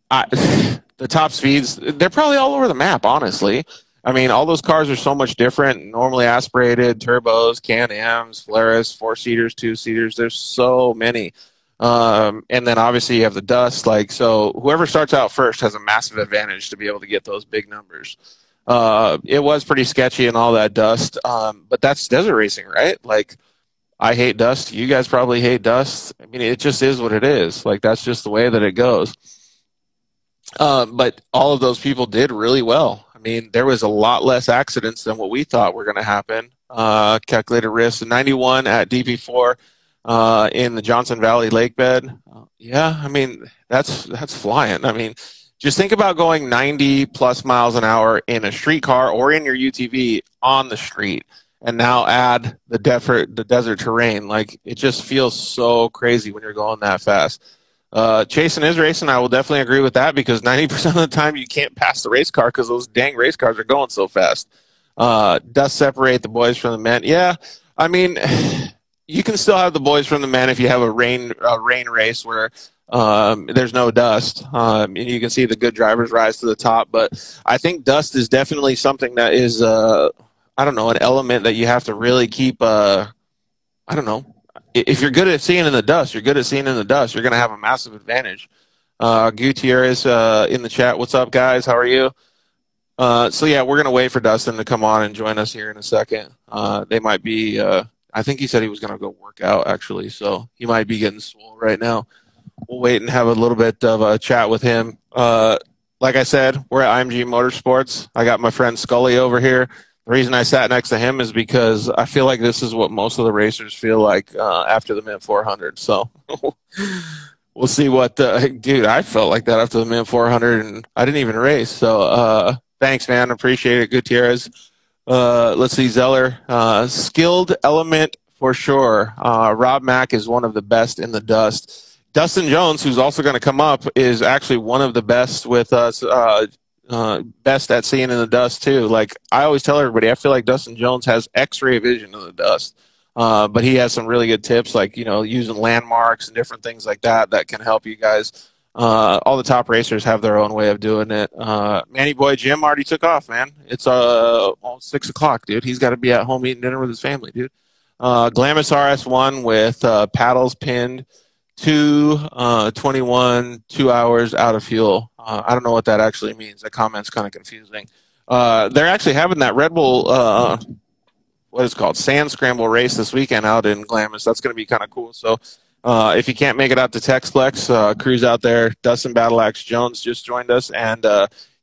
Speaker 1: the top speeds, they're probably all over the map, honestly. I mean, all those cars are so much different. Normally aspirated, turbos, Can-Ams, Polaris, 4-seaters, 2-seaters. There's so many. And then obviously you have the dust. Like, so whoever starts out first has a massive advantage to be able to get those big numbers. It was pretty sketchy and all that dust. But that's desert racing, right? Like, I hate dust. You guys probably hate dust. I mean, it just is what it is. Like, that's just the way that it goes. But all of those people did really well. I mean, there was a lot less accidents than what we thought were going to happen. Calculated risk, 91 at DP4 in the Johnson Valley lake bed. Yeah, I mean, that's flying. I mean, just think about going 90 plus miles an hour in a street car or in your UTV on the street, and now add the desert terrain. Like, it just feels so crazy when you're going that fast. Chasing is racing. I will definitely agree with that, because 90% of the time you can't pass the race car because those dang race cars are going so fast. Does separate the boys from the men. Yeah, I mean, you can still have the boys from the men if you have a rain race where there's no dust. And you can see the good drivers rise to the top. But I think dust is definitely something that is, I don't know, an element that you have to really keep, I don't know. If you're good at seeing in the dust, you're going to have a massive advantage. Gutierrez in the chat. What's up, guys? How are you? So, yeah, we're going to wait for Dustin to come on and join us here in a second. They might be I think he said he was going to go work out, actually, so he might be getting swole right now. We'll wait and have a little bit of a chat with him. Like I said, we're at IMG Motorsports. I got my friend Scully over here. The reason I sat next to him is because I feel like this is what most of the racers feel like after the Mint 400. So we'll see what dude, I felt like that after the Mint 400, and I didn't even race. So thanks, man. Appreciate it, Gutierrez. Let's see, Zeller. Skilled element for sure. Rob Mack is one of the best in the dust. Dustin Jones, who's also going to come up, is actually one of the best with us. Best at seeing in the dust too. Like, I always tell everybody, I feel like Dustin Jones has X-ray vision in the dust, but he has some really good tips, like, you know, using landmarks and different things like that can help you guys. All the top racers have their own way of doing it. Manny Boy Jim already took off, man. It's almost 6 o'clock, dude. He's got to be at home eating dinner with his family, dude. Glamis RS1 with paddles pinned. 2:21, 2 hours out of fuel. I don't know what that actually means. That comment's kind of confusing. They're actually having that Red Bull, what is it called, Sand Scramble race this weekend out in Glamis. That's going to be kind of cool. So if you can't make it out to Techplex, cruise out there. Dustin Battleaxe Jones just joined us, and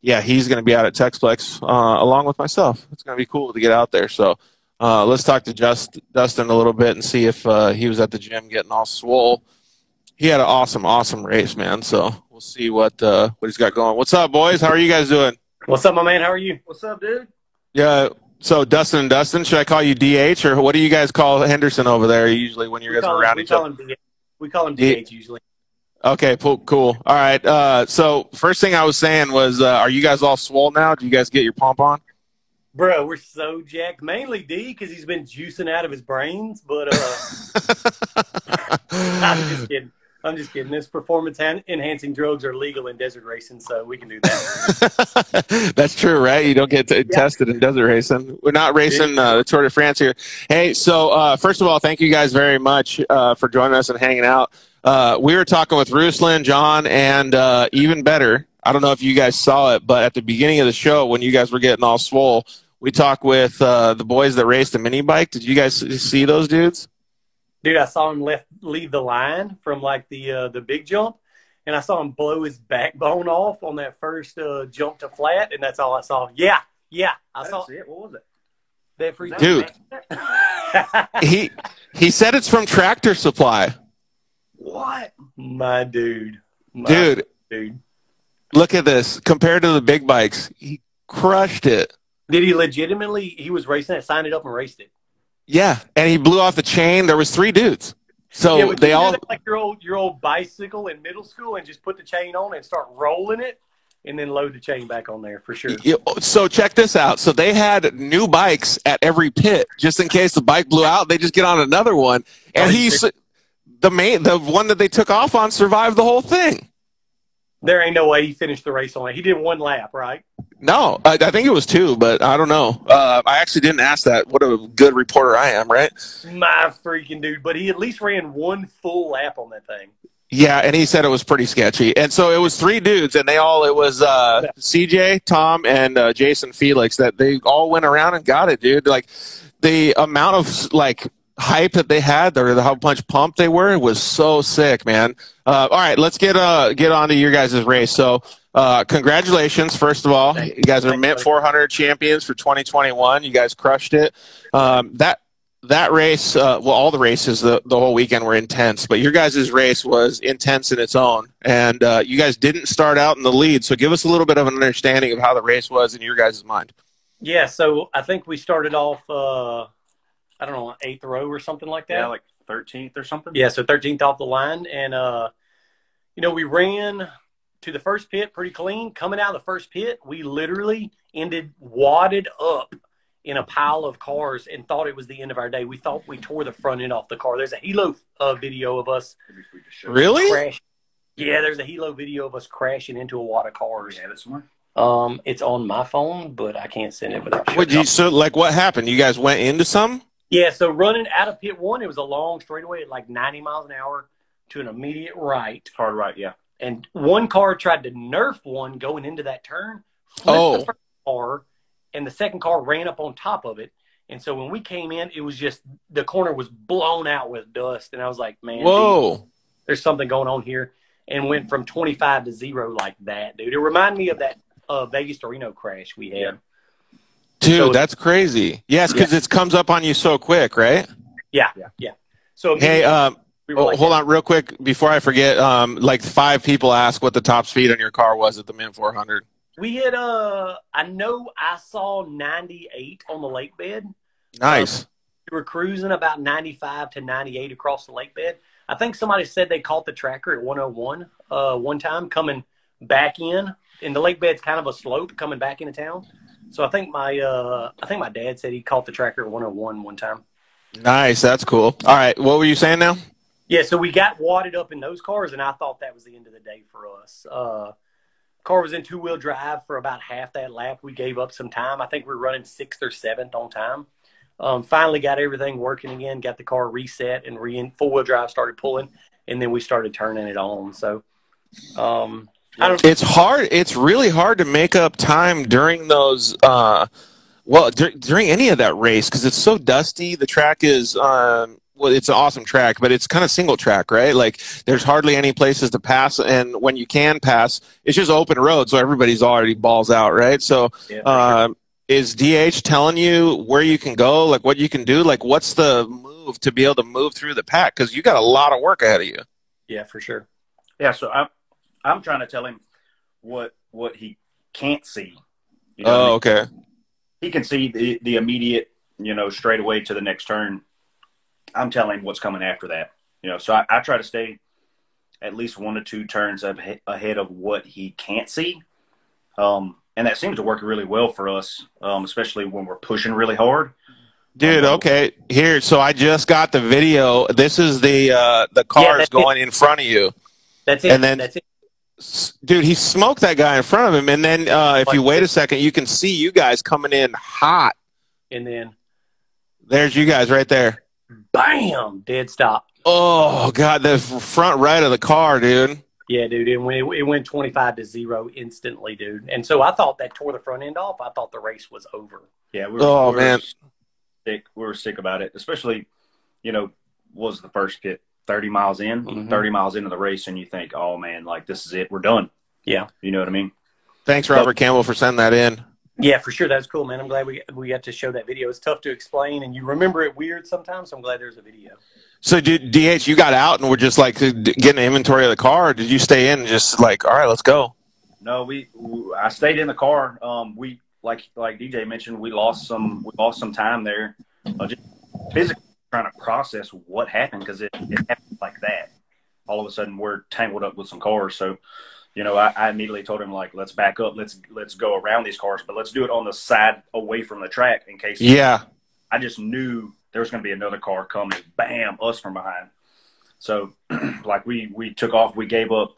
Speaker 1: yeah, he's going to be out at Techplex along with myself. It's going to be cool to get out there. So let's talk to Dustin a little bit and see if he was at the gym getting all swole. He had an awesome race, man. So we'll see what he's got going. What's up, boys? How are you guys doing?
Speaker 7: What's up, my man? How are you?
Speaker 8: What's up, dude?
Speaker 1: Yeah. So Dustin, should I call you DH or what do you guys call Henderson over there usually when you guys are around each other?
Speaker 7: We call him DH usually.
Speaker 1: Okay, cool. All right. So first thing I was saying was, are you guys all swole now? Do you guys get your pump on?
Speaker 7: Bro, we're so jacked. Mainly D because he's been juicing out of his brains. But I'm just kidding. This performance-enhancing drugs are legal in desert racing, so we can do that.
Speaker 1: That's true, right? You don't get tested in desert racing. We're not racing the Tour de France here. Hey, so first of all, thank you guys very much for joining us and hanging out. We were talking with Ruslan, John, and even better, I don't know if you guys saw it, but at the beginning of the show when you guys were getting all swole, we talked with the boys that raced the mini bike. Did you guys see those dudes?
Speaker 7: Dude, I saw him leave the line from like the big jump, and I saw him blow his backbone off on that first jump to flat, and that's all I saw. Yeah, I saw
Speaker 8: it. What was it?
Speaker 7: That free
Speaker 1: dude. he said it's from Tractor Supply.
Speaker 7: What? My dude.
Speaker 1: Dude. Look at this. Compared to the big bikes, he crushed it.
Speaker 7: Did he legitimately? He was racing it, signed it up, and raced it.
Speaker 1: Yeah, and he blew off the chain. There was 3 dudes. So they all
Speaker 7: like your old bicycle in middle school and just put the chain on and start rolling it and then load the chain back on there for sure.
Speaker 1: So check this out. So they had new bikes at every pit just in case the bike blew out. They just get on another one, and the one that they took off on survived the whole thing.
Speaker 7: There ain't no way he finished the race on it. He did 1 lap, right?
Speaker 1: No, I think it was 2, but I don't know. I actually didn't ask that. What a good reporter I am, right?
Speaker 7: My freaking dude. But he at least ran 1 full lap on that thing.
Speaker 1: Yeah, and he said it was pretty sketchy. And so it was 3 dudes, and it was CJ, Tom, and Jason Felix that they all went around and got it, dude. Like the amount of like hype that they had, or how much pumped they were, it was so sick, man. All right, let's get on to your guys' race. So congratulations, first of all. You guys are Mint 400 champions for 2021. You guys crushed it. That race, all the races the whole weekend were intense, but your guys' race was intense in its own. And you guys didn't start out in the lead, so give us a little bit of an understanding of how the race was in your guys' mind.
Speaker 7: Yeah, so I think we started off, I don't know, 8th row or something like that.
Speaker 8: Yeah, like 13th or something.
Speaker 7: Yeah, so 13th off the line. And, we ran to the first pit pretty clean. Coming out of the first pit, we literally ended wadded up in a pile of cars and thought it was the end of our day. We thought we tore the front end off the car. There's a helo video of us.
Speaker 1: Really?
Speaker 7: Crashing. Yeah, there's a helo video of us crashing into a wad of cars.
Speaker 8: Yeah, that's somewhere.
Speaker 7: It's on my phone, but I can't send it without
Speaker 1: what happened? You guys went into some?
Speaker 7: Yeah, so running out of pit 1, it was a long straightaway at like 90 miles an hour to an immediate right.
Speaker 8: Hard right, yeah.
Speaker 7: And one car tried to nerf one going into that turn, flipped the first car, and the second car ran up on top of it. And so when we came in, it was just the corner was blown out with dust. And I was like, man,
Speaker 1: whoa,
Speaker 7: dude, there's something going on here. And went from 25 to 0 like that, dude. It reminded me of that Vegas to Reno crash we had.
Speaker 8: Yeah.
Speaker 1: Dude, that's crazy. Yes, because it comes up on you so quick, right?
Speaker 7: Yeah. So
Speaker 1: hey, hold on real quick before I forget. Like 5 people asked what the top speed on your car was at the Mint 400.
Speaker 7: We had I know I saw 98 on the lake bed.
Speaker 1: Nice.
Speaker 7: We were cruising about 95 to 98 across the lake bed. I think somebody said they caught the tracker at 101 one time coming back in. And the lake bed's kind of a slope coming back into town. So I think my dad said he caught the tracker at 101 one time.
Speaker 1: Nice, that's cool. All right, what were you saying now?
Speaker 7: Yeah, so we got wadded up in those cars, and I thought that was the end of the day for us. Car was in 2-wheel drive for about half that lap. We gave up some time. I think we were running 6th or 7th on time. Finally got everything working again, got the car reset, and 4-wheel drive started pulling, and then we started turning it on. So
Speaker 1: it's hard. It's really hard to make up time during those. During any of that race because it's so dusty. The track is well, it's an awesome track, but it's kind of single track, right? Like there's hardly any places to pass, and when you can pass, it's just open road, so everybody's already balls out, right? So,
Speaker 7: Yeah,
Speaker 1: is DH telling you where you can go, like what you can do, like what's the move to be able to move through the pack? Because you got a lot of work ahead of you.
Speaker 7: yeah, for sure.
Speaker 8: Yeah, so I'm trying to tell him what he can't see. You know what I mean?
Speaker 1: Okay.
Speaker 8: He can see the immediate, straight away to the next turn. I'm telling him what's coming after that. So I try to stay at least 1 to 2 turns ahead of what he can't see. And that seems to work really well for us, especially when we're pushing really hard.
Speaker 1: Dude, okay. Here, so I just got the video. This is the cars going in front of you.
Speaker 7: That's it.
Speaker 1: And then,
Speaker 7: that's it.
Speaker 1: dude, he smoked that guy in front of him. And then if you wait a second, you can see you guys coming in hot.
Speaker 7: And then,
Speaker 1: there's you guys right there.
Speaker 7: bam, dead stop.
Speaker 1: Oh, God, the front right of the car, dude.
Speaker 7: Yeah, dude. And it went 25-0 instantly, dude. And so I thought that tore the front end off. I thought the race was over.
Speaker 8: Yeah,
Speaker 1: man.
Speaker 8: Sick. We were sick about it, especially, was the first pit 30 miles in, 30 miles into the race, and you think, oh, man, like this is it. We're done.
Speaker 7: Yeah.
Speaker 8: You know what I mean?
Speaker 1: Thanks, Robert Campbell, for sending that in.
Speaker 7: Yeah, for sure. That's cool, man. I'm glad we got to show that video. It's tough to explain, and you remember it weird sometimes, so I'm glad there's a video.
Speaker 1: So, DH, you got out and were just like getting inventory of the car, or did you stay in and just like, all right, let's go?
Speaker 8: No, I stayed in the car. We like DJ mentioned, we lost some time there, just physically trying to process what happened, because it happened like that. All of a sudden, we're tangled up with some cars. So, I immediately told him, like, let's back up, let's go around these cars, but let's do it on the side away from the track in case.
Speaker 1: Yeah.
Speaker 8: I just knew there was going to be another car coming. Bam, us from behind. So, like we took off. We gave up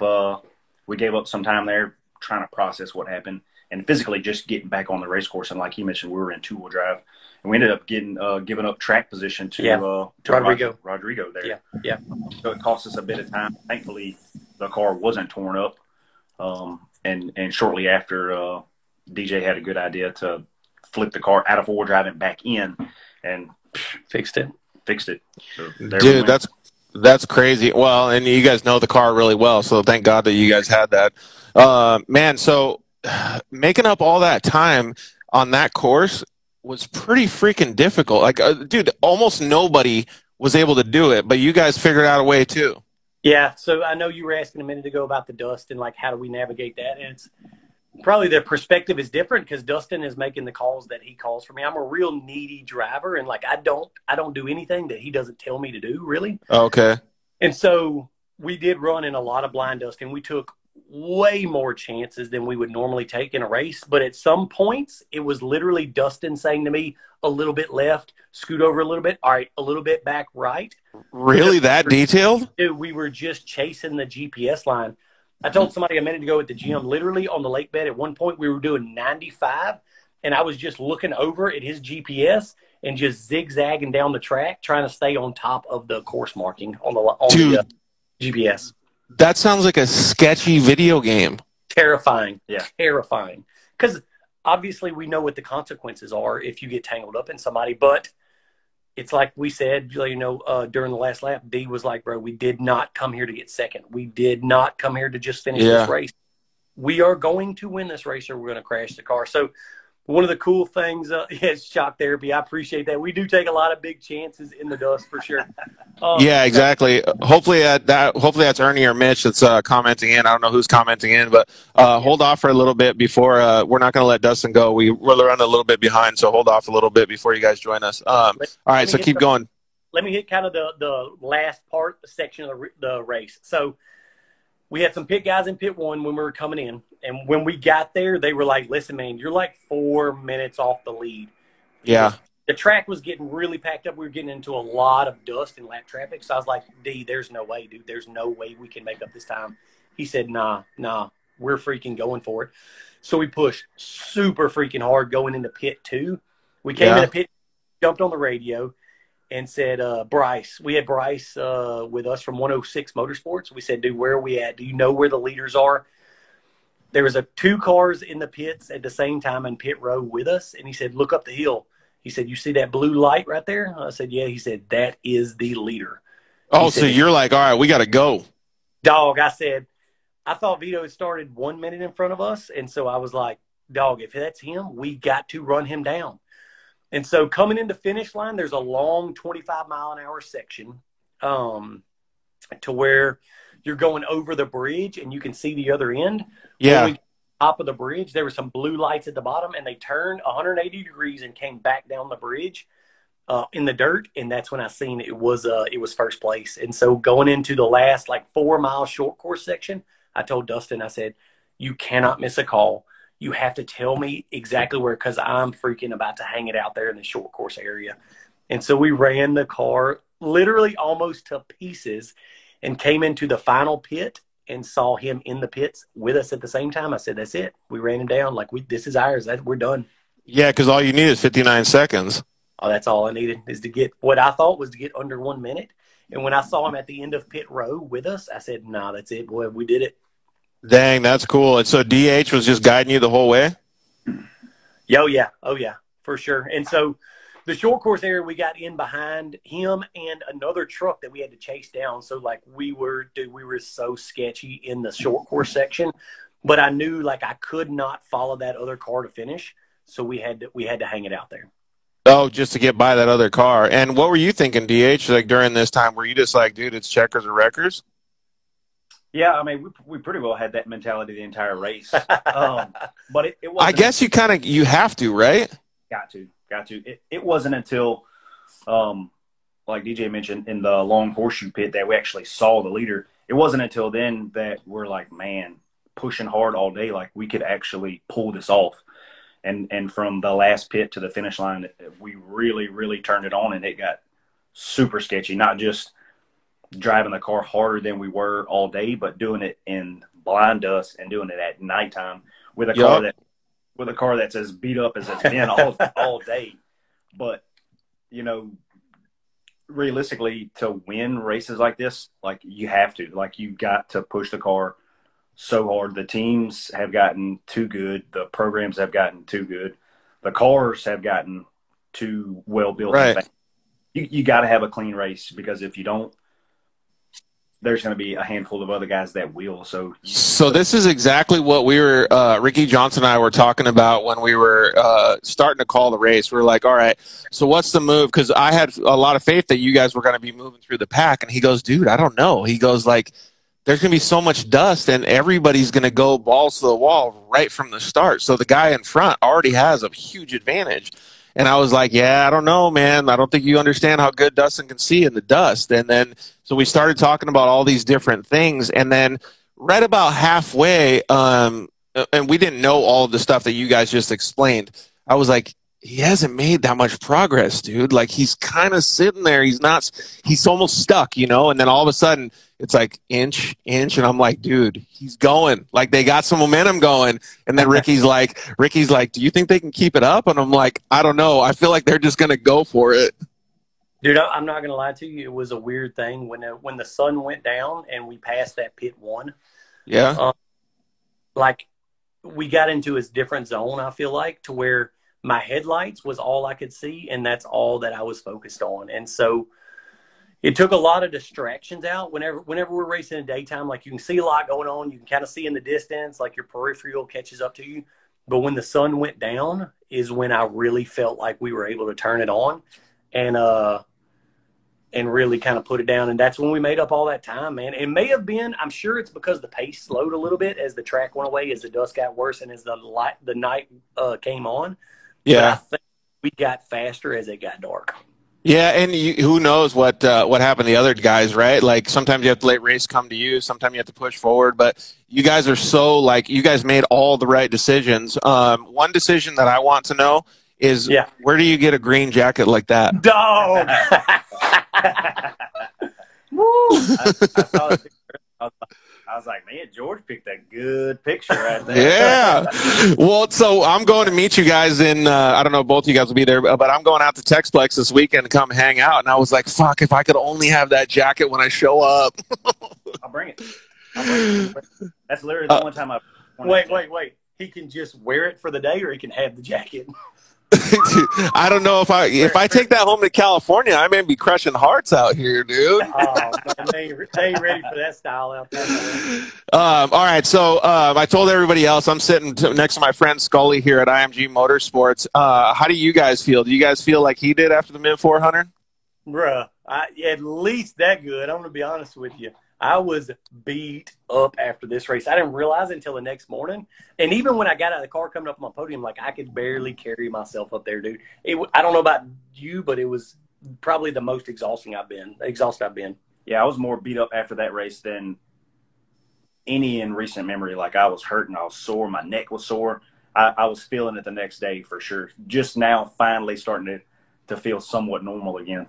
Speaker 8: some time there trying to process what happened, and physically just getting back on the race course. And like he mentioned, we were in 2-wheel drive, and we ended up giving up track position to Rodrigo there.
Speaker 7: Yeah.
Speaker 8: So it cost us a bit of time. Thankfully, the car wasn't torn up. And shortly after, DJ had a good idea to flip the car out of 4-wheel drive and back in, and
Speaker 7: Fixed it.
Speaker 8: So
Speaker 1: dude, that's crazy. Well, and you guys know the car really well, so thank God that you guys had that. Man, so making up all that time on that course was pretty freaking difficult. Like, dude, almost nobody was able to do it, but you guys figured out a way too.
Speaker 7: Yeah, so I know you were asking a minute ago about the dust and, like, how do we navigate that? And it's probably the perspective is different because Dustin is making the calls that he calls for me. I'm a real needy driver, and, like, I don't do anything that he doesn't tell me to do, really.
Speaker 1: Okay.
Speaker 7: And so we did run in a lot of blind dust, and we took way more chances than we would normally take in a race. But at some points, it was literally Dustin saying to me, a little bit left, scoot over a little bit. All right, a little bit back right.
Speaker 1: Really that detailed?
Speaker 7: Dude, we were just chasing the GPS line. I told somebody a minute ago at the gym, literally on the lake bed, at one point we were doing 95, and I was just looking over at his GPS and just zigzagging down the track, trying to stay on top of the course marking on the GPS.
Speaker 1: That sounds like a sketchy video game.
Speaker 7: Terrifying.
Speaker 8: Yeah.
Speaker 7: Terrifying. Because obviously we know what the consequences are if you get tangled up in somebody, but it's like we said, during the last lap, D was like, bro, we did not come here to get second. We did not come here to just finish this race. We are going to win this race or we're going to crash the car. So one of the cool things is shock therapy. I appreciate that. We do take a lot of big chances in the dust for sure.
Speaker 1: Yeah, exactly. Hopefully that's Ernie or Mitch that's commenting in. I don't know who's commenting in, but hold off for a little bit before we're not going to let Dustin go. We're running a little bit behind, so hold off a little bit before you guys join us. All right, so keep going.
Speaker 7: Let me hit kind of the last section of the race. So we had some pit guys in pit one when we were coming in. And when we got there, they were like, listen, man, you're like 4 minutes off the lead.
Speaker 1: Yeah.
Speaker 7: The track was getting really packed up. We were getting into a lot of dust and lap traffic. So I was like, D, there's no way, dude. There's no way we can make up this time. He said, nah, we're freaking going for it. So we pushed super freaking hard going into pit 2. We came into pit, jumped on the radio, and said, Bryce. We had Bryce with us from 106 Motorsports. We said, dude, where are we at? Do you know where the leaders are? There was 2 cars in the pits at the same time in pit row with us. And he said, look up the hill. He said, "You see that blue light right there?" I said, "Yeah." He said, "That is the leader."
Speaker 1: Oh, so you're like, all right, we got to go.
Speaker 7: Dog, I said, I thought Vito had started 1 minute in front of us. And so I was like, dog, if that's him, we got to run him down. And so coming into finish line, there's a long 25-mile-an-hour section to where you're going over the bridge and you can see the other end.
Speaker 1: Yeah.
Speaker 7: When we got to the top of the bridge, there were some blue lights at the bottom, and they turned 180 degrees and came back down the bridge in the dirt. And that's when I seen it was first place. And so going into the last 4-mile short course section, I told Dustin, I said, "You cannot miss a call. You have to tell me exactly where, because I'm freaking about to hang it out there in the short course area." And so we ran the car literally almost to pieces and came into the final pit and saw him in the pits with us at the same time. I said, "That's it. We ran him down. This is ours. We're done."
Speaker 1: Yeah, because all you need is 59 seconds.
Speaker 7: Oh, that's all I needed, is to get what I thought was to get under 1 minute. And when I saw him at the end of pit row with us, I said, "Nah, that's it, boy. We did it."
Speaker 1: Dang, that's cool. And so DH was just guiding you the whole way?
Speaker 7: Oh, yeah, for sure. And so the short course area, we got in behind him and another truck that we had to chase down. So we were so sketchy in the short course section, but I knew I could not follow that other car to finish. So we had to hang it out there.
Speaker 1: Oh, just to get by that other car. And what were you thinking, DH, during this time? Were you just like, dude, it's checkers or wreckers?
Speaker 8: Yeah, I mean, we pretty well had that mentality the entire race. But it wasn't.
Speaker 1: I guess you have to, right?
Speaker 8: Got to. It wasn't until, like DJ mentioned, in the long horseshoe pit that we actually saw the leader. It wasn't until then that we're like, man, pushing hard all day, we could actually pull this off. And from the last pit to the finish line, we really, really turned it on, and it got super sketchy. Not just driving the car harder than we were all day, but doing it in blind dust and doing it at nighttime with a car that's as beat up as it's been all day. But realistically, to win races like this, you have to, you got to push the car so hard. The teams have gotten too good. The programs have gotten too good. The cars have gotten too well built.
Speaker 1: Right.
Speaker 8: You got to have a clean race, because if you don't, there's going to be a handful of other guys that will. So
Speaker 1: this is exactly what we were, Ricky Johnson and I were talking about when we were starting to call the race. We were like, all right, so what's the move? Because I had a lot of faith that you guys were going to be moving through the pack. And he goes, dude, I don't know. He goes, there's going to be so much dust, and everybody's going to go balls to the wall right from the start. So the guy in front already has a huge advantage. And I was like, yeah, I don't know, man. I don't think you understand how good Dustin can see in the dust. And then so we started talking about all these different things. And then right about halfway, and we didn't know all of the stuff that you guys just explained, I was like, he hasn't made that much progress, dude. He's kind of sitting there. He's almost stuck, And then all of a sudden it's inch. And I'm like, dude, he's going. They got some momentum going. And then Ricky's like, do you think they can keep it up? And I'm like, I don't know. I feel like they're just going to go for it.
Speaker 7: Dude, I'm not going to lie to you. It was a weird thing when the sun went down and we passed that pit one.
Speaker 1: Yeah.
Speaker 7: We got into a different zone, I feel like, to where my headlights was all I could see, and that's all that I was focused on. And so it took a lot of distractions out. Whenever we're racing in daytime, you can see a lot going on. You can kind of see in the distance, your peripheral catches up to you. But when the sun went down is when I really felt like we were able to turn it on and really kind of put it down. And that's when we made up all that time, man. It may have been, I'm sure it's because the pace slowed a little bit as the track went away, as the dust got worse, and as the night came on.
Speaker 1: Yeah.
Speaker 7: But I think we got faster as it got dark.
Speaker 1: Yeah, and who knows what happened to the other guys, right? Sometimes you have to let race come to you. Sometimes you have to push forward. But you guys are so, you guys made all the right decisions. One decision that I want to know is, where do you get a green jacket like that?
Speaker 7: Dog!
Speaker 8: Woo! I saw the picture. I was like, man, George picked a good picture right there.
Speaker 1: Yeah. Well, so I'm going to meet you guys in, I don't know if both of you guys will be there, but I'm going out to Techplex this weekend to come hang out. And I was like, fuck, if I could only have that jacket when I show up.
Speaker 8: I'll bring it. That's literally the one time I...
Speaker 7: Wait. He can just wear it for the day, or he can have the jacket?
Speaker 1: I don't know if I take that home to California, I may be crushing hearts out here, dude.
Speaker 7: Oh, man, they ain't ready for that style out there.
Speaker 1: All right, so I told everybody else I'm sitting next to my friend Scully here at IMG Motorsports. How do you guys feel? Do you guys feel like he did after the Mint 400?
Speaker 7: Bruh, at least that good. I'm going to be honest with you. I was beat up after this race. I didn't realize it until the next morning. And even when I got out of the car coming up on my podium, like I could barely carry myself up there, dude. I don't know about you, but it was probably the most exhausted I've been.
Speaker 8: Yeah, I was more beat up after that race than any in recent memory. Like I was hurting, I was sore, my neck was sore. I was feeling it the next day for sure. Just now finally starting to feel somewhat normal again.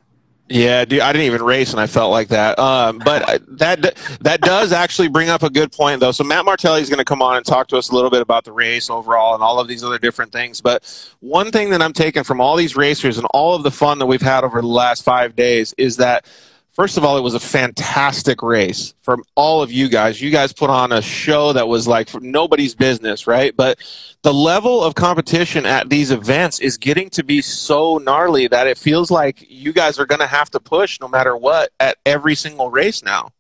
Speaker 1: Yeah, dude, I didn't even race, and I felt like that. But that does actually bring up a good point, though. So Matt Martelli is going to come on and talk to us a little bit about the race overall and all of these other different things. But one thing that I'm taking from all these racers and all of the fun that we've had over the last 5 days is that, first of all, it was a fantastic race from all of you guys. You guys put on a show that was like nobody's business, right? But the level of competition at these events is getting to be so gnarly that it feels like you guys are going to have to push no matter what at every single race now.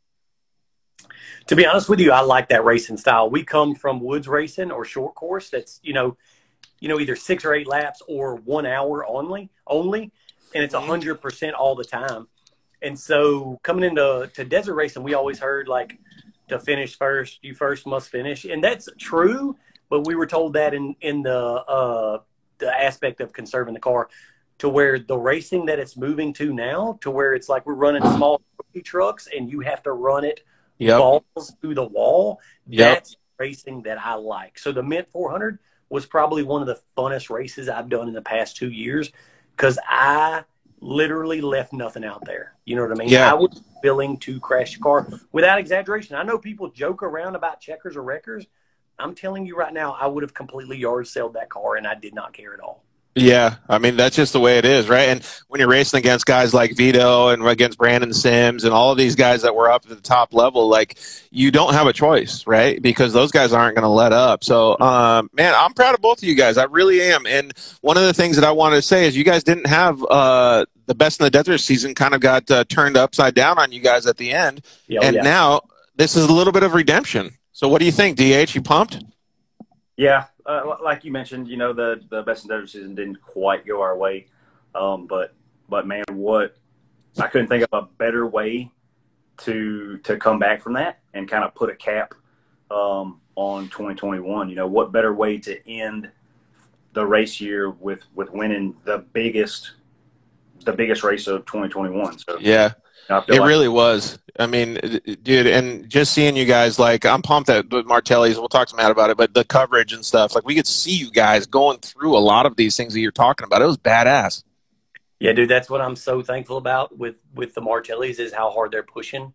Speaker 7: To be honest with you, I like that racing style. We come from woods racing or short course that's, either 6 or 8 laps or 1 hour only, and it's 100% all the time. And so coming into desert racing, we always heard like to finish first, you first must finish. And that's true, but we were told that in the aspect of conserving the car, to where the racing that it's moving to now, to where it's like we're running small trucks and you have to run it balls through the wall. That's racing that I like. So the Mint 400 was probably one of the funnest races I've done in the past 2 years because I literally left nothing out there. You know what I mean?
Speaker 1: Yeah.
Speaker 7: I was willing to crash the car without exaggeration. I know people joke around about checkers or wreckers. I'm telling you right now, I would have completely yard sailed that car and I did not care at all.
Speaker 1: Yeah, I mean, that's just the way it is, right? And when you're racing against guys like Vito and against Brandon Sims and all of these guys that were up at the top level, like, you don't have a choice, right? Because those guys aren't going to let up. So, man, I'm proud of both of you guys. I really am. And one of the things that I wanted to say is you guys didn't have the best in the desert season kind of got turned upside down on you guys at the end. Now this is a little bit of redemption. So what do you think, DH? You pumped?
Speaker 8: Yeah. Like you mentioned, the best in desert season didn't quite go our way. But man, I couldn't think of a better way to come back from that and kind of put a cap on 2021. What better way to end the race year with winning the biggest race of 2021. So
Speaker 1: yeah. It really was. I mean, dude, and just seeing you guys, like, I'm pumped at Martelli's. We'll talk to Matt about it, but the coverage and stuff, like, we could see you guys going through a lot of these things that you're talking about. It was badass.
Speaker 7: Yeah, dude, that's what I'm so thankful about with the Martellis is how hard they're pushing,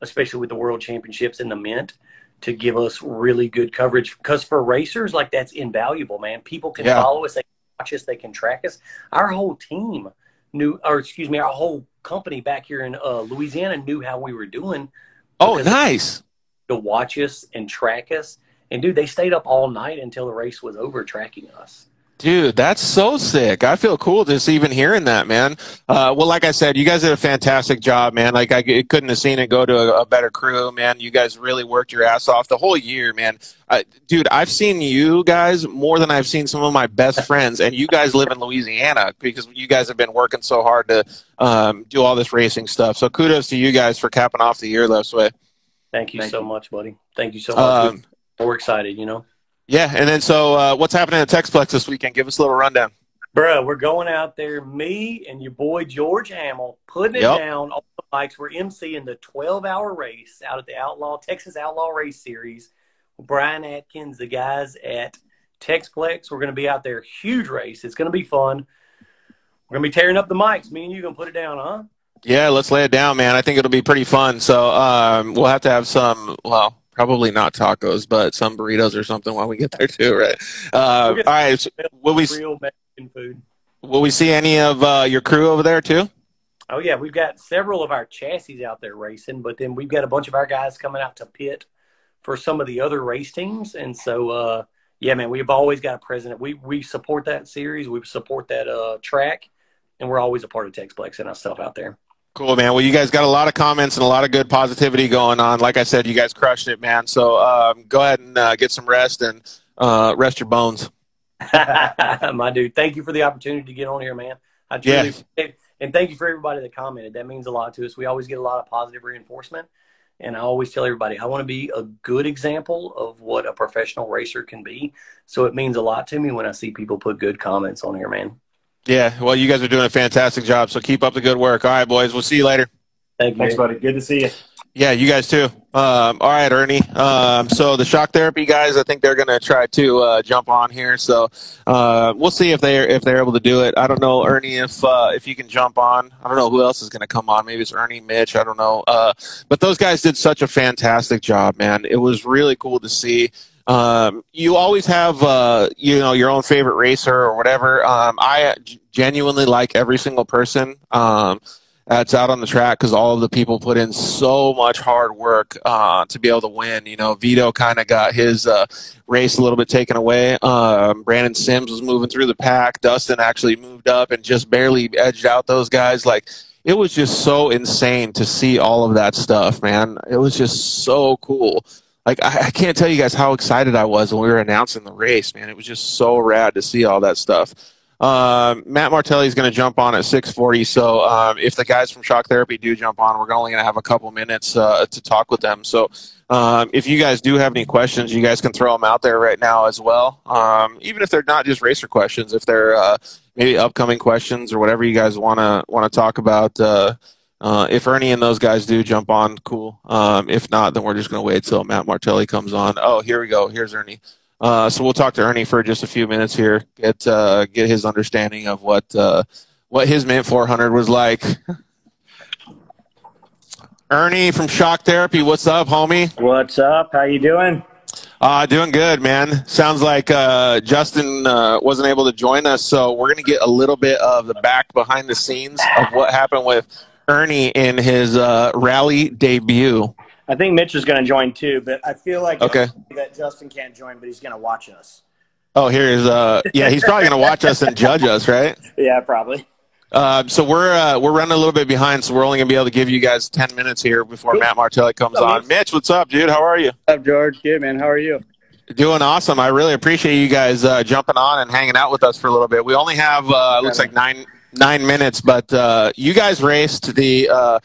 Speaker 7: especially with the World Championships in the Mint, to give us really good coverage. Because for racers, like, that's invaluable, man. People can follow us, they can watch us, they can track us. Our whole team our whole company back here in Louisiana knew how we were doing.
Speaker 1: Oh, nice.
Speaker 7: To watch us and track us. And, dude, they stayed up all night until the race was over tracking us.
Speaker 1: Dude, that's so sick. I feel cool just even hearing that, man. Well, like I said, you guys did a fantastic job, man. Like, I couldn't have seen it go to a better crew, man. You guys really worked your ass off the whole year, man. Dude, I've seen you guys more than I've seen some of my best friends, and you guys live in Louisiana because you guys have been working so hard to do all this racing stuff. So kudos to you guys for capping off the year this way.
Speaker 7: Thank you so much, buddy. Thank you so much. We're excited,
Speaker 1: Yeah, and then so what's happening at Techplex this weekend? Give us a little rundown.
Speaker 7: Bro, we're going out there, me and your boy George Hamill, putting it down on the bikes. We're emceeing the 12-hour race out at the Texas Outlaw Race Series. Brian Atkins, the guys at Techplex. We're going to be out there. Huge race. It's going to be fun. We're going to be tearing up the mics. Me and you going to put it down, huh?
Speaker 1: Yeah, let's lay it down, man. I think it'll be pretty fun. So we'll have to have some, probably not tacos, but some burritos or something while we get there too, right? All right. So will we see any of your crew over there too?
Speaker 7: Oh, yeah. We've got several of our chassis out there racing, but then we've got a bunch of our guys coming out to pit for some of the other race teams. And so, Yeah, man, we've always got a president. We support that series. We support that track, and we're always a part of Techplex and our stuff out there.
Speaker 1: Cool, man. Well, you guys got a lot of comments and a lot of good positivity going on. Like I said, you guys crushed it, man. So go ahead and get some rest and rest your bones.
Speaker 7: My dude, thank you for the opportunity to get on here, man. I truly appreciate it. And thank you for everybody that commented. That means a lot to us. We always get a lot of positive reinforcement. And I always tell everybody, I want to be a good example of what a professional racer can be. So it means a lot to me when I see people put good comments on here, man.
Speaker 1: Yeah, well, you guys are doing a fantastic job, so keep up the good work. All right, boys, we'll see you later.
Speaker 8: Thanks, buddy. Good to see you.
Speaker 1: Yeah, you guys too. All right, Ernie. So the shock therapy guys, I think they're going to try to jump on here. So we'll see if they're able to do it. I don't know, Ernie, if you can jump on. I don't know who else is going to come on. Maybe it's Ernie, Mitch. I don't know. But those guys did such a fantastic job, man. It was really cool to see. You always have, your own favorite racer or whatever. I genuinely like every single person that's out on the track because all of the people put in so much hard work to be able to win. You know, Vito kind of got his race a little bit taken away. Brandon Sims was moving through the pack. Dustin actually moved up and just barely edged out those guys. Like, it was just so insane to see all of that stuff, man. It was just so cool. Like, I can't tell you guys how excited I was when we were announcing the race, man. It was just so rad to see all that stuff. Matt Martelli is going to jump on at 6:40. So if the guys from Shock Therapy do jump on, we're only going to have a couple minutes to talk with them. So if you guys do have any questions, you guys can throw them out there right now as well. Even if they're not just racer questions, if they're maybe upcoming questions or whatever you guys want to talk about. If Ernie and those guys do jump on, cool. If not, then we're just going to wait till Matt Martelli comes on. Oh, here we go. Here's Ernie. So we'll talk to Ernie for just a few minutes here, get his understanding of what his Mint 400 was like. Ernie from Shock Therapy, what's up, homie?
Speaker 9: What's up? How you doing?
Speaker 1: Doing good, man. Sounds like Justin wasn't able to join us, so we're going to get a little bit of the back behind the scenes of what happened with Ernie in his rally debut.
Speaker 9: I think Mitch is going to join too, but I feel like
Speaker 1: that
Speaker 9: Justin can't join, but he's going to watch us.
Speaker 1: Oh, here's he's probably going to watch us and judge us, right?
Speaker 9: Yeah, probably.
Speaker 1: So we're running a little bit behind, so we're only going to be able to give you guys 10 minutes here before Matt Martelli comes on. Mitch, what's up, dude? How are you?
Speaker 10: What's up, George? Good, man. How are you?
Speaker 1: Doing awesome. I really appreciate you guys jumping on and hanging out with us for a little bit. We only have looks like nine minutes, but you guys raced the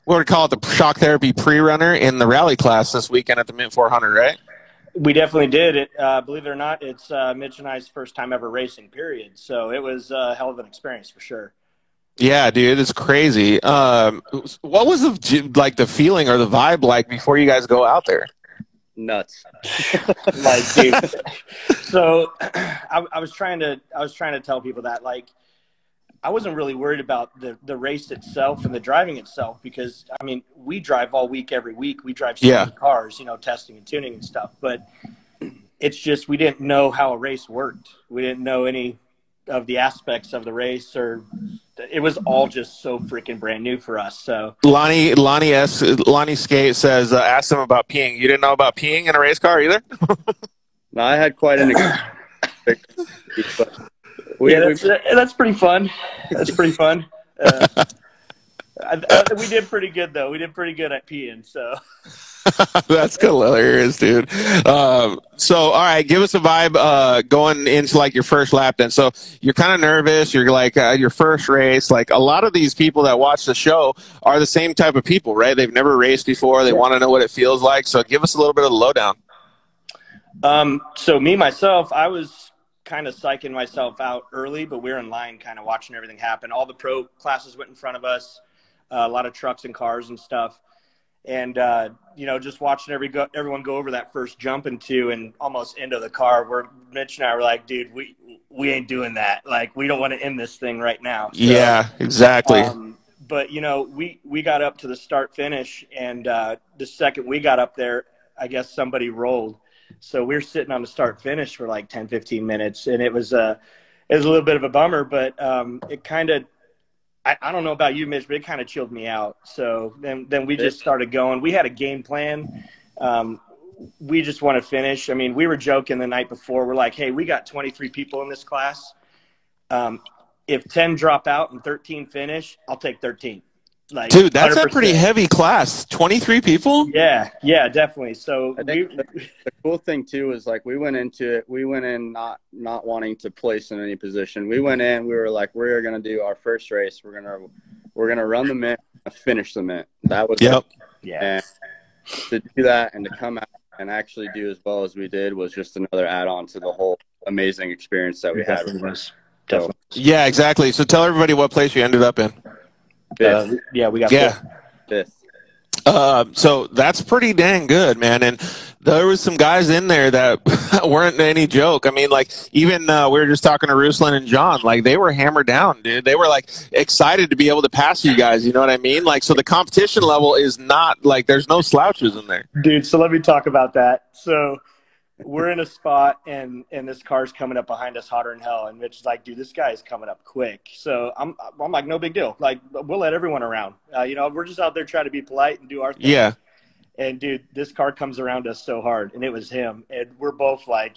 Speaker 1: what do we call it, the Shock Therapy pre-runner in the rally class this weekend at the Mint 400, right?
Speaker 9: We definitely did it. Believe it or not, it's Mitch and I's first time ever racing, period. So it was a hell of an experience for sure.
Speaker 1: Yeah, dude, it's crazy. What was the feeling or the vibe like before you guys go out there?
Speaker 10: Nuts.
Speaker 9: Like, dude. So I was trying to tell people that, like, I wasn't really worried about the race itself and the driving itself because, I mean, we drive all week, every week. We drive so many cars, testing and tuning and stuff. But it's just we didn't know how a race worked. We didn't know any of the aspects of the race, or it was all just so freaking brand new for us. So
Speaker 1: Lonnie Skate says, ask them about peeing. You didn't know about peeing in a race car either?
Speaker 10: No, I had quite an experience.
Speaker 9: That's pretty fun. That's pretty fun. We did pretty good, though. We did pretty good at peeing, so.
Speaker 1: That's hilarious, dude. So, all right, give us a vibe going into, like, your first lap then. So you're kind of nervous. You're, like, your first race. Like, a lot of these people that watch the show are the same type of people, right? They've never raced before. They want to know what it feels like. So give us a little bit of the lowdown.
Speaker 9: So me, myself, I was kind of psyching myself out early, but we were in line kind of watching everything happen. All the pro classes went in front of us, a lot of trucks and cars and stuff. And, just watching everyone go over that first jump into and almost into the car, where Mitch and I were like, dude, we ain't doing that. Like, we don't want to end this thing right now. So,
Speaker 1: yeah, exactly.
Speaker 9: But, we got up to the start finish, and the second we got up there, I guess somebody rolled. So we were sitting on the start finish for like 10, 15 minutes, and it was a little bit of a bummer, but it kind of, I don't know about you, Mitch, but it kind of chilled me out. So then we just started going. We had a game plan. we just want to finish. I mean, we were joking the night before. We're like, hey, we got 23 people in this class. If 10 drop out and 13 finish, I'll take 13. Like,
Speaker 1: dude, that's
Speaker 9: 100%.
Speaker 1: a pretty heavy class. 23 people?
Speaker 9: Yeah, definitely. So
Speaker 10: I think the cool thing too is like we went in not wanting to place in any position. We went in, we were like, we're gonna do our first race. We're gonna run the mint, finish the mint. That was
Speaker 1: Yep.
Speaker 9: Yeah.
Speaker 10: And to do that and to come out and actually do as well as we did was just another add-on to the whole amazing experience that we had.
Speaker 9: Definitely.
Speaker 1: Yeah, exactly. So tell everybody what place you ended up in.
Speaker 10: Fifth.
Speaker 9: Yeah, we got
Speaker 10: Fifth.
Speaker 1: So that's pretty dang good, man. And there was some guys in there that weren't any joke. I mean, like, even we were just talking to Ruslan and John. Like, they were hammered down, dude. They were, like, excited to be able to pass you guys. You know what I mean? Like, so the competition level is not, like, there's no slouches in there.
Speaker 9: Dude, so let me talk about that. So we're in a spot, and this car's coming up behind us hotter than hell. And Mitch is like, dude, this guy is coming up quick. So I'm like, no big deal. Like, we'll let everyone around. We're just out there trying to be polite and do our thing.
Speaker 1: Yeah.
Speaker 9: And, dude, this car comes around us so hard, and it was him. And we're both like,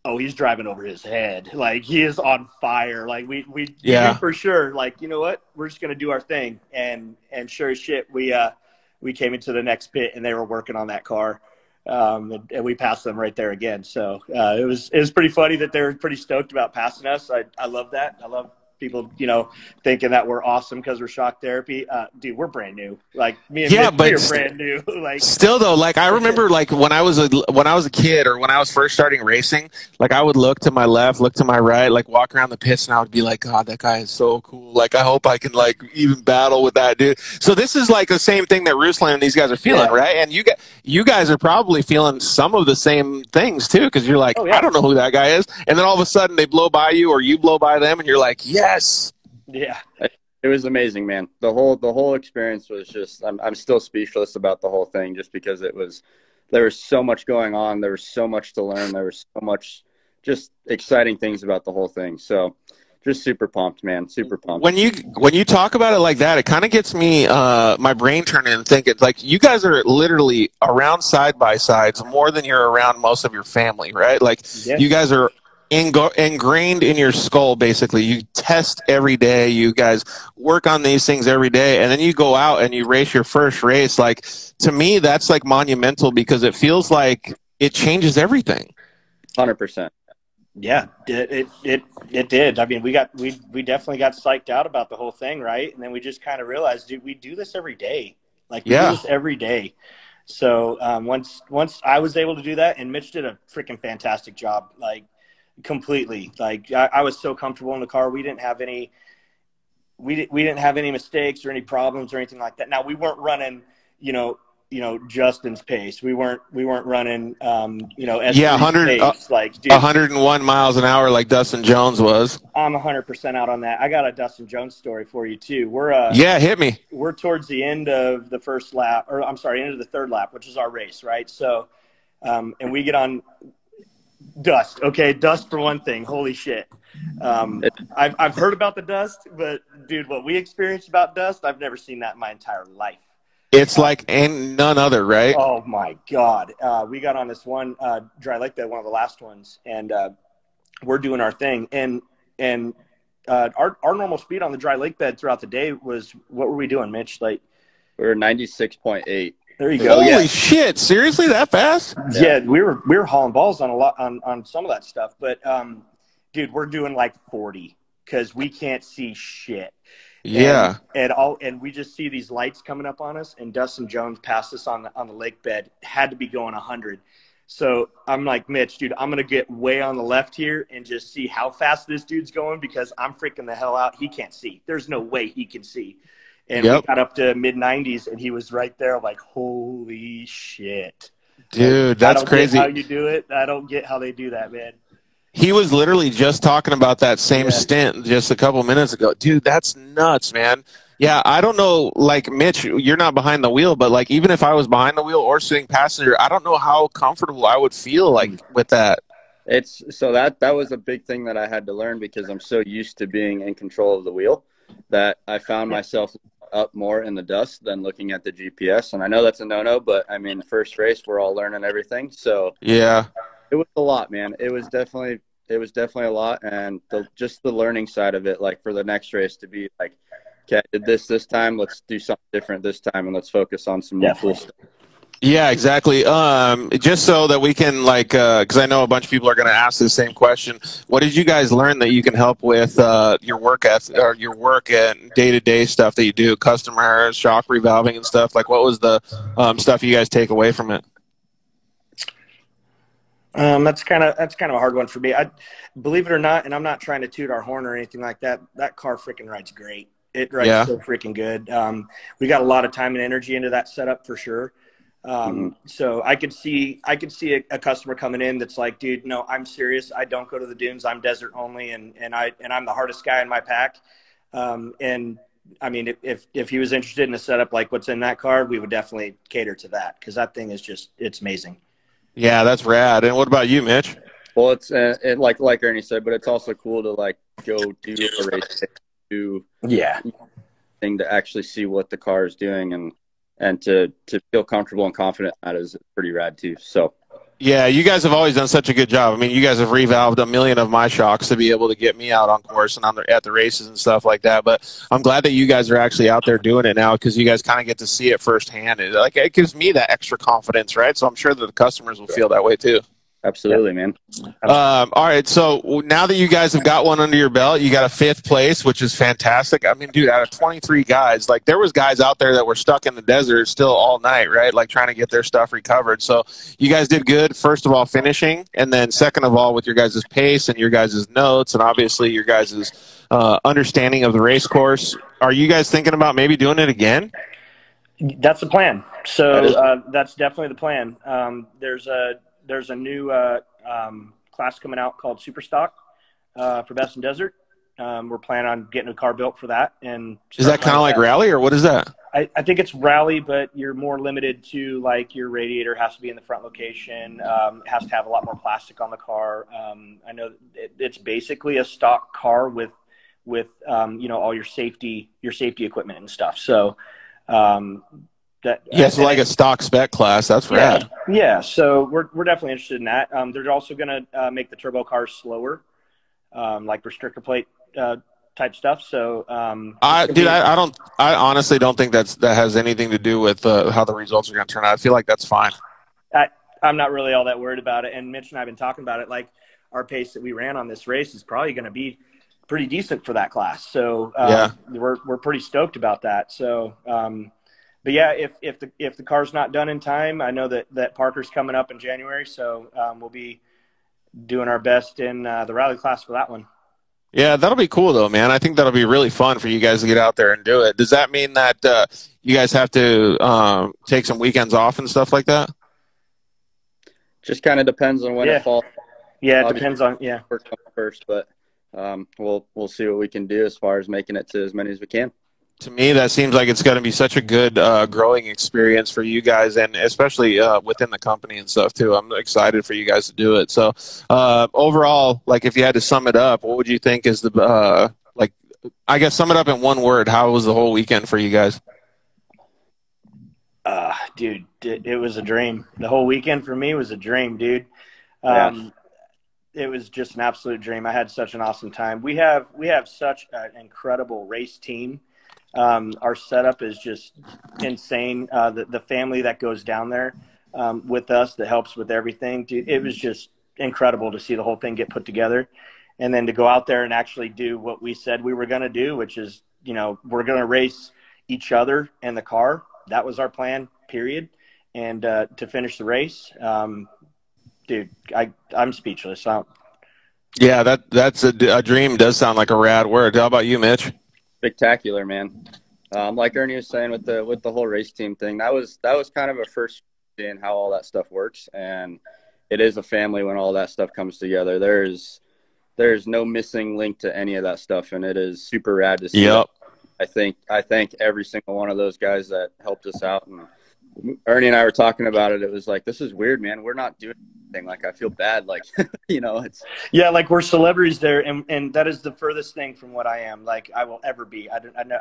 Speaker 9: oh, he's driving over his head. Like, he is on fire. Like, we knew for sure, like, you know what? We're just going to do our thing. And sure as shit, we came into the next pit, and they were working on that car. And we passed them right there again. So it was pretty funny that they were pretty stoked about passing us. I love that. I love people, thinking that we're awesome because we're shock therapy. Dude, we're brand new. Like, me and Mitch, we are brand new. Like, still
Speaker 1: though, like, I remember, like, when I was a kid or when I was first starting racing, like, I would look to my left, look to my right, like, walk around the pits, and I would be like, God, that guy is so cool. Like, I hope I can, like, even battle with that dude. So this is like the same thing that Ruslan and these guys are feeling, right? And you guys are probably feeling some of the same things too, because you're like, I don't know who that guy is, and then all of a sudden they blow by you or you blow by them, and you're like, yes.
Speaker 9: Yeah.
Speaker 10: It was amazing, man. The whole experience was just, I'm still speechless about the whole thing, just because there was so much going on. There was so much to learn. There was so much just exciting things about the whole thing. So just super pumped, man. Super pumped.
Speaker 1: When you talk about it like that, it kind of gets me, my brain turning and thinking, like, you guys are literally around side by sides more than you're around most of your family, right? Like, you guys are ingrained in your skull, basically. You test every day. You guys work on these things every day, and then you go out and you race your first race. Like, to me, that's like monumental, because it feels like it changes everything.
Speaker 10: 100%.
Speaker 9: Yeah, it did. I mean, we definitely got psyched out about the whole thing, right? And then we just kind of realized, dude, we do this every day. Like, we do this every day. So once I was able to do that, and Mitch did a freaking fantastic job, like, completely. Like, I was so comfortable in the car. We didn't have any mistakes or any problems or anything like that. Now, we weren't running, Justin's pace. We weren't running, pace. Like, dude,
Speaker 1: 101 miles an hour like Dustin Jones was.
Speaker 9: I'm 100% out on that. I got a Dustin Jones story for you too.
Speaker 1: Hit me.
Speaker 9: We're towards the end of the first lap, or I'm sorry, end of the third lap, which is our race, right? So, and we get on dust. Okay, dust for one thing. Holy shit. I've heard about the dust, but dude, what we experienced about dust, I've never seen that in my entire life.
Speaker 1: It's like ain't none other, right?
Speaker 9: Oh my God. We got on this one dry lake bed, one of the last ones, and we're doing our thing. And our normal speed on the dry lake bed throughout the day was, what were we doing, Mitch? Like,
Speaker 10: we were 96.8.
Speaker 9: There you go.
Speaker 1: Holy shit! Seriously, that fast?
Speaker 9: Yeah, we were hauling balls on a lot on some of that stuff, but dude, we're doing like 40 because we can't see shit.
Speaker 1: Yeah,
Speaker 9: and we just see these lights coming up on us, and Dustin Jones passed us on the lake bed. Had to be going 100. So I'm like, Mitch, dude, I'm gonna get way on the left here and just see how fast this dude's going, because I'm freaking the hell out. He can't see. There's no way he can see. And we got up to mid-90s, and he was right there. I'm like, holy shit.
Speaker 1: Dude, that's crazy.
Speaker 9: I don't get how you do it. I don't get how they do that, man.
Speaker 1: He was literally just talking about that same stint just a couple minutes ago. Dude, that's nuts, man. Yeah, I don't know, like, Mitch, you're not behind the wheel, but, like, even if I was behind the wheel or sitting passenger, I don't know how comfortable I would feel, like, with that.
Speaker 10: That was a big thing that I had to learn, because I'm so used to being in control of the wheel that I found myself up more in the dust than looking at the GPS. And I know that's a no-no, but I mean, first race, we're all learning everything. So
Speaker 1: Yeah.
Speaker 10: it was a lot, man. It was definitely a lot. And just the learning side of it, like for the next race to be like, okay, I did this time, let's do something different this time, and let's focus on some more cool stuff.
Speaker 1: Yeah, exactly. Just so that we can, like, because I know a bunch of people are going to ask the same question. What did you guys learn that you can help with your work or your work and day-to-day stuff that you do, customers, shock revalving and stuff? Like, what was the stuff you guys take away from it?
Speaker 9: That's kind of a hard one for me. I believe it or not, and I'm not trying to toot our horn or anything like that. That car freaking rides great. It rides so freaking good. We got a lot of time and energy into that setup for sure. So I could see a customer coming in that's like, dude, no, I'm serious. I don't go to the dunes. I'm desert only. And I'm the hardest guy in my pack. And I mean, if he was interested in a setup like what's in that car, we would definitely cater to that. 'Cause that thing is it's amazing.
Speaker 1: Yeah, that's rad. And what about you, Mitch?
Speaker 10: Well, it's like Ernie said, but it's also cool to like go do a race thing to actually see what the car is doing and to feel comfortable and confident in that is pretty rad too. So
Speaker 1: yeah, you guys have always done such a good job. I mean, you guys have revalved a million of my shocks to be able to get me out on course and at the races and stuff like that. But I'm glad that you guys are actually out there doing it now because you guys kind of get to see it firsthand. It gives me that extra confidence, right? So I'm sure that the customers will feel that way too.
Speaker 10: Absolutely, man.
Speaker 1: All right, so now that you guys have got one under your belt, you got a 5th place, which is fantastic. I mean, dude, out of 23 guys, like there was guys out there that were stuck in the desert still all night, right? Like trying to get their stuff recovered. So you guys did good, first of all, finishing, and then second of all, with your guys' pace and your guys' notes and obviously your guys' understanding of the race course. Are you guys thinking about maybe doing it again?
Speaker 9: That's the plan. So that's definitely the plan. There's a new class coming out called Super Stock for Best in Desert. We're planning on getting a car built for that. And
Speaker 1: is that kind of like rally or what is that?
Speaker 9: I think it's rally, but you're more limited to like your radiator has to be in the front location. It has to have a lot more plastic on the car. I know it's basically a stock car with all your safety equipment and stuff. So
Speaker 1: so like a stock spec class. That's rad.
Speaker 9: Yeah. So we're definitely interested in that. They're also going to make the turbo cars slower, like restrictor plate type stuff. So
Speaker 1: I honestly don't think that has anything to do with how the results are going to turn out. I feel like that's fine.
Speaker 9: I'm not really all that worried about it. And Mitch and I have been talking about it. Like our pace that we ran on this race is probably going to be pretty decent for that class. So we're pretty stoked about that. So. But yeah, if the car's not done in time, I know that Parker's coming up in January, so we'll be doing our best in the rally class for that one.
Speaker 1: Yeah, that'll be cool though, man. I think that'll be really fun for you guys to get out there and do it. Does that mean that you guys have to take some weekends off and stuff like that?
Speaker 10: Just kind of depends on when it falls.
Speaker 9: Yeah, it depends on
Speaker 10: first, but we'll see what we can do as far as making it to as many as we can.
Speaker 1: To me, that seems like it's going to be such a good growing experience for you guys, and especially within the company and stuff too. I'm excited for you guys to do it. So, overall, like if you had to sum it up, what would you think is the I guess sum it up in one word? How was the whole weekend for you guys?
Speaker 9: Dude, it was a dream. The whole weekend for me was a dream, dude. It was just an absolute dream. I had such an awesome time. We have such an incredible race team. Our setup is just insane. The family that goes down there with us that helps with everything, dude, it was just incredible to see the whole thing get put together. And then to go out there and actually do what we said we were going to do, which is, we're going to race each other and the car. That was our plan, period. And to finish the race, dude, I'm speechless.
Speaker 1: Yeah, that's a dream. Does sound like a rad word. How about you, Mitch?
Speaker 10: Spectacular, man. Like Ernie was saying with the whole race team thing, that was kind of a first seeing how all that stuff works, and it is a family when all that stuff comes together. There's no missing link to any of that stuff, and it is super rad to see.
Speaker 1: Yep.
Speaker 10: I thank every single one of those guys that helped us out. And Ernie and I were talking about it. It was like, this is weird, man. We're not doing anything. Like, I feel bad. Like, it's.
Speaker 9: Yeah, like we're celebrities there. And that is the furthest thing from what I am. Like, I will ever be. I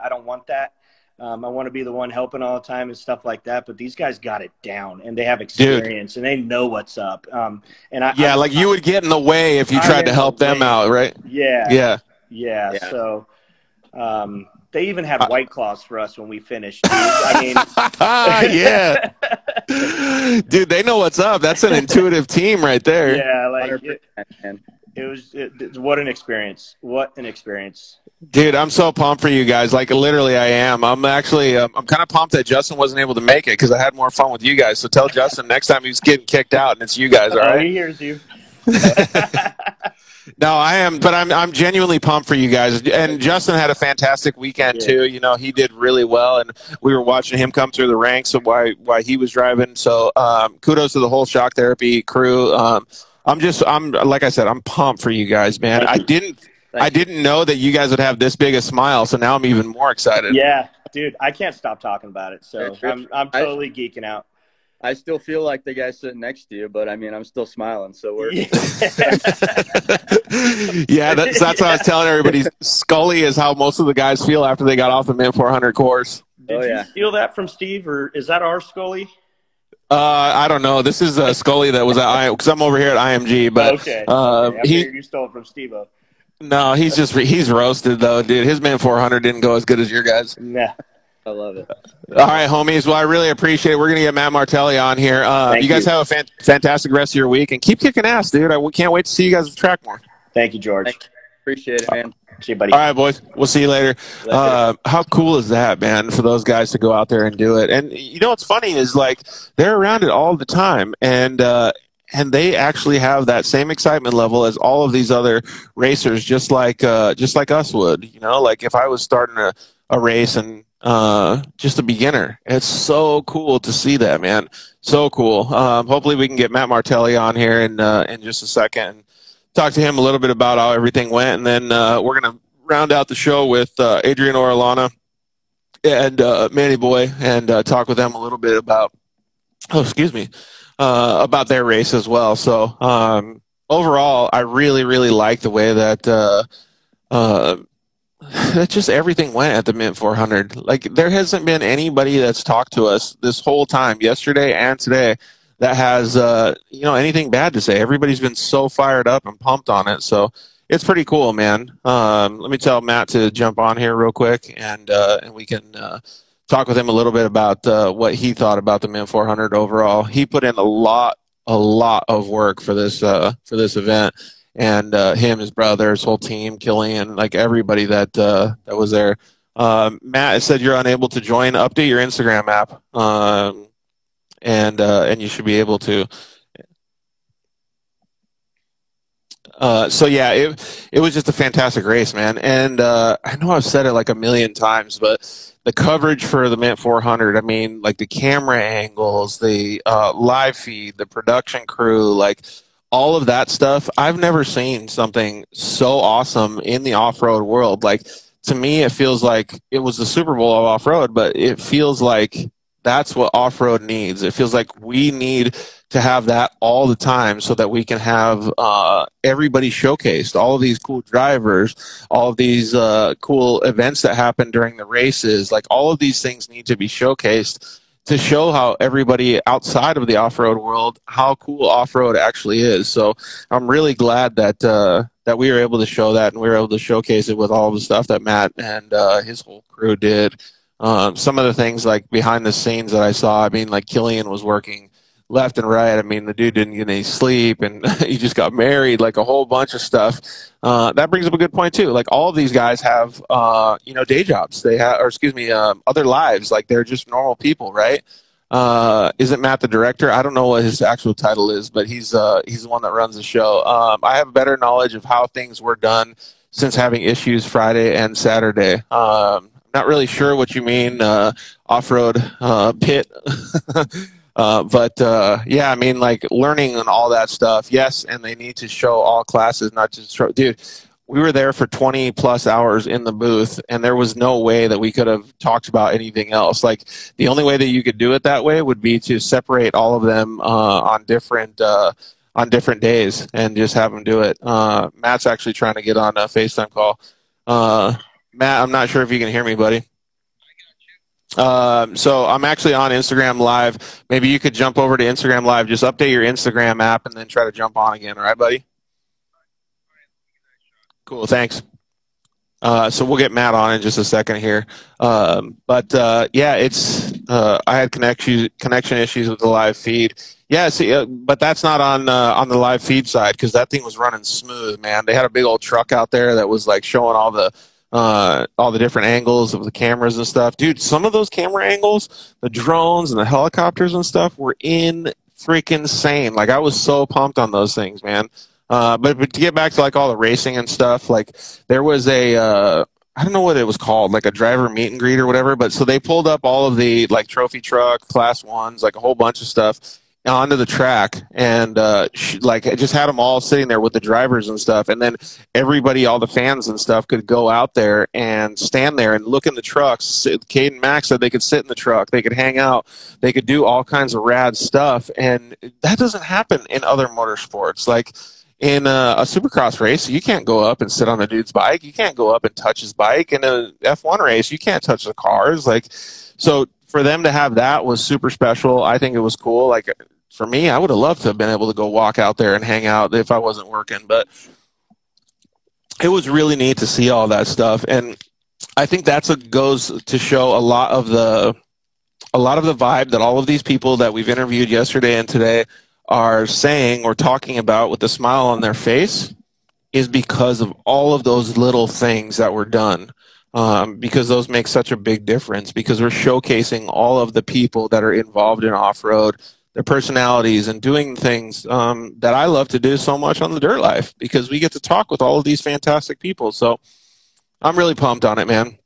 Speaker 9: don't want that. I want to be the one helping all the time and stuff like that. But these guys got it down, and they have experience, and they know what's up.
Speaker 1: Like you would get in the way if you tried to help them out, right?
Speaker 9: Yeah. So they even had White Claws for us when we finished. Dude. I mean,
Speaker 1: yeah, dude, they know what's up. That's an intuitive team right there.
Speaker 9: Yeah, like what an experience! What an experience!
Speaker 1: Dude, I'm so pumped for you guys. Like, literally, I am. I'm actually, I'm kind of pumped that Justin wasn't able to make it because I had more fun with you guys. So tell Justin next time he's getting kicked out and it's you guys, all right?
Speaker 9: He hears you.
Speaker 1: No, I am, but I'm genuinely pumped for you guys. And Justin had a fantastic weekend too. You know, he did really well, and we were watching him come through the ranks of why he was driving. So kudos to the whole Shock Therapy crew. I'm like I said, I'm pumped for you guys, man. I didn't know that you guys would have this big a smile, so now I'm even more excited.
Speaker 9: Yeah, dude, I can't stop talking about it. So I'm totally geeking out.
Speaker 10: I still feel like the guy sitting next to you, but I mean, I'm still smiling. So we're.
Speaker 1: Yeah, that's what I was telling everybody. Scully is how most of the guys feel after they got off the Mint 400 course.
Speaker 9: Did you steal that from Steve, or is that our Scully?
Speaker 1: I don't know. This is Scully that was at because I'm over here at IMG, but
Speaker 9: okay. I figured you stole it from Steve-O.
Speaker 1: No, he's roasted though, dude. His Mint 400 didn't go as good as your guys.
Speaker 9: Nah.
Speaker 10: I love it.
Speaker 1: All right, homies. Well, I really appreciate it. We're going to get Matt Martelli on here. You guys have a fantastic rest of your week, and keep kicking ass, dude. I can't wait to see you guys at the track more.
Speaker 9: Thank you, George.
Speaker 10: Appreciate it, man.
Speaker 9: See you, buddy.
Speaker 1: All right, boys. We'll see you later. How cool is that, man, for those guys to go out there and do it? And you know what's funny is, like, they're around it all the time, and they actually have that same excitement level as all of these other racers, just like us would. You know, like if I was starting a race and just a beginner. It's so cool to see that, man. So cool. Hopefully we can get Matt Martelli on here in just a second and talk to him a little bit about how everything went. And then we're going to round out the show with Adrian Orellana and Manny Boy and talk with them a little bit about, about their race as well. So overall, I really, really like the way that that just everything went at the Mint 400. Like, there hasn't been anybody that's talked to us this whole time, yesterday and today, that has anything bad to say. Everybody's been so fired up and pumped on it. So it's pretty cool, man. Let me tell Matt to jump on here real quick, and we can talk with him a little bit about what he thought about the Mint 400 overall. He put in a lot of work for this event. And him, his brother, his whole team, Killian, like everybody that was there. Matt said you're unable to join. Update your Instagram app, and you should be able to. So yeah, it was just a fantastic race, man. And I know I've said it like a million times, but the coverage for the Mint 400, I mean, like the camera angles, the live feed, the production crew, like all of that stuff, I've never seen something so awesome in the off-road world. Like, to me, it feels like it was the Super Bowl of off-road, but it feels like that's what off-road needs. It feels like we need to have that all the time so that we can have everybody showcased, all of these cool drivers, all of these cool events that happen during the races. Like, all of these things need to be showcased to show how everybody outside of the off-road world, how cool off-road actually is. So I'm really glad that that we were able to show that, and we were able to showcase it with all of the stuff that Matt and his whole crew did. Some of the things like behind the scenes that I saw, I mean, like Killian was working left and right. I mean, the dude didn't get any sleep, and he just got married, like a whole bunch of stuff. That brings up a good point too. Like, all of these guys have, day jobs. They have, other lives. Like, they're just normal people, right? Isn't Matt the director? I don't know what his actual title is, but he's the one that runs the show. I have better knowledge of how things were done since having issues Friday and Saturday. Not really sure what you mean, off-road pit. Yeah, I mean, like, learning and all that stuff, yes, and they need to show all classes, not just dude, we were there for 20 plus hours in the booth, and there was no way that we could have talked about anything else. Like, the only way that you could do it that way would be to separate all of them on different days and just have them do it. Matt's actually trying to get on a FaceTime call. Matt, I'm not sure if you can hear me, buddy. So I'm actually on Instagram Live. Maybe you could jump over to Instagram Live. Just update your Instagram app and then try to jump on again. All right, buddy? Cool. Thanks. So we'll get Matt on in just a second here. Yeah, it's I had connection issues with the live feed. Yeah, see, but that's not on the live feed side because that thing was running smooth, man. They had a big old truck out there that was like showing all the different angles of the cameras and stuff. Dude, some of those camera angles, the drones and the helicopters and stuff were in freaking insane. Like I was so pumped on those things, man. But to get back to like all the racing and stuff, like there was I don't know what it was called, like a driver meet and greet or whatever. But so they pulled up all of the like trophy truck, class ones, like a whole bunch of stuff onto the track, and like it just had them all sitting there with the drivers and stuff. And then everybody, all the fans and stuff, could go out there and stand there and look in the trucks. Cade and Max said they could sit in the truck, they could hang out, they could do all kinds of rad stuff, and that doesn't happen in other motorsports. Like in a supercross race, you can't go up and sit on a dude's bike. You can't go up and touch his bike. In a F1 race, you can't touch the cars. Like, so for them to have that was super special. I think it was cool. Like for me, I would have loved to have been able to go walk out there and hang out if I wasn't working. But it was really neat to see all that stuff. And I think that's what goes to show a lot of the vibe that all of these people that we've interviewed yesterday and today are saying or talking about with a smile on their face is because of all of those little things that were done, because those make such a big difference, because we're showcasing all of the people that are involved in off-road, their personalities, and doing things that I love to do so much on the dirt life, because we get to talk with all of these fantastic people. So I'm really pumped on it, man.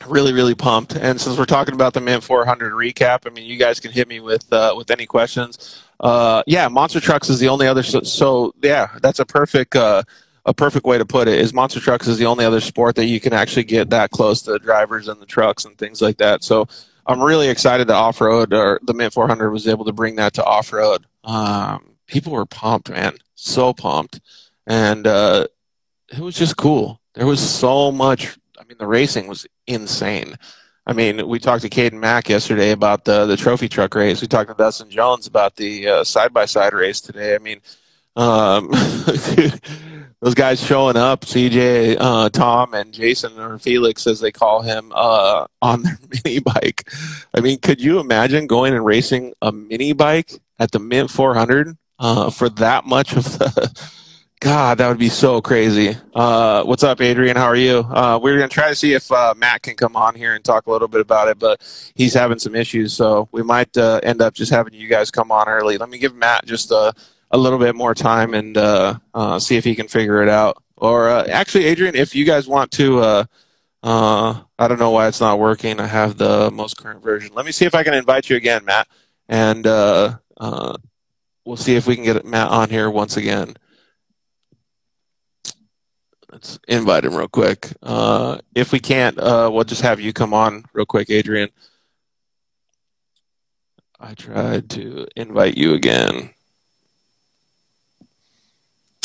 Speaker 1: Really, really pumped. And since we're talking about the Mint 400 recap, I mean, you guys can hit me with any questions. Yeah, Monster Trucks is the only other. So yeah, that's a perfect way to put it. Is Monster Trucks is the only other sport that you can actually get that close to the drivers and the trucks and things like that. So I'm really excited that off-road, or the Mint 400, was able to bring that to off-road. People were pumped, man, so pumped, and it was just cool. There was so much. I mean, the racing was insane. I mean, we talked to Cade and Mack yesterday about the trophy truck race. We talked to Dustin Jones about the side-by-side race today. I mean, those guys showing up, CJ, Tom, and Jason, or Felix as they call him, on their mini bike. I mean, could you imagine going and racing a mini bike at the Mint 400 for that much of the... God, that would be so crazy. What's up, Adrian? How are you? We're going to try to see if Matt can come on here and talk a little bit about it, but he's having some issues, so we might end up just having you guys come on early. Let me give Matt just a little bit more time and see if he can figure it out. Or actually, Adrian, if you guys want to, I don't know why it's not working. I have the most current version. Let me see if I can invite you again, Matt, and we'll see if we can get Matt on here once again. Let's invite him real quick. If we can't, we'll just have you come on real quick, Adrian. I tried to invite you again.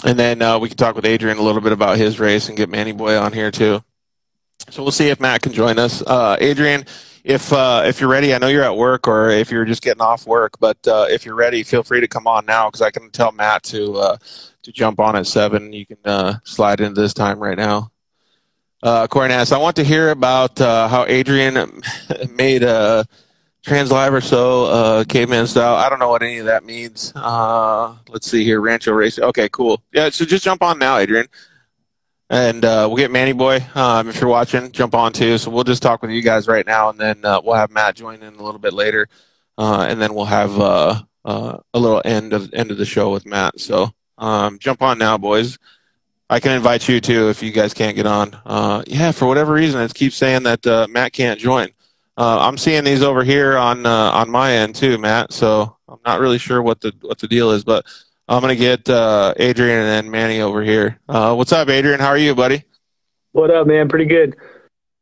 Speaker 1: And then we can talk with Adrian a little bit about his race and get Manny Boy on here too. So we'll see if Matt can join us. Adrian, if you're ready, I know you're at work, or if you're just getting off work, but if you're ready, feel free to come on now, because I can tell Matt to jump on at 7. You can slide into this time right now. Corey asks, I want to hear about how Adrian made a trans live or so caveman style. I don't know what any of that means. Let's see here. Rancho Race. Okay, cool. Yeah, so just jump on now, Adrian. And we'll get Manny Boy, if you're watching, jump on too. So we'll just talk with you guys right now, and then we'll have Matt join in a little bit later. And then we'll have a little end of the show with Matt. So jump on now, boys. I can invite you too if you guys can't get on. Yeah, for whatever reason, it keeps saying that Matt can't join. I'm seeing these over here on my end too, Matt. So I'm not really sure what the deal is, but I'm gonna get Adrian and then Manny over here. What's up, Adrian? How are you, buddy?
Speaker 11: What up, man? Pretty good.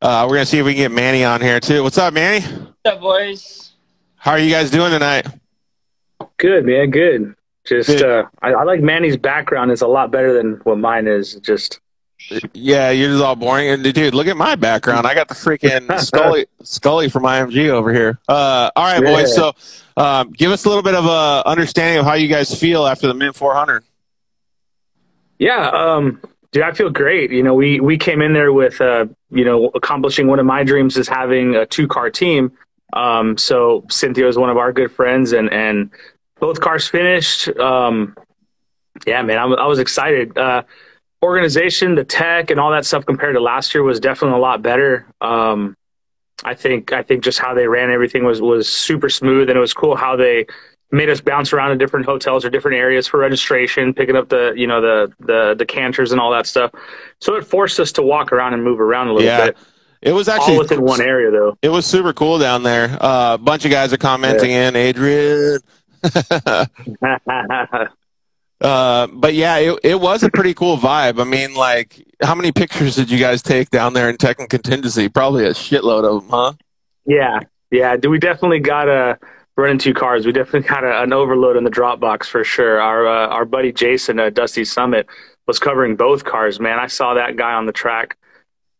Speaker 1: We're gonna see if we can get Manny on here too. What's up, Manny?
Speaker 11: What's up, boys?
Speaker 1: How are you guys doing tonight?
Speaker 11: Good, man. Good. Just I like Manny's background. It's a lot better than what mine is. Just
Speaker 1: Yeah, you're just all boring. And dude, look at my background. I got the freaking Scully from IMG over here. All right, boys. So, give us a little bit of a understanding of how you guys feel after the Mint 400.
Speaker 11: Yeah, dude, I feel great. You know, we came in there with, you know, accomplishing one of my dreams is having a 2-car team. So Cynthia was one of our good friends, and both cars finished. Yeah, man, I was excited. Organization, the tech, and all that stuff compared to last year was definitely a lot better. I think just how they ran everything was super smooth, and it was cool how they made us bounce around in different hotels or different areas for registration, picking up the canters and all that stuff. So it forced us to walk around and move around a little bit.
Speaker 1: It was actually
Speaker 11: all within one area, though.
Speaker 1: It was super cool down there. A bunch of guys are commenting in, Adrian. But yeah, it was a pretty cool vibe. I mean, like, how many pictures did you guys take down there in Tech and Contingency? Probably a shitload of them, huh?
Speaker 11: Yeah. We definitely got running 2 cars. We definitely got an overload in the Dropbox for sure. Our buddy Jason at Dusty Summit was covering both cars. Man, I saw that guy on the track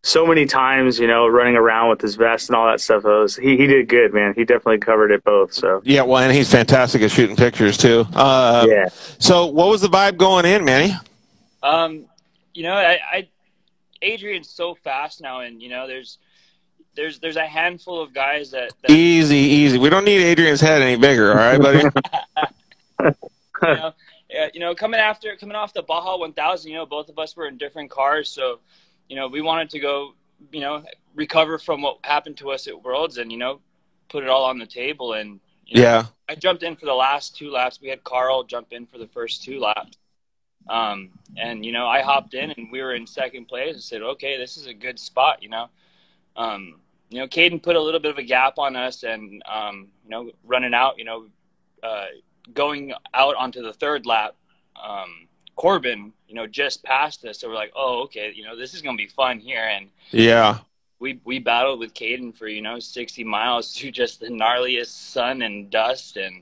Speaker 11: so many times, you know, running around with his vest and all that stuff. He did good, man. He definitely covered it both. So
Speaker 1: yeah, well, and he's fantastic at shooting pictures too.
Speaker 11: Yeah.
Speaker 1: So what was the vibe going in, Manny?
Speaker 12: You know, Adrian's so fast now, and you know, there's a handful of guys that
Speaker 1: easy. We don't need Adrian's head any bigger, all right, buddy?
Speaker 12: you know, coming off the Baja 1000, you know, both of us were in different cars, so you know, we wanted to go, you know, recover from what happened to us at Worlds and, you know, put it all on the table. And, you know, I jumped in for the last 2 laps. We had Carl jump in for the first 2 laps. And, you know, I hopped in and we were in second place and said, okay, this is a good spot, you know. You know, Caden put a little bit of a gap on us and, you know, running out, you know, going out onto the 3rd lap, Corbin, you know, just passed us. So we're like, oh, okay, you know, this is going to be fun here. And
Speaker 1: yeah,
Speaker 12: we battled with Caden for, you know, 60 miles through just the gnarliest sun and dust. And,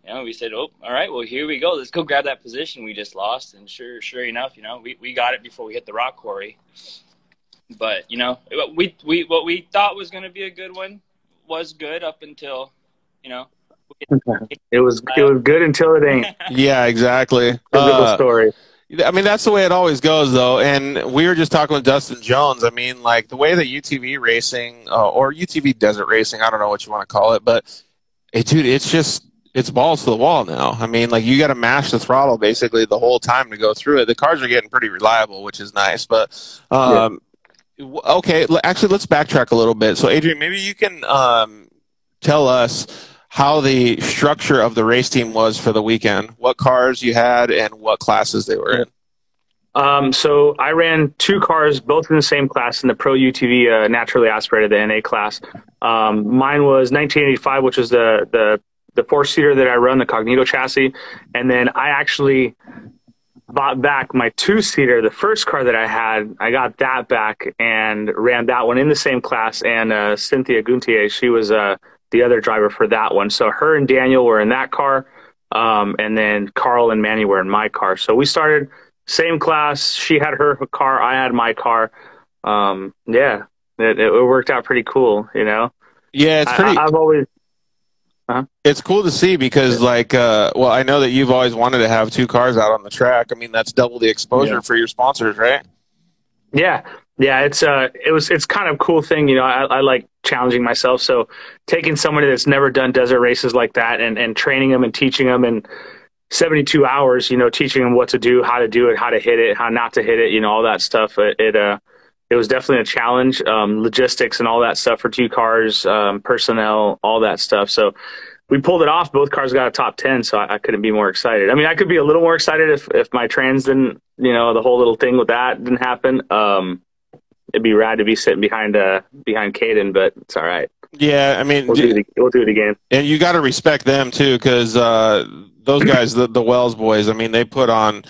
Speaker 12: you know, we said, oh, all right, well, here we go. Let's go grab that position we just lost. And sure enough, you know, we got it before we hit the rock quarry. But, you know, what we thought was going to be a good one was good up until, you know,
Speaker 11: it was good until it ain't.
Speaker 1: Yeah, exactly.
Speaker 11: Story.
Speaker 1: I mean, that's the way it always goes, though. And we were just talking with Dustin Jones. I mean, like, the way that UTV racing or UTV desert racing, I don't know what you want to call it, but, dude, it's balls to the wall now. I mean, like, you got to mash the throttle basically the whole time to go through it. The cars are getting pretty reliable, which is nice. But, okay, actually, let's backtrack a little bit. So, Adrian, maybe you can tell us how the structure of the race team was for the weekend, what cars you had, and what classes they were in.
Speaker 11: So I ran 2 cars, both in the same class, in the Pro UTV naturally aspirated, the NA class. Mine was 1985, which was the 4-seater that I run, the Cognito chassis. And then I actually bought back my 2-seater, the first car that I had. I got that back and ran that one in the same class. And Cynthia Guntier, she was the other driver for that one. So her and Daniel were in that car. And then Carl and Manny were in my car. So we started same class. She had her car. I had my car. Yeah, it worked out pretty cool, you know?
Speaker 1: Yeah, it's pretty.
Speaker 11: I've always.
Speaker 1: It's cool to see because, like, well, I know that you've always wanted to have 2 cars out on the track. I mean, that's double the exposure for your sponsors, right?
Speaker 11: Yeah. It's kind of a cool thing, you know. I like challenging myself, so taking somebody that's never done desert races like that and training them and teaching them in 72 hours, you know, teaching them what to do, how to do it, how to hit it, how not to hit it, you know, all that stuff. It was definitely a challenge, logistics and all that stuff for 2 cars, personnel, all that stuff. So we pulled it off. Both cars got a top 10, so I couldn't be more excited. I mean, I could be a little more excited if my trans didn't, you know, the whole little thing with that didn't happen. It'd be rad to be sitting behind Caden, but it's all right.
Speaker 1: Yeah, I mean,
Speaker 11: we'll do it again.
Speaker 1: And you got to respect them too, because those guys, the Wells boys, I mean, they put on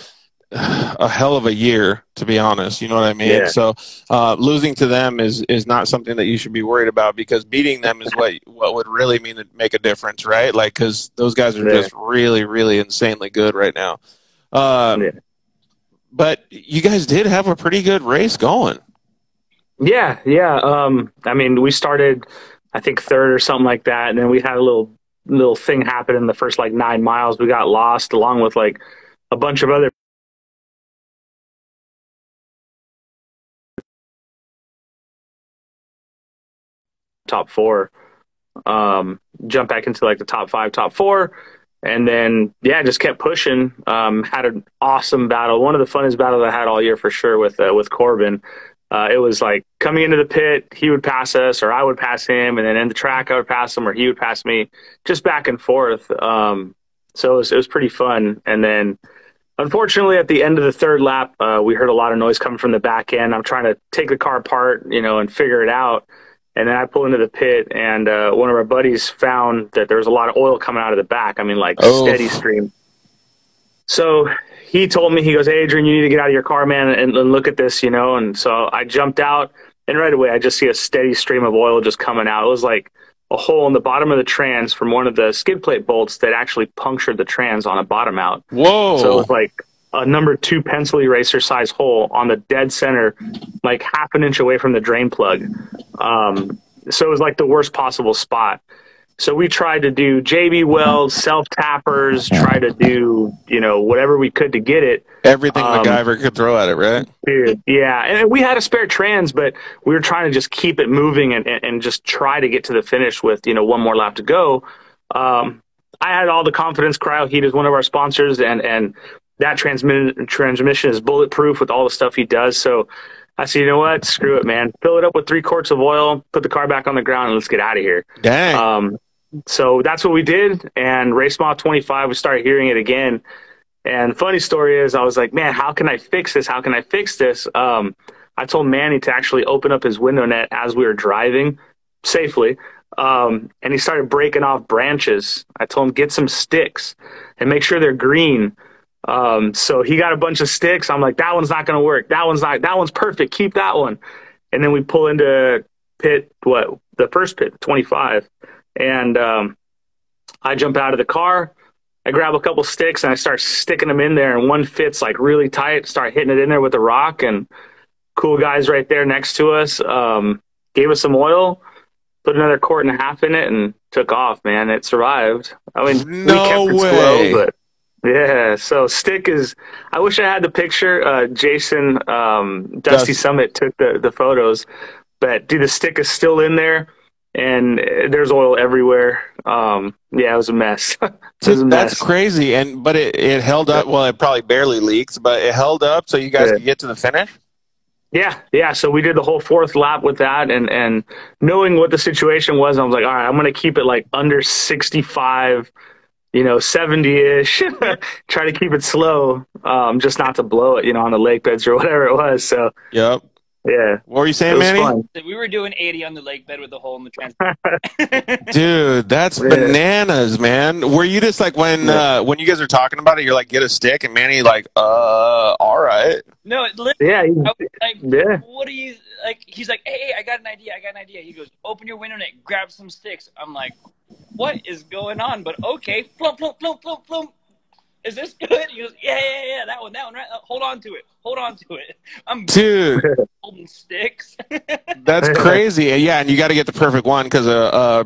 Speaker 1: a hell of a year, to be honest. You know what I mean? Yeah. So losing to them is not something that you should be worried about, because beating them is what would really make a difference, right? Like, because those guys are just really, really insanely good right now. but you guys did have a pretty good race going.
Speaker 11: Yeah. I mean, we started, I think, third or something like that, and then we had a little thing happen in the first like 9 miles. We got lost along with like a bunch of other top four. Jump back into like the top 5, top 4, and then just kept pushing. Had an awesome battle, one of the funnest battles I had all year for sure with Corbin. It was like coming into the pit, he would pass us or I would pass him, and then in the track I would pass him or he would pass me, just back and forth. So it was pretty fun. And then unfortunately at the end of the third lap, we heard a lot of noise coming from the back end. I'm trying to take the car apart, and figure it out. And then I pull into the pit, and one of our buddies found that there was a lot of oil coming out of the back. I mean, like steady stream. So he told me, he goes, "Hey, Adrian, you need to get out of your car, man, and look at this, And so I jumped out, and right away I just see a steady stream of oil just coming out. It was like a hole in the bottom of the trans from one of the skid plate bolts that actually punctured the trans on a bottom out.
Speaker 1: Whoa!
Speaker 11: So it was like a number 2 pencil eraser size hole on the dead center, like half an inch away from the drain plug. So it was like the worst possible spot. So we tried to do JB welds, self-tappers, try to do, whatever we could to get it.
Speaker 1: Everything MacGyver could throw at it, right?
Speaker 11: Dude, yeah. And we had a spare trans, but we were trying to just keep it moving and just try to get to the finish with, one more lap to go. I had all the confidence. Cryo Heat is one of our sponsors, and that transmission is bulletproof with all the stuff he does. So I said, you know what? Screw it, man. Fill it up with 3 quarts of oil, put the car back on the ground, and let's get out of here.
Speaker 1: Dang.
Speaker 11: So that's what we did. And race mile 25, we started hearing it again. And the funny story is I was like, man, how can I fix this? How can I fix this? I told Manny to actually open up his window net as we were driving safely. And he started breaking off branches. I told him, get some sticks and make sure they're green. So he got a bunch of sticks. I'm like, that one's not going to work. That one's perfect. Keep that one. And then we pull into the first pit, 25. And, I jump out of the car, I grab a couple sticks and I start sticking them in there, and one fits like really tight, start hitting it in there with a rock, and cool guys right there next to us, gave us some oil, put another 1.5 quarts in it, and took off, man. It survived. I mean, we kept it slow, but yeah, so stick is, I wish I had the picture. Jason, Dusty Summit took the photos, but dude, the stick is still in there and there's oil everywhere. Yeah, it was a mess.
Speaker 1: That's crazy. But it held up. Well, it probably barely leaked, but it held up so you guys could get to the finish.
Speaker 11: Yeah. So we did the whole 4th lap with that, and knowing what the situation was, I was like, all right, I'm going to keep it like under 65, 70-ish, try to keep it slow, just not to blow it, on the lake beds or whatever it was. So,
Speaker 1: yep.
Speaker 11: Yeah.
Speaker 1: What were you saying, Manny?
Speaker 12: Fun. We were doing 80 on the lake bed with a hole in the transmission.
Speaker 1: Dude, that's bananas, man. Were you just like when you guys are talking about it, you're like, get a stick, and Manny like, all right.
Speaker 12: No,
Speaker 11: yeah.
Speaker 12: What do you like? He's like, hey, I got an idea. He goes, open your window net, grab some sticks. I'm like, what is going on? But okay, flump, flump, flump, flump, flump. Is this good? He goes, yeah, that one, right? Hold on to it. I'm holding sticks.
Speaker 1: That's crazy. Yeah, and you got to get the perfect one because a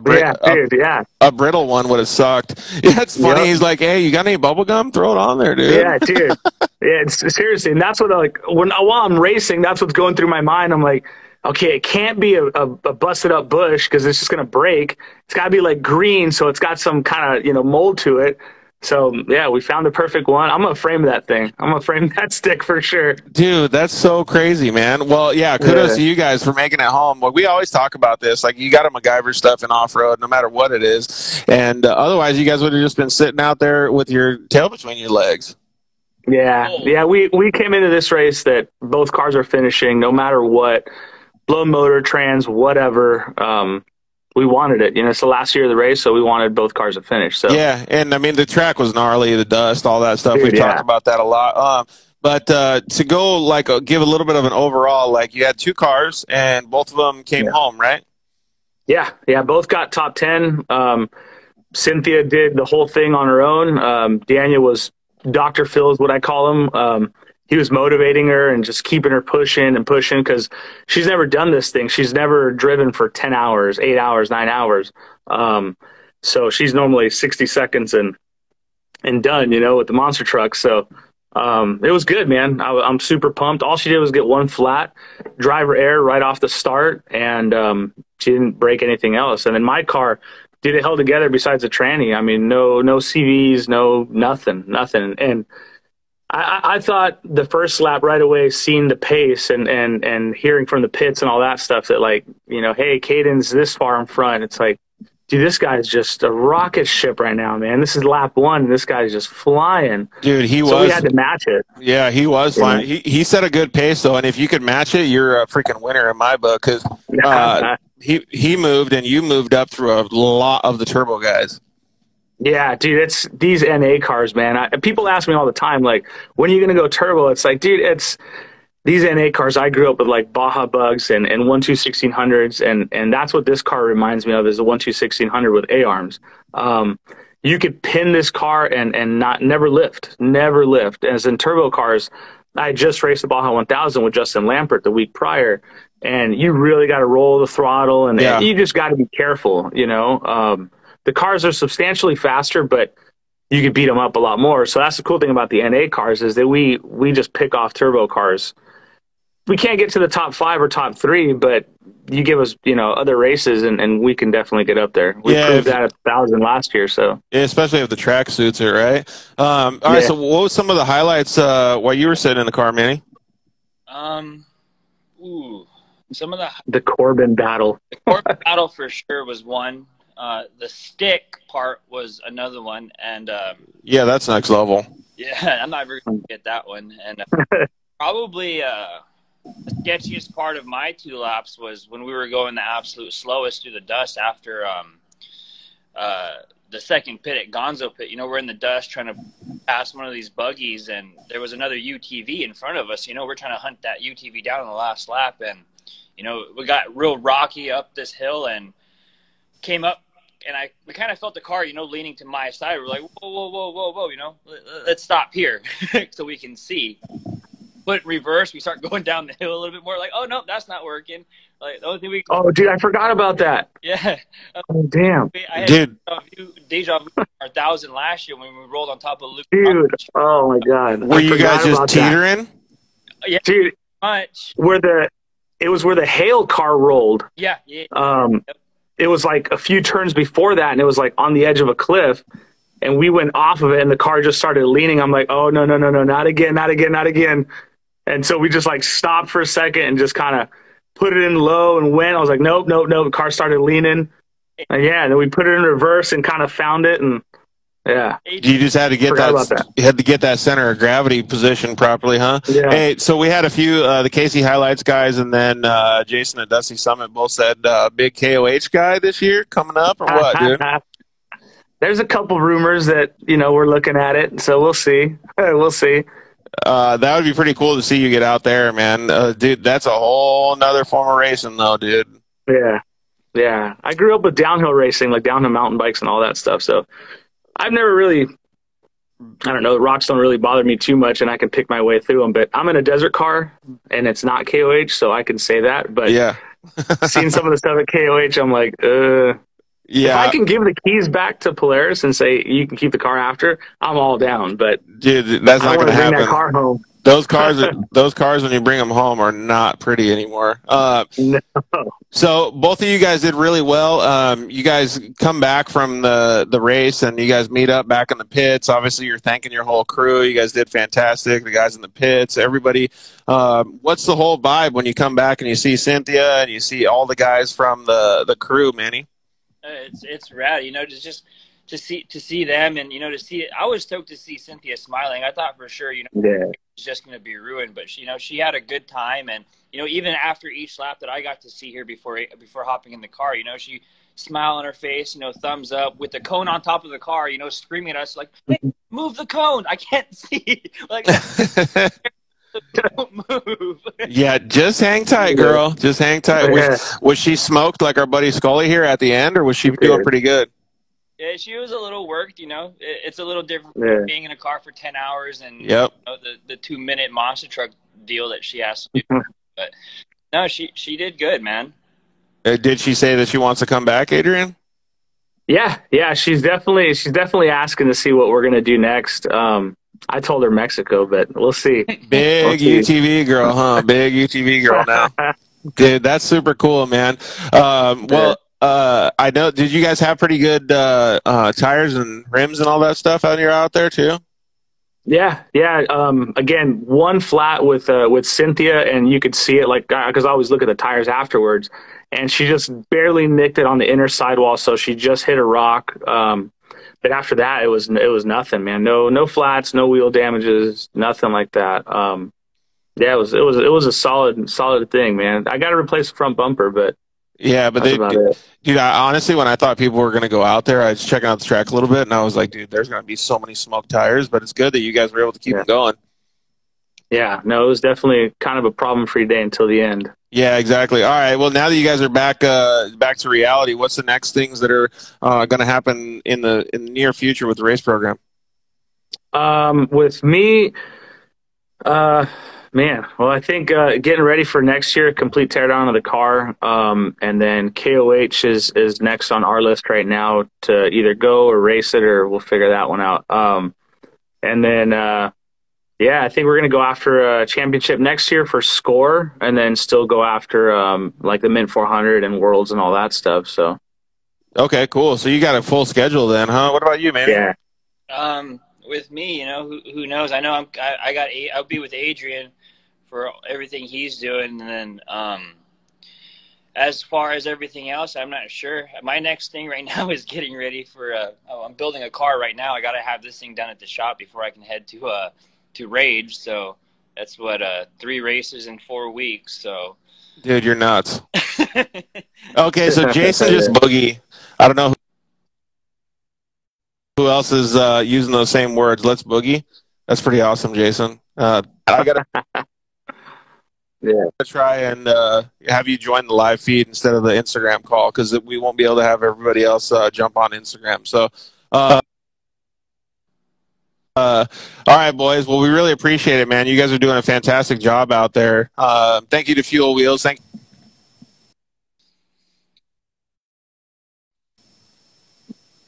Speaker 1: brittle one would have sucked. Yeah, it's funny. Yep. He's like, hey, you got any bubble gum? Throw it on there, dude.
Speaker 11: Yeah, dude. Yeah, seriously, and that's what while I'm racing, that's what's going through my mind. I'm like, okay, it can't be a busted up bush because it's just gonna break. It's got to be like green, so it's got some kind of mold to it. So, yeah, we found the perfect one. I'm going to frame that thing. I'm going to frame that stick for sure.
Speaker 1: Dude, that's so crazy, man. Well, yeah, kudos to you guys for making it home. Well, we always talk about this. Like, you got to MacGyver stuff in off-road, no matter what it is. And otherwise, you guys would have just been sitting out there with your tail between your legs.
Speaker 11: Yeah, we came into this race that both cars are finishing, no matter what. Blown motor, trans, whatever. We wanted it. It's the last year of the race, so we wanted both cars to finish. So
Speaker 1: yeah, and I mean the track was gnarly, the dust, all that stuff. We've talked about that a lot. But to go give a little bit of an overall, like you had 2 cars and both of them came home, right?
Speaker 11: Yeah, both got top 10. Cynthia did the whole thing on her own. Daniel was Dr. Phil is what I call him. he was motivating her and just keeping her pushing and pushing, because she's never done this thing. She's never driven for 10 hours, 8 hours, 9 hours. So she's normally 60 seconds and done, with the monster truck. So it was good, man. I'm super pumped. All she did was get one flat driver error right off the start, and she didn't break anything else. And then my car, dude, it held together besides the tranny. I mean, no CVs, nothing. And I thought the first lap right away, seeing the pace and hearing from the pits and all that stuff, that like, hey, Caden's this far in front. It's like, dude, this guy's just a rocket ship right now, man. This is lap 1, and this guy's just flying.
Speaker 1: Dude,
Speaker 11: so we had to match it.
Speaker 1: Yeah, he was flying. He set a good pace, though, and if you could match it, you're a freaking winner in my book, because he moved, and you moved up through a lot of the turbo guys.
Speaker 11: Yeah, dude, it's these NA cars, man. People ask me all the time, like, when are you going to go turbo? It's like, dude, it's these NA cars. I grew up with like Baja Bugs and 1.2/1600s, and that's what this car reminds me of, is a 1.2/1600 with A-arms. You could pin this car and never lift. As in turbo cars, I just raced the Baja 1000 with Justin Lampert the week prior, and you really got to roll the throttle, and you just got to be careful, The cars are substantially faster, but you could beat them up a lot more. So that's the cool thing about the NA cars, is that we just pick off turbo cars. We can't get to the top 5 or top 3, but you give us, other races, and we can definitely get up there. We proved that at 1,000 last year. So
Speaker 1: especially if the track suits it, right? All right. So what was some of the highlights while you were sitting in the car, Manny?
Speaker 12: Some of
Speaker 11: the Corbin battle.
Speaker 12: The Corbin battle for sure was one. The stick part was another one, and
Speaker 1: yeah, that's next level.
Speaker 12: Yeah, I'm not ever gonna get that one. And probably the sketchiest part of my 2 laps was when we were going the absolute slowest through the dust after the second pit at Gonzo Pit. We're in the dust trying to pass one of these buggies, and there was another UTV in front of us. We're trying to hunt that UTV down on the last lap, and we got real rocky up this hill and came up, and we kind of felt the car, leaning to my side. We're like, whoa, let's stop here so we can see. Put in reverse, we start going down the hill a little bit more. Like, oh no, that's not working. Like, the only thing we.
Speaker 11: Oh, dude, I forgot about that.
Speaker 12: Yeah.
Speaker 11: Oh, damn.
Speaker 12: I had
Speaker 1: dude.
Speaker 12: Deja vu our 1,000 last year when we rolled on top of Luke.
Speaker 11: Dude, oh my God.
Speaker 1: Were you guys just teetering?
Speaker 12: Yeah,
Speaker 11: dude.
Speaker 12: Much.
Speaker 11: It was where the Hale car rolled.
Speaker 12: Yeah.
Speaker 11: It was like a few turns before that, and it was like on the edge of a cliff, and we went off of it, and the car just started leaning. I'm like, oh, no, not again. And so we just like stopped for a second and just kind of put it in low and went. I was like, nope. The car started leaning. And then we put it in reverse and kind of found it, and
Speaker 1: you just had to get that. You had to get that center of gravity position properly, huh?
Speaker 11: Yeah.
Speaker 1: Hey, so we had a few the Casey highlights guys, and then Jason at Dusty Summit both said big KOH guy this year coming up, or what, dude?
Speaker 11: There's a couple rumors that we're looking at it, so we'll see. We'll see.
Speaker 1: That would be pretty cool to see you get out there, man. Dude, that's a whole nother form of racing, though, dude.
Speaker 11: Yeah. I grew up with downhill racing, like downhill mountain bikes and all that stuff. So I've never really, rocks don't really bother me too much, and I can pick my way through them. But I'm in a desert car, and it's not KOH, so I can say that. But seeing some of the stuff at KOH, I'm like, If I can give the keys back to Polaris and say you can keep the car after, I'm all down. But
Speaker 1: dude, that's not going to happen.
Speaker 11: That car home.
Speaker 1: Those cars when you bring them home are not pretty anymore.
Speaker 11: No.
Speaker 1: So both of you guys did really well. You guys come back from the race, and you guys meet up back in the pits. Obviously, you're thanking your whole crew. You guys did fantastic. The guys in the pits, everybody. What's the whole vibe when you come back and you see Cynthia and you see all the guys from the crew, Manny?
Speaker 12: It's rad, just to see them, and I was stoked to see Cynthia smiling. I thought for sure, it was just going to be ruined, but she had a good time, and even after each lap that I got to see her before hopping in the car, she smile on her face, thumbs up with the cone on top of the car, screaming at us like, hey, move the cone, I can't see, like. Don't move.
Speaker 1: Yeah, just hang tight, girl. Just hang tight. Was she smoked like our buddy Scully here at the end, or was she doing pretty good?
Speaker 12: Yeah, she was a little worked, you know. It's a little different
Speaker 11: Yeah.
Speaker 12: from being in a car for 10 hours and
Speaker 1: Yep.
Speaker 12: you know, the 2-minute monster truck deal that she has to do. But no, she did good, man.
Speaker 1: Did she say that she wants to come back, Adrian?
Speaker 11: Yeah, she's definitely asking to see what we're gonna do next. I told her Mexico, but we'll see.
Speaker 1: Big UTV girl, huh? Big UTV girl now. Dude, that's super cool, man. Well, I know. Did you guys have pretty good tires and rims and all that stuff out here out there too?
Speaker 11: Yeah. Again, one flat with Cynthia, and you could see it like because I always look at the tires afterwards, and she just barely nicked it on the inner sidewall, so she just hit a rock. But after that, it was nothing, man. No flats, no wheel damages, nothing like that. Yeah, it was a solid thing, man. I got to replace the front bumper, but
Speaker 1: yeah, but dude, honestly, when I thought people were going to go out there, I was checking out the track a little bit, and I was like, dude, there's going to be so many smoked tires, but it's good that you guys were able to keep them going.
Speaker 11: Yeah, no, it was definitely kind of a problem-free day until the end.
Speaker 1: Yeah, exactly. All right. Well, now that you guys are back to reality, what's the next things that are going to happen in the near future with the race program?
Speaker 11: With me, man, well, I think getting ready for next year, complete teardown of the car, and then KOH is next on our list right now to either go or race it, or we'll figure that one out. And then. Yeah, I think we're going to go after a championship next year for score, and then still go after like the Mint 400 and Worlds and all that stuff. So,
Speaker 1: okay, cool. So you got a full schedule then, huh? What about you, man?
Speaker 11: Yeah.
Speaker 12: With me, you know, who knows? I know I'll be with Adrian for everything he's doing, and then as far as everything else, I'm not sure. My next thing right now is getting ready for. I'm building a car right now. I got to have this thing done at the shop before I can head to Rage, so that's what 3 races in 4 weeks. So,
Speaker 1: dude, you're nuts. Okay, so Jason just boogie. I don't know who else is using those same words. Let's boogie. That's pretty awesome, Jason. I gotta try and have you join the live feed instead of the Instagram call because we won't be able to have everybody else jump on Instagram. So. All right, boys. Well, we really appreciate it, man. You guys are doing a fantastic job out there. Thank you to Fuel Wheels. All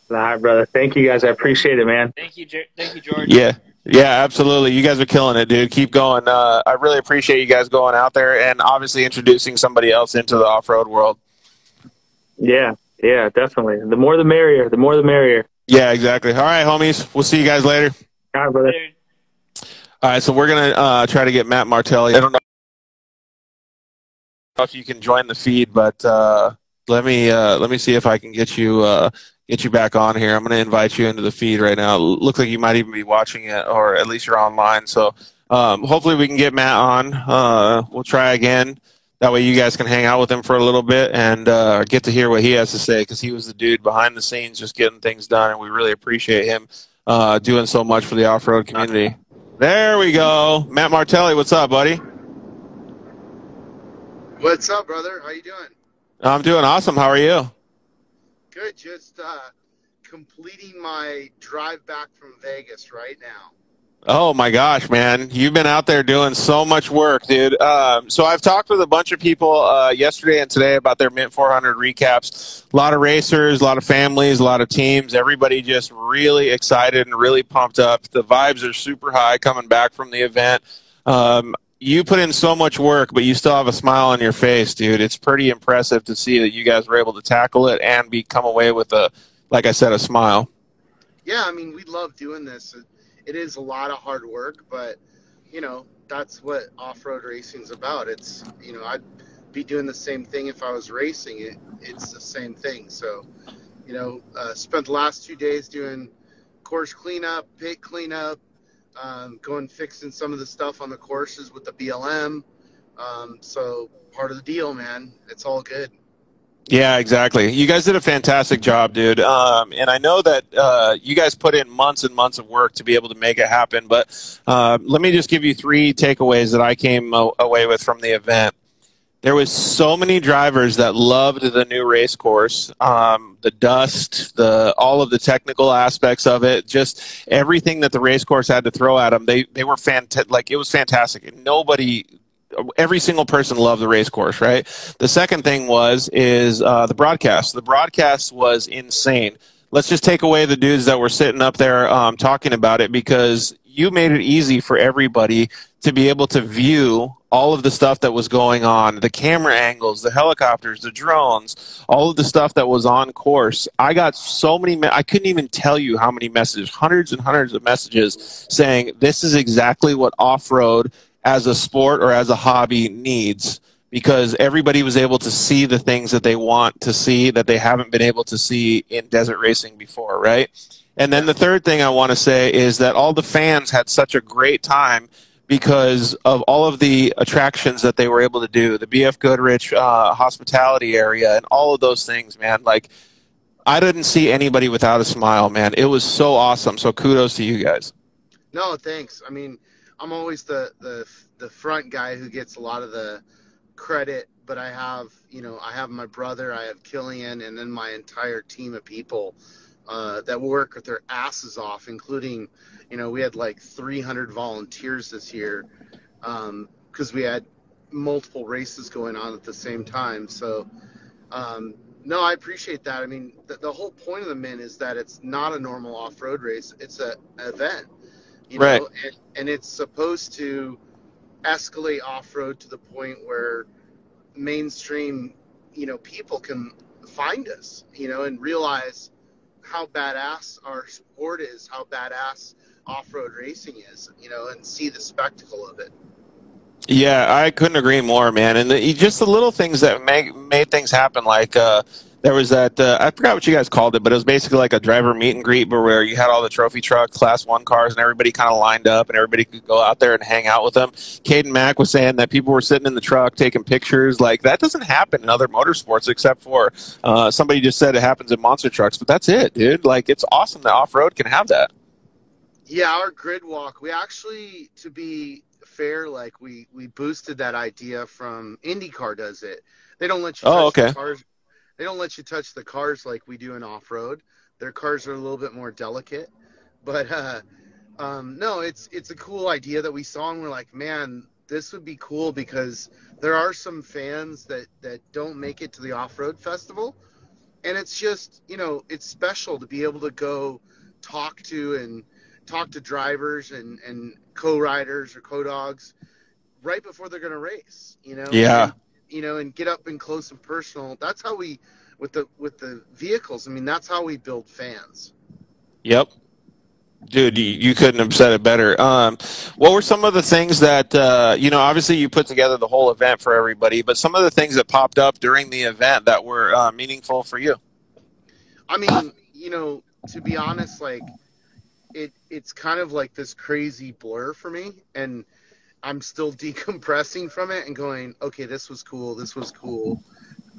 Speaker 11: right, brother. Thank you, guys. I appreciate it, man.
Speaker 12: Thank you, George.
Speaker 1: Yeah, absolutely. You guys are killing it, dude. Keep going. I really appreciate you guys going out there and obviously introducing somebody else into the off-road world.
Speaker 11: Yeah, definitely. The more the merrier. The more the merrier.
Speaker 1: Yeah, exactly. All right, homies. We'll see you guys later.
Speaker 11: All right, brother.
Speaker 1: All right, so we're gonna try to get Matt Martelli. I don't know if you can join the feed, but let me see if I can get you back on here. I'm gonna invite you into the feed right now. Looks like you might even be watching it, or at least you're online. So hopefully we can get Matt on. We'll try again. That way you guys can hang out with him for a little bit and get to hear what he has to say, because he was the dude behind the scenes just getting things done, and we really appreciate him doing so much for the off-road community. There we go. Matt Martelli, what's up, buddy?
Speaker 13: What's up, brother? How you doing?
Speaker 1: I'm doing awesome. How are you?
Speaker 13: Good. Just completing my drive back from Vegas right now.
Speaker 1: Oh, my gosh, man. You've been out there doing so much work, dude. So I've talked with a bunch of people yesterday and today about their Mint 400 recaps. A lot of racers, a lot of families, a lot of teams. Everybody just really excited and really pumped up. The vibes are super high coming back from the event. You put in so much work, but you still have a smile on your face, dude. It's pretty impressive to see that you guys were able to tackle it and come away with like I said, a smile.
Speaker 13: Yeah, I mean, we love doing this. It is a lot of hard work, but, you know, that's what off-road racing's about. It's, you know, I'd be doing the same thing if I was racing. It's the same thing. So, you know, spent the last 2 days doing course cleanup, pit cleanup, going fixing some of the stuff on the courses with the BLM. So part of the deal, man. It's all good.
Speaker 1: Yeah, exactly. You guys did a fantastic job, dude. And I know that you guys put in months and months of work to be able to make it happen. But let me just give you 3 takeaways that I came away with from the event. There was so many drivers that loved the new race course, the dust, all of the technical aspects of it, just everything that the race course had to throw at them. They were fantastic. Like, it was fantastic. Every single person loved the race course, right? The second thing is the broadcast. The broadcast was insane. Let's just take away the dudes that were sitting up there talking about it, because you made it easy for everybody to be able to view all of the stuff that was going on, the camera angles, the helicopters, the drones, all of the stuff that was on course. I got so many, I couldn't even tell you how many messages, hundreds and hundreds of messages saying this is exactly what off-road as a sport or as a hobby needs, because everybody was able to see the things that they want to see that they haven't been able to see in desert racing before, right? And then the third thing I want to say is that all the fans had such a great time because of all of the attractions that they were able to do, the BF Goodrich hospitality area and all of those things, man. Like, I didn't see anybody without a smile, man. It was so awesome. So kudos to you guys.
Speaker 13: No, thanks. I mean, I'm always the front guy who gets a lot of the credit, but I have my brother, I have Killian, and then my entire team of people that work with their asses off, including, we had like 300 volunteers this year because we had multiple races going on at the same time. So, no, I appreciate that. I mean, the whole point of the Mint is that it's not a normal off-road race. It's an event,
Speaker 1: Right.
Speaker 13: and it's supposed to escalate off-road to the point where mainstream, people can find us, and realize how badass our sport is, how badass off-road racing is, and see the spectacle of it.
Speaker 1: Yeah, I couldn't agree more, man. And just the little things that made things happen, like there was that, I forgot what you guys called it, but it was basically like a driver meet and greet, but where you had all the trophy truck Class 1 cars and everybody kind of lined up and everybody could go out there and hang out with them. Caden Mack was saying that people were sitting in the truck taking pictures. Like, that doesn't happen in other motorsports except for somebody just said it happens in monster trucks, but that's it, dude. Like, it's awesome that off-road can have that.
Speaker 13: Yeah, our grid walk, we actually, to be fair, like we boosted that idea from IndyCar does it. They don't let you touch the cars. They don't let you touch the cars like we do in off-road. Their cars are a little bit more delicate. But no, it's a cool idea that we saw, and we're like, man, this would be cool because there are some fans that don't make it to the off-road festival, and it's just, it's special to be able to go talk to drivers and co-riders or co-dogs right before they're going to race,
Speaker 1: Yeah.
Speaker 13: And get up and close and personal. That's how we, with the vehicles, I mean, that's how we build fans.
Speaker 1: Yep. Dude, you couldn't have said it better. What were some of the things that, obviously you put together the whole event for everybody, but some of the things that popped up during the event that were meaningful for you?
Speaker 13: I mean, to be honest, like, it's kind of like this crazy blur for me, and I'm still decompressing from it and going, okay, this was cool,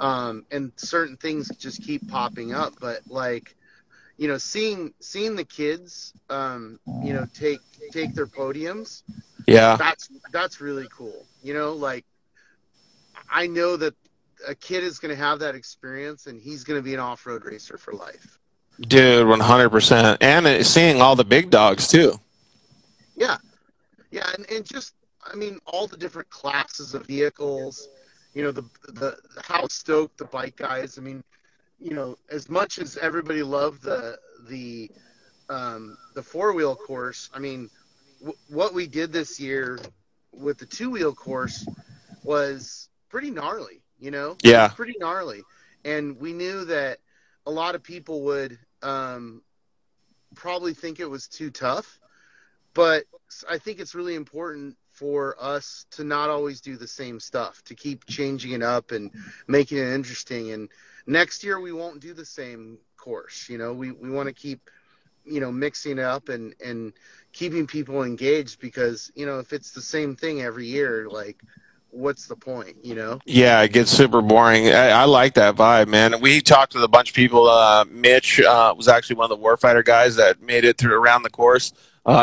Speaker 13: and certain things just keep popping up. But like, seeing the kids, take their podiums,
Speaker 1: yeah,
Speaker 13: that's really cool. Like, I know that a kid is going to have that experience, and he's going to be an off-road racer for life.
Speaker 1: Dude, 100%. And seeing all the big dogs, too.
Speaker 13: Yeah. Yeah, and just, I mean, all the different classes of vehicles, the how stoked the bike guys. I mean, as much as everybody loved the four-wheel course, I mean, what we did this year with the two-wheel course was pretty gnarly,
Speaker 1: Yeah.
Speaker 13: It was pretty gnarly. And we knew that a lot of people would probably think it was too tough, but I think it's really important for us to not always do the same stuff, to keep changing it up and making it interesting. And next year we won't do the same course. We want to keep, mixing it up and keeping people engaged, because, if it's the same thing every year, like, what's the point,
Speaker 1: Yeah, it gets super boring. I like that vibe, man. We talked with a bunch of people. Mitch was actually one of the Warfighter guys that made it through around the course.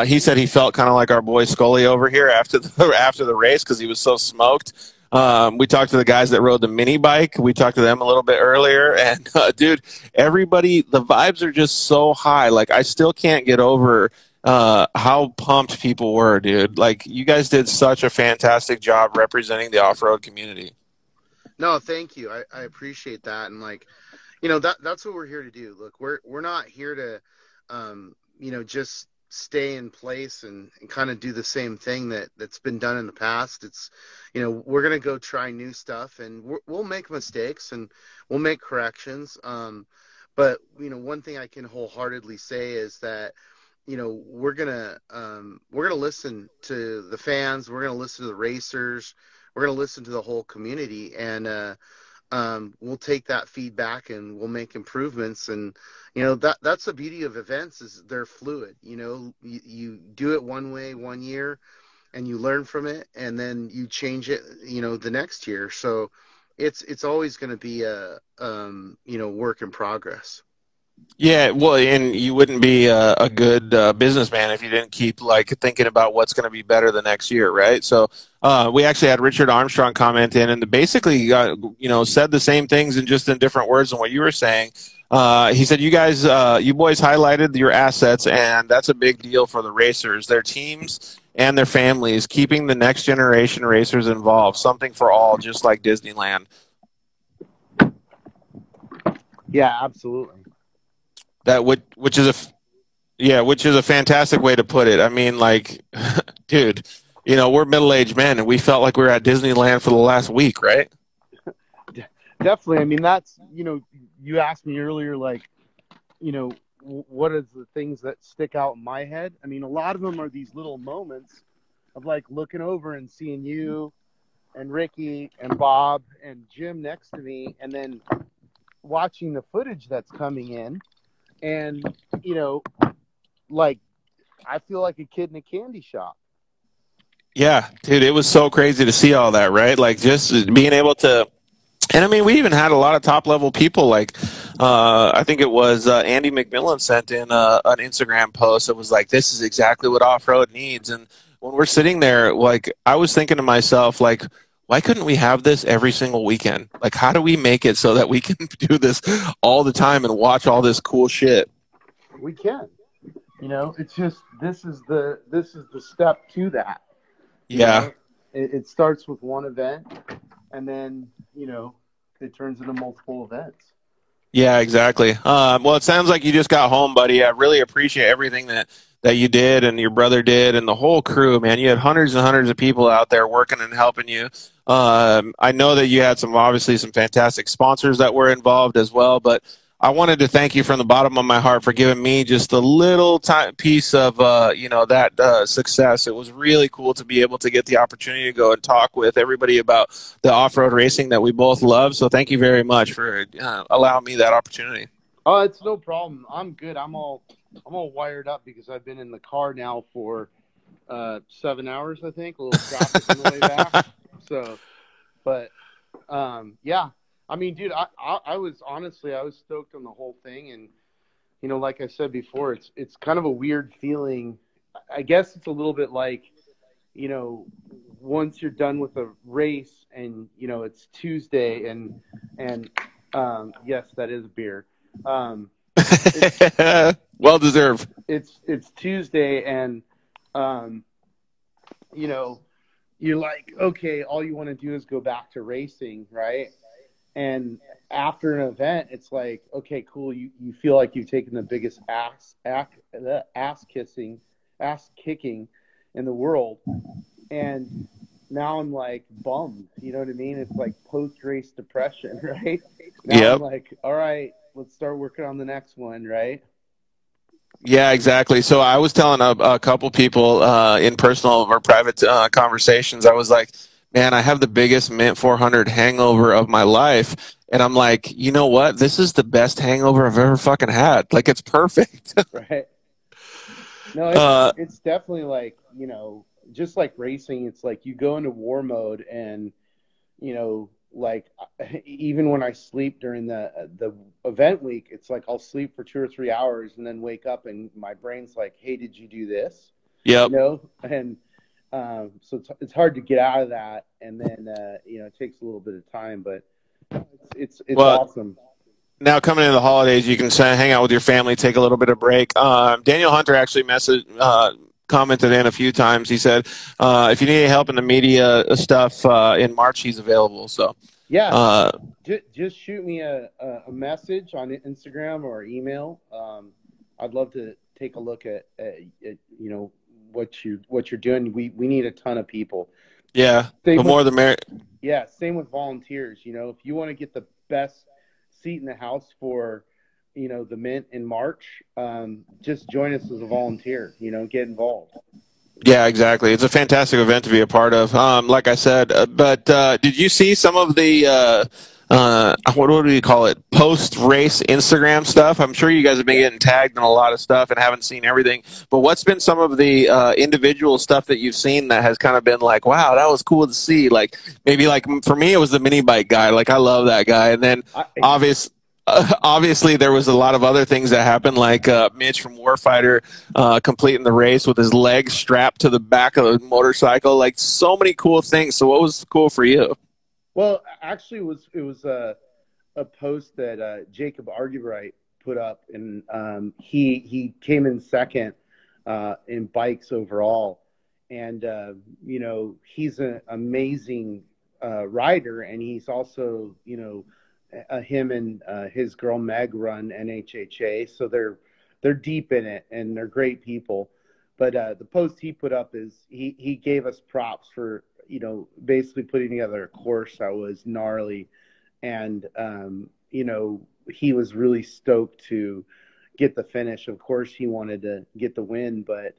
Speaker 1: He said he felt kind of like our boy Scully over here after the race because he was so smoked. We talked to the guys that rode the mini bike. We talked to them a little bit earlier, and dude, everybody, the vibes are just so high. Like, I still can't get over how pumped people were, dude. Like, you guys did such a fantastic job representing the off-road community.
Speaker 13: No, thank you. I appreciate that. And like, that's what we're here to do. Look, we're not here to, just stay in place and kind of do the same thing that's been done in the past. It's, we're going to go try new stuff, and we'll make mistakes and we'll make corrections. But, one thing I can wholeheartedly say is that, we're going to listen to the fans. We're going to listen to the racers. We're going to listen to the whole community, and we'll take that feedback and we'll make improvements. And that's the beauty of events, is they're fluid. You do it one way one year and you learn from it, and then you change it the next year. So it's always going to be a work in progress.
Speaker 1: Yeah, well, and you wouldn't be a good businessman if you didn't keep thinking about what's going to be better the next year, right? So we actually had Richard Armstrong comment in, and basically, said the same things and just in different words than what you were saying. He said, "You guys, you boys highlighted your assets, and that's a big deal for the racers, their teams, and their families. Keeping the next generation racers involved, something for all, just like Disneyland."
Speaker 14: Yeah, absolutely.
Speaker 1: Which is a fantastic way to put it. I mean, dude, we're middle-aged men, and we felt like we were at Disneyland for the last week, right?
Speaker 14: Definitely. I mean, that's, you asked me earlier, what is the things that stick out in my head? I mean, a lot of them are these little moments of looking over and seeing you and Ricky and Bob and Jim next to me, and then watching the footage that's coming in. And, I feel like a kid in a candy shop.
Speaker 1: Yeah, dude, it was so crazy to see all that, right? Just being able to, and I mean, we even had a lot of top level people. I think it was Andy McMillan sent in an Instagram post that was like, "This is exactly what off-road needs." And when we're sitting there, I was thinking to myself, why couldn't we have this every single weekend? How do we make it so that we can do this all the time and watch all this cool shit?
Speaker 14: We can. It's just, this is the step to that.
Speaker 1: Yeah.
Speaker 14: It starts with one event, and then, it turns into multiple events.
Speaker 1: Yeah, exactly. Well, it sounds like you just got home, buddy. I really appreciate everything that you did and your brother did and the whole crew, man. You had hundreds and hundreds of people out there working and helping you. I know that you had obviously some fantastic sponsors that were involved as well, but I wanted to thank you from the bottom of my heart for giving me just a little piece of, that success. It was really cool to be able to get the opportunity to go and talk with everybody about the off-road racing that we both love. So thank you very much for allowing me that opportunity.
Speaker 14: Oh, it's no problem. I'm good. I'm all wired up because I've been in the car now for 7 hours, I think. A little traffic on the way back. So, but yeah. I mean, dude, I was stoked on the whole thing, and like I said before, it's kind of a weird feeling. I guess it's a little bit like, once you're done with a race and it's Tuesday, and yes, that is beer.
Speaker 1: Well deserved.
Speaker 14: It's Tuesday, and you're like, okay, all you want to do is go back to racing, right? And after an event, it's like, okay, cool. You feel like you've taken the biggest ass kicking in the world. And now I'm bummed. You know what I mean? It's like post-race depression, right? Now
Speaker 1: Yep.
Speaker 14: I'm like, all right, let's start working on the next one, right?
Speaker 1: Yeah, exactly. So I was telling a couple people in personal or private conversations, I was like, man, I have the biggest Mint 400 hangover of my life. And I'm like, you know what? This is the best hangover I've ever fucking had. It's perfect.
Speaker 14: Right. No, it's definitely just like racing. It's like you go into war mode, and, even when I sleep during the event week, it's like I'll sleep for 2 or 3 hours and then wake up and my brain's like, hey, did you do this?
Speaker 1: Yep.
Speaker 14: And So it's hard to get out of that, and then it takes a little bit of time, but it's
Speaker 1: Well,
Speaker 14: awesome.
Speaker 1: now coming into the holidays, you can hang out with your family, take a little bit of break. Daniel Hunter actually commented in a few times. He said, if you need any help in the media stuff in March, he's available. So
Speaker 14: yeah, just shoot me a message on Instagram or email. I'd love to take a look at what you're doing. We need a ton of people.
Speaker 1: Yeah, the more the merrier.
Speaker 14: Yeah, same with volunteers. If you want to get the best seat in the house for the Mint in March, just join us as a volunteer. Get involved.
Speaker 1: Yeah, exactly. It's a fantastic event to be a part of. Like I said, but did you see some of the what do you call it? Post-race Instagram stuff. I'm sure you guys have been getting tagged in a lot of stuff and haven't seen everything. But what's been some of the individual stuff that you've seen that has kind of been like, wow, that was cool to see? Like maybe like for me, it was the mini bike guy. Like I love that guy. And then obviously, there was a lot of other things that happened, like Mitch from Warfighter completing the race with his legs strapped to the back of the motorcycle. Like so many cool things. So what was cool for you?
Speaker 14: Well, actually, it was a post that Jacob Argybright put up, and he came in second in bikes overall, and he's an amazing rider, and he's also him and his girl Meg run NHHA, so they're deep in it and they're great people. But the post he put up is he gave us props for basically putting together a course that was gnarly, and he was really stoked to get the finish. Of course, he wanted to get the win, but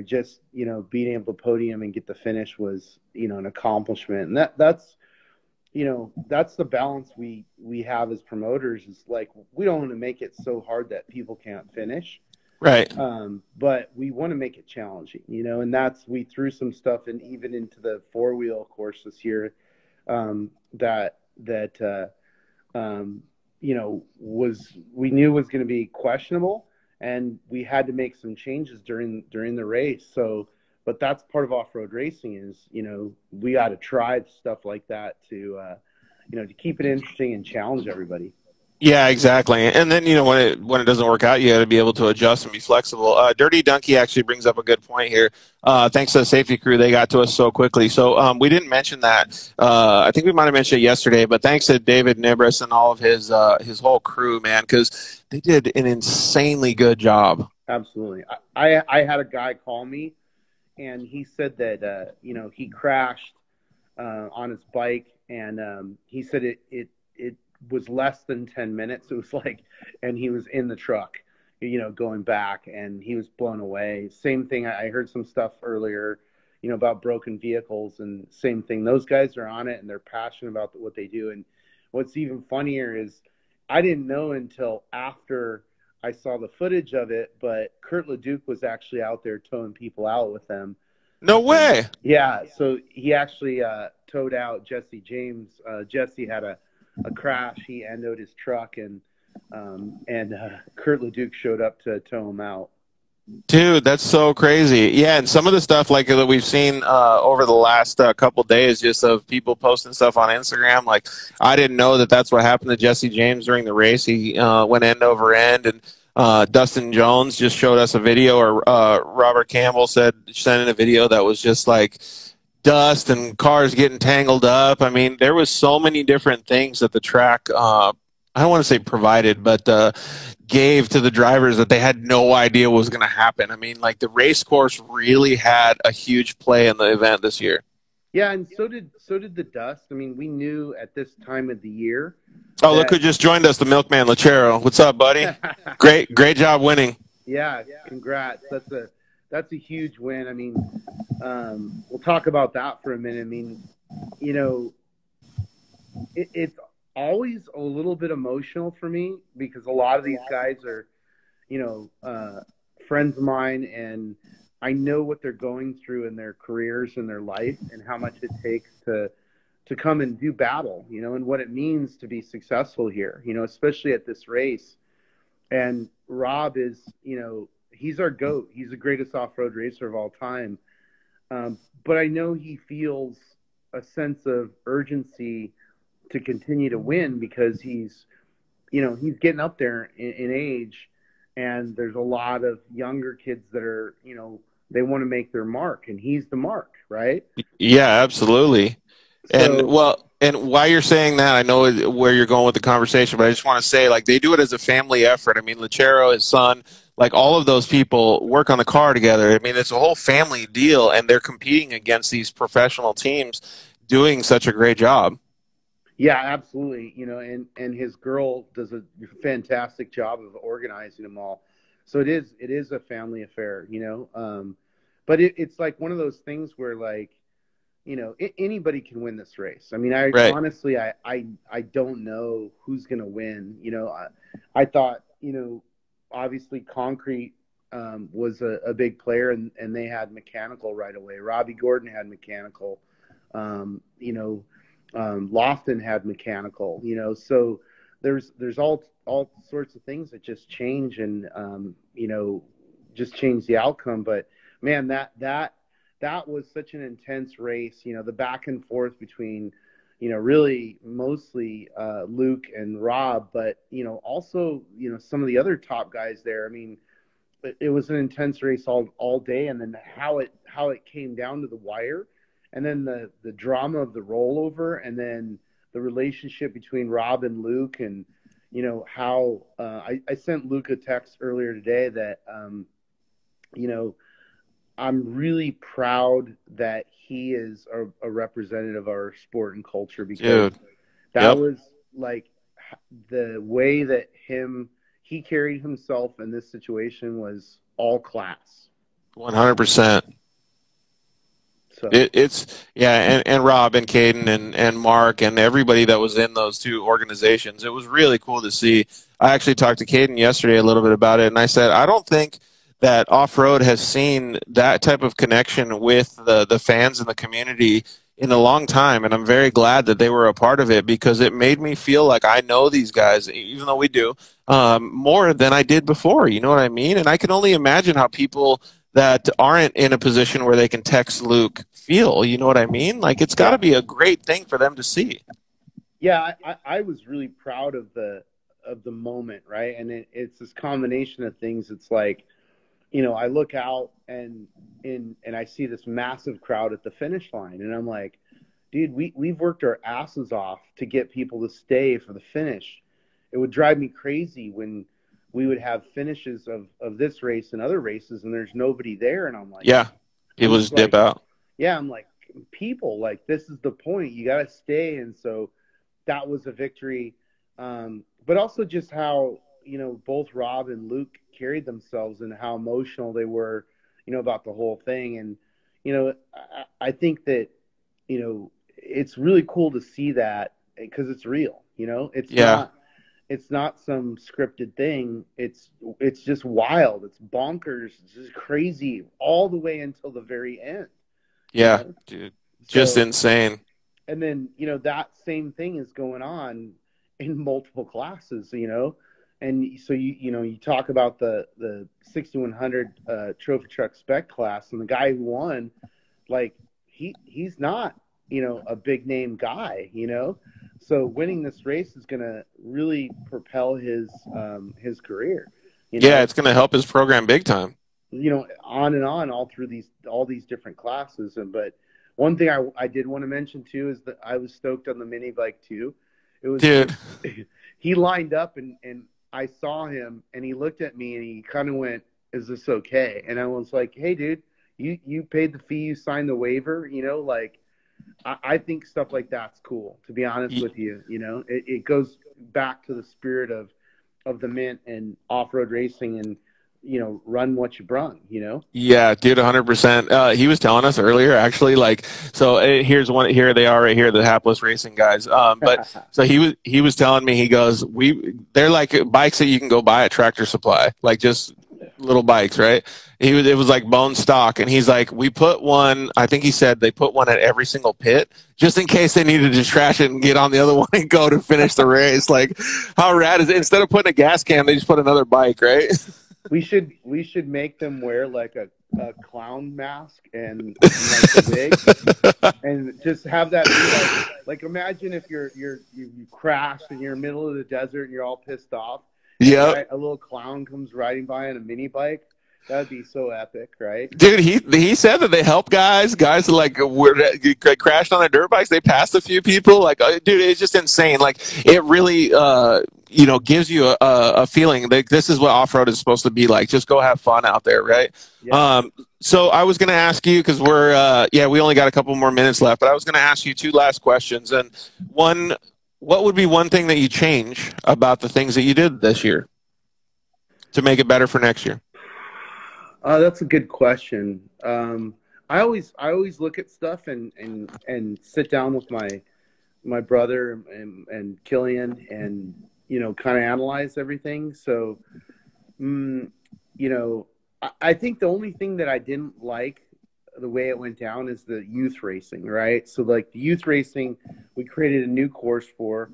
Speaker 14: just being able to podium and get the finish was an accomplishment, and that's the balance we have as promoters. Is like we don't want to make it so hard that people can't finish.
Speaker 1: Right.
Speaker 14: But we want to make it challenging, and we threw some stuff in even into the 4-wheel course this year, that we knew was going to be questionable, and we had to make some changes during the race. So, but that's part of off-road racing is, we got to try stuff like that to keep it interesting and challenge everybody.
Speaker 1: Yeah, exactly. And then when it doesn't work out, you got to be able to adjust and be flexible. Dirty Donkey actually brings up a good point here. Thanks to the safety crew, they got to us so quickly. So we didn't mention that. I think we might have mentioned it yesterday, but thanks to David Nibris and all of his whole crew, man, because they did an insanely good job.
Speaker 14: Absolutely. I had a guy call me, and he said that he crashed on his bike, and he said it was less than 10 minutes. It was like, and he was in the truck, going back, and he was blown away. Same thing. I heard some stuff earlier, about broken vehicles, and same thing. Those guys are on it and they're passionate about what they do. And what's even funnier is I didn't know until after I saw the footage of it, but Kurt LeDuc was actually out there towing people out with them.
Speaker 1: No way.
Speaker 14: Yeah. So he actually towed out Jesse James. Jesse had a crash. He endoed his truck, and Kurt LeDuc showed up to tow him out.
Speaker 1: Dude, that's so crazy. Yeah, and some of the stuff like that we've seen over the last couple days, just of people posting stuff on Instagram. Like, I didn't know that that's what happened to Jesse James during the race. He went end over end, and Dustin Jones just showed us a video, or Robert Campbell sent in a video that was just like dust and cars getting tangled up. I mean, there was so many different things that the track, I don't want to say provided, but gave to the drivers that they had no idea what was going to happen. I mean, like, the race course really had a huge play in the event this year.
Speaker 14: Yeah, and so did the dust. I mean, we knew at this time of the year.
Speaker 1: Oh, look who just joined us, the Milkman Lachero. What's up, buddy? Great job winning.
Speaker 14: Yeah, congrats. That's a huge win. I mean, we'll talk about that for a minute. I mean, it's always a little bit emotional for me because a lot of these guys are, friends of mine, and I know what they're going through in their careers and their life and how much it takes to come and do battle, and what it means to be successful here, especially at this race. And Rob is, he's our GOAT. He's the greatest off-road racer of all time. But I know he feels a sense of urgency to continue to win because he's getting up there in age, and there's a lot of younger kids that are, they want to make their mark, and he's the mark, right?
Speaker 1: Yeah, absolutely. And
Speaker 14: So,
Speaker 1: while you're saying that, I know where you're going with the conversation, but I just want to say, like, they do it as a family effort. I mean, Lucero, his son, like, all of those people work on the car together. I mean, it's a whole family deal, and they're competing against these professional teams doing such a great job.
Speaker 14: yeah, absolutely. And his girl does a fantastic job of organizing them all. So it is a family affair, but it's like one of those things where, like, anybody can win this race. I mean,
Speaker 1: Right.
Speaker 14: honestly, I don't know who's going to win. I thought, obviously Concrete was a big player, and they had mechanical right away. Robbie Gordon had mechanical. Lofton had mechanical. So there's all sorts of things that just change and just change the outcome. But man, that was such an intense race. The back and forth between, really mostly Luke and Rob, but also some of the other top guys there. I mean, it was an intense race all day, and then how it came down to the wire, and then the drama of the rollover, and then the relationship between Rob and Luke, and how I sent Luke a text earlier today that I'm really proud that he is a representative of our sport and culture, because that was like the way that he carried himself in this situation was all class.
Speaker 1: 100%.
Speaker 14: So
Speaker 1: and Rob and Caden and Mark and everybody that was in those two organizations. It was really cool to see. I actually talked to Caden yesterday a little bit about it, and I said, I don't think that off-road has seen that type of connection with the fans and the community in a long time, and I'm very glad that they were a part of it, because it made me feel like I know these guys, even though we do, more than I did before. You know what I mean? And I can only imagine how people that aren't in a position where they can text Luke feel. You know what I mean? Like, it's got to be a great thing for them to see.
Speaker 14: Yeah, I was really proud of the moment, right? And it's this combination of things. It's like, I look out and I see this massive crowd at the finish line, and I'm like, dude, we've worked our asses off to get people to stay for the finish. It would drive me crazy when we would have finishes of this race and other races, and there's nobody there, and I'm like,
Speaker 1: people just dip out.
Speaker 14: Yeah, I'm like, people, like, this is the point. You got to stay, and so that was a victory. But also just how both Rob and Luke carried themselves and how emotional they were, about the whole thing. And, I think that, it's really cool to see that, because it's real, it's not some scripted thing. It's just wild. It's bonkers. It's just crazy all the way until the very end.
Speaker 1: Yeah, dude, just insane.
Speaker 14: And then, that same thing is going on in multiple classes, And so you talk about the 6100 trophy truck spec class, and the guy who won, like, he's not a big name guy, So winning this race is going to really propel his career.
Speaker 1: Yeah, it's going to help his program big time.
Speaker 14: On and on all through all these different classes. But one thing I did want to mention too is that I was stoked on the mini bike too. It was,
Speaker 1: dude.
Speaker 14: He lined up and I saw him, and he looked at me and he kind of went, "Is this okay?" And I was like, "Hey, dude, you paid the fee, you signed the waiver, like." I think stuff like that's cool, to be honest with you. It goes back to the spirit of the Mint and off-road racing, and run what you brung.
Speaker 1: Yeah, dude, 100%. He was telling us earlier, actually, like, so here's one. Here they are, right here, the Hapless Racing guys. But so he was telling me, he goes, they're like bikes that you can go buy at Tractor Supply, like just little bikes, right? It was like bone stock, and he's like, we put one. I think he said they put one at every single pit just in case they needed to trash it and get on the other one and go to finish the race. Like, how rad is it? Instead of putting a gas can, they just put another bike, right?
Speaker 14: we should make them wear like a clown mask and like a wig, and just have that be like imagine if you crash and you're in the middle of the desert and you're all pissed off.
Speaker 1: Yep.
Speaker 14: A little clown comes riding by on a mini bike. That would be so epic, right?
Speaker 1: Dude, he said that they help guys that like crashed on their dirt bikes. They passed a few people. Like, dude, it's just insane. Like, it really, gives you a feeling like this is what off road is supposed to be like. Just go have fun out there, right?
Speaker 14: Yeah.
Speaker 1: So I was going to ask you because we only got a couple more minutes left, but I was going to ask you two last questions. And one, what would be one thing that you change about the things that you did this year to make it better for next year?
Speaker 14: That's a good question. I always look at stuff and sit down with my brother and Killian and kind of analyze everything. So, I think the only thing that I didn't like the way it went down is the youth racing, right? So like the youth racing, we created a new course for.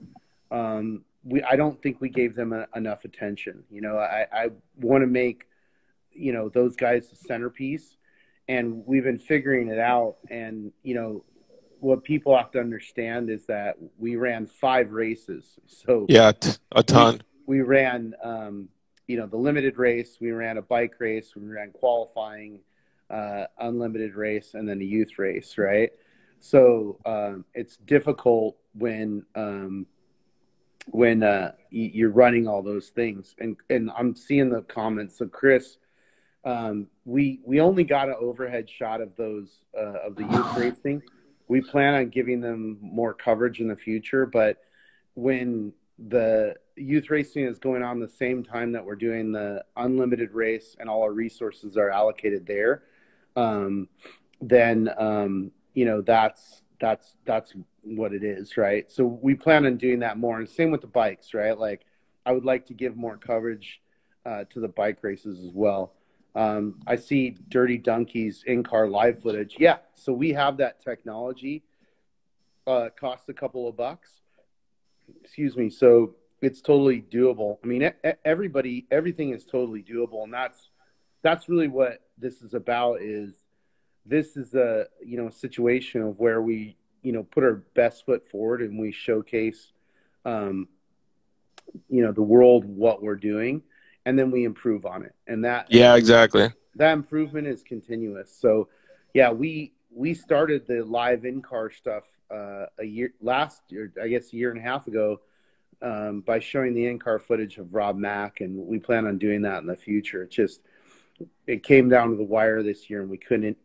Speaker 14: I don't think we gave them enough attention. I want to make those guys the centerpiece, and we've been figuring it out. And what people have to understand is that we ran 5 races. So
Speaker 1: yeah, a ton.
Speaker 14: We ran the limited race, we ran a bike race, we ran qualifying, unlimited race, and then a youth race, right? So it's difficult when you're running all those things. And I'm seeing the comments. So Chris, we only got an overhead shot of those of the youth racing. We plan on giving them more coverage in the future, but when the youth racing is going on the same time that we're doing the unlimited race and all our resources are allocated there, then that's what it is, right? So we plan on doing that more, and same with the bikes, right? Like I would like to give more coverage to the bike races as well. I see Dirty Donkey's in-car live footage. Yeah, so we have that technology. Costs a couple of bucks. Excuse me. So it's totally doable. I mean, everything is totally doable, and that's really what this is about. This is a situation of where we put our best foot forward and we showcase the world what we're doing, and then we improve on it. And
Speaker 1: exactly.
Speaker 14: That improvement is continuous. So yeah, we started the live in-car stuff last year, I guess a year and a half ago, by showing the in-car footage of Rob Mack, and we plan on doing that in the future. It came down to the wire this year, and we couldn't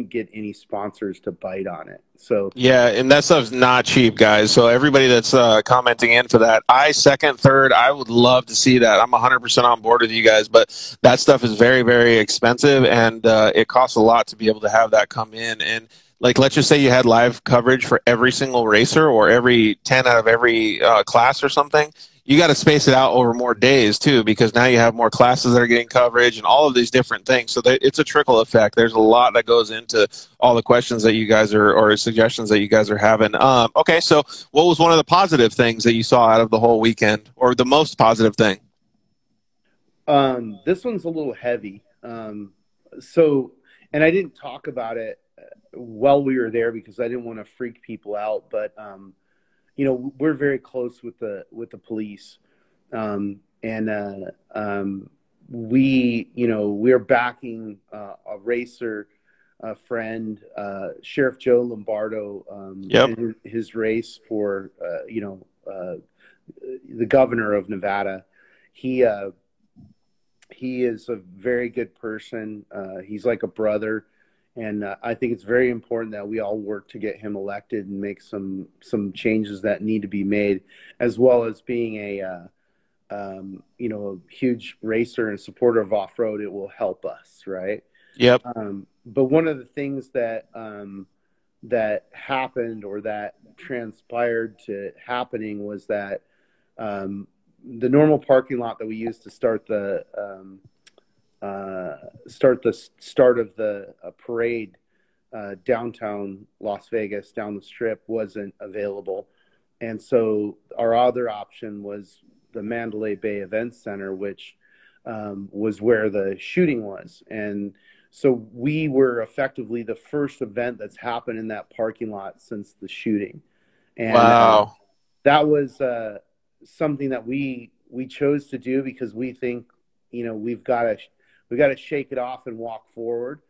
Speaker 14: get any sponsors to bite on it. So
Speaker 1: yeah, and that stuff's not cheap, guys. So everybody that's commenting in for that, I second, third, I would love to see that. I'm 100% on board with you guys, but that stuff is very, very expensive, and it costs a lot to be able to have that come in. And like, let's just say you had live coverage for every single racer or every 10 out of every class or something. You got to space it out over more days too, because now you have more classes that are getting coverage and all of these different things. So it's a trickle effect. There's a lot that goes into all the questions that you guys or suggestions that you guys are having. Okay, so what was one of the positive things that you saw out of the whole weekend, or the most positive thing?
Speaker 14: This one's a little heavy. And I didn't talk about it while we were there because I didn't want to freak people out, but we're very close with the police, we're backing a racer, a friend, Sheriff Joe Lombardo, in his race for the governor of Nevada. He is a very good person. He's like a brother. And I think it's very important that we all work to get him elected and make some changes that need to be made, as well as being a huge racer and supporter of off-road. It will help us, right?
Speaker 1: Yep.
Speaker 14: But one of the things that happened or that transpired to happening was that the normal parking lot that we used to start the start of the parade downtown Las Vegas down the strip wasn't available, and so our other option was the Mandalay Bay Event Center, which was where the shooting was. And so we were effectively the first event that's happened in that parking lot since the shooting. And
Speaker 1: Wow.
Speaker 14: that was something that we chose to do because we think, you know, we've got to shake it off and walk forward.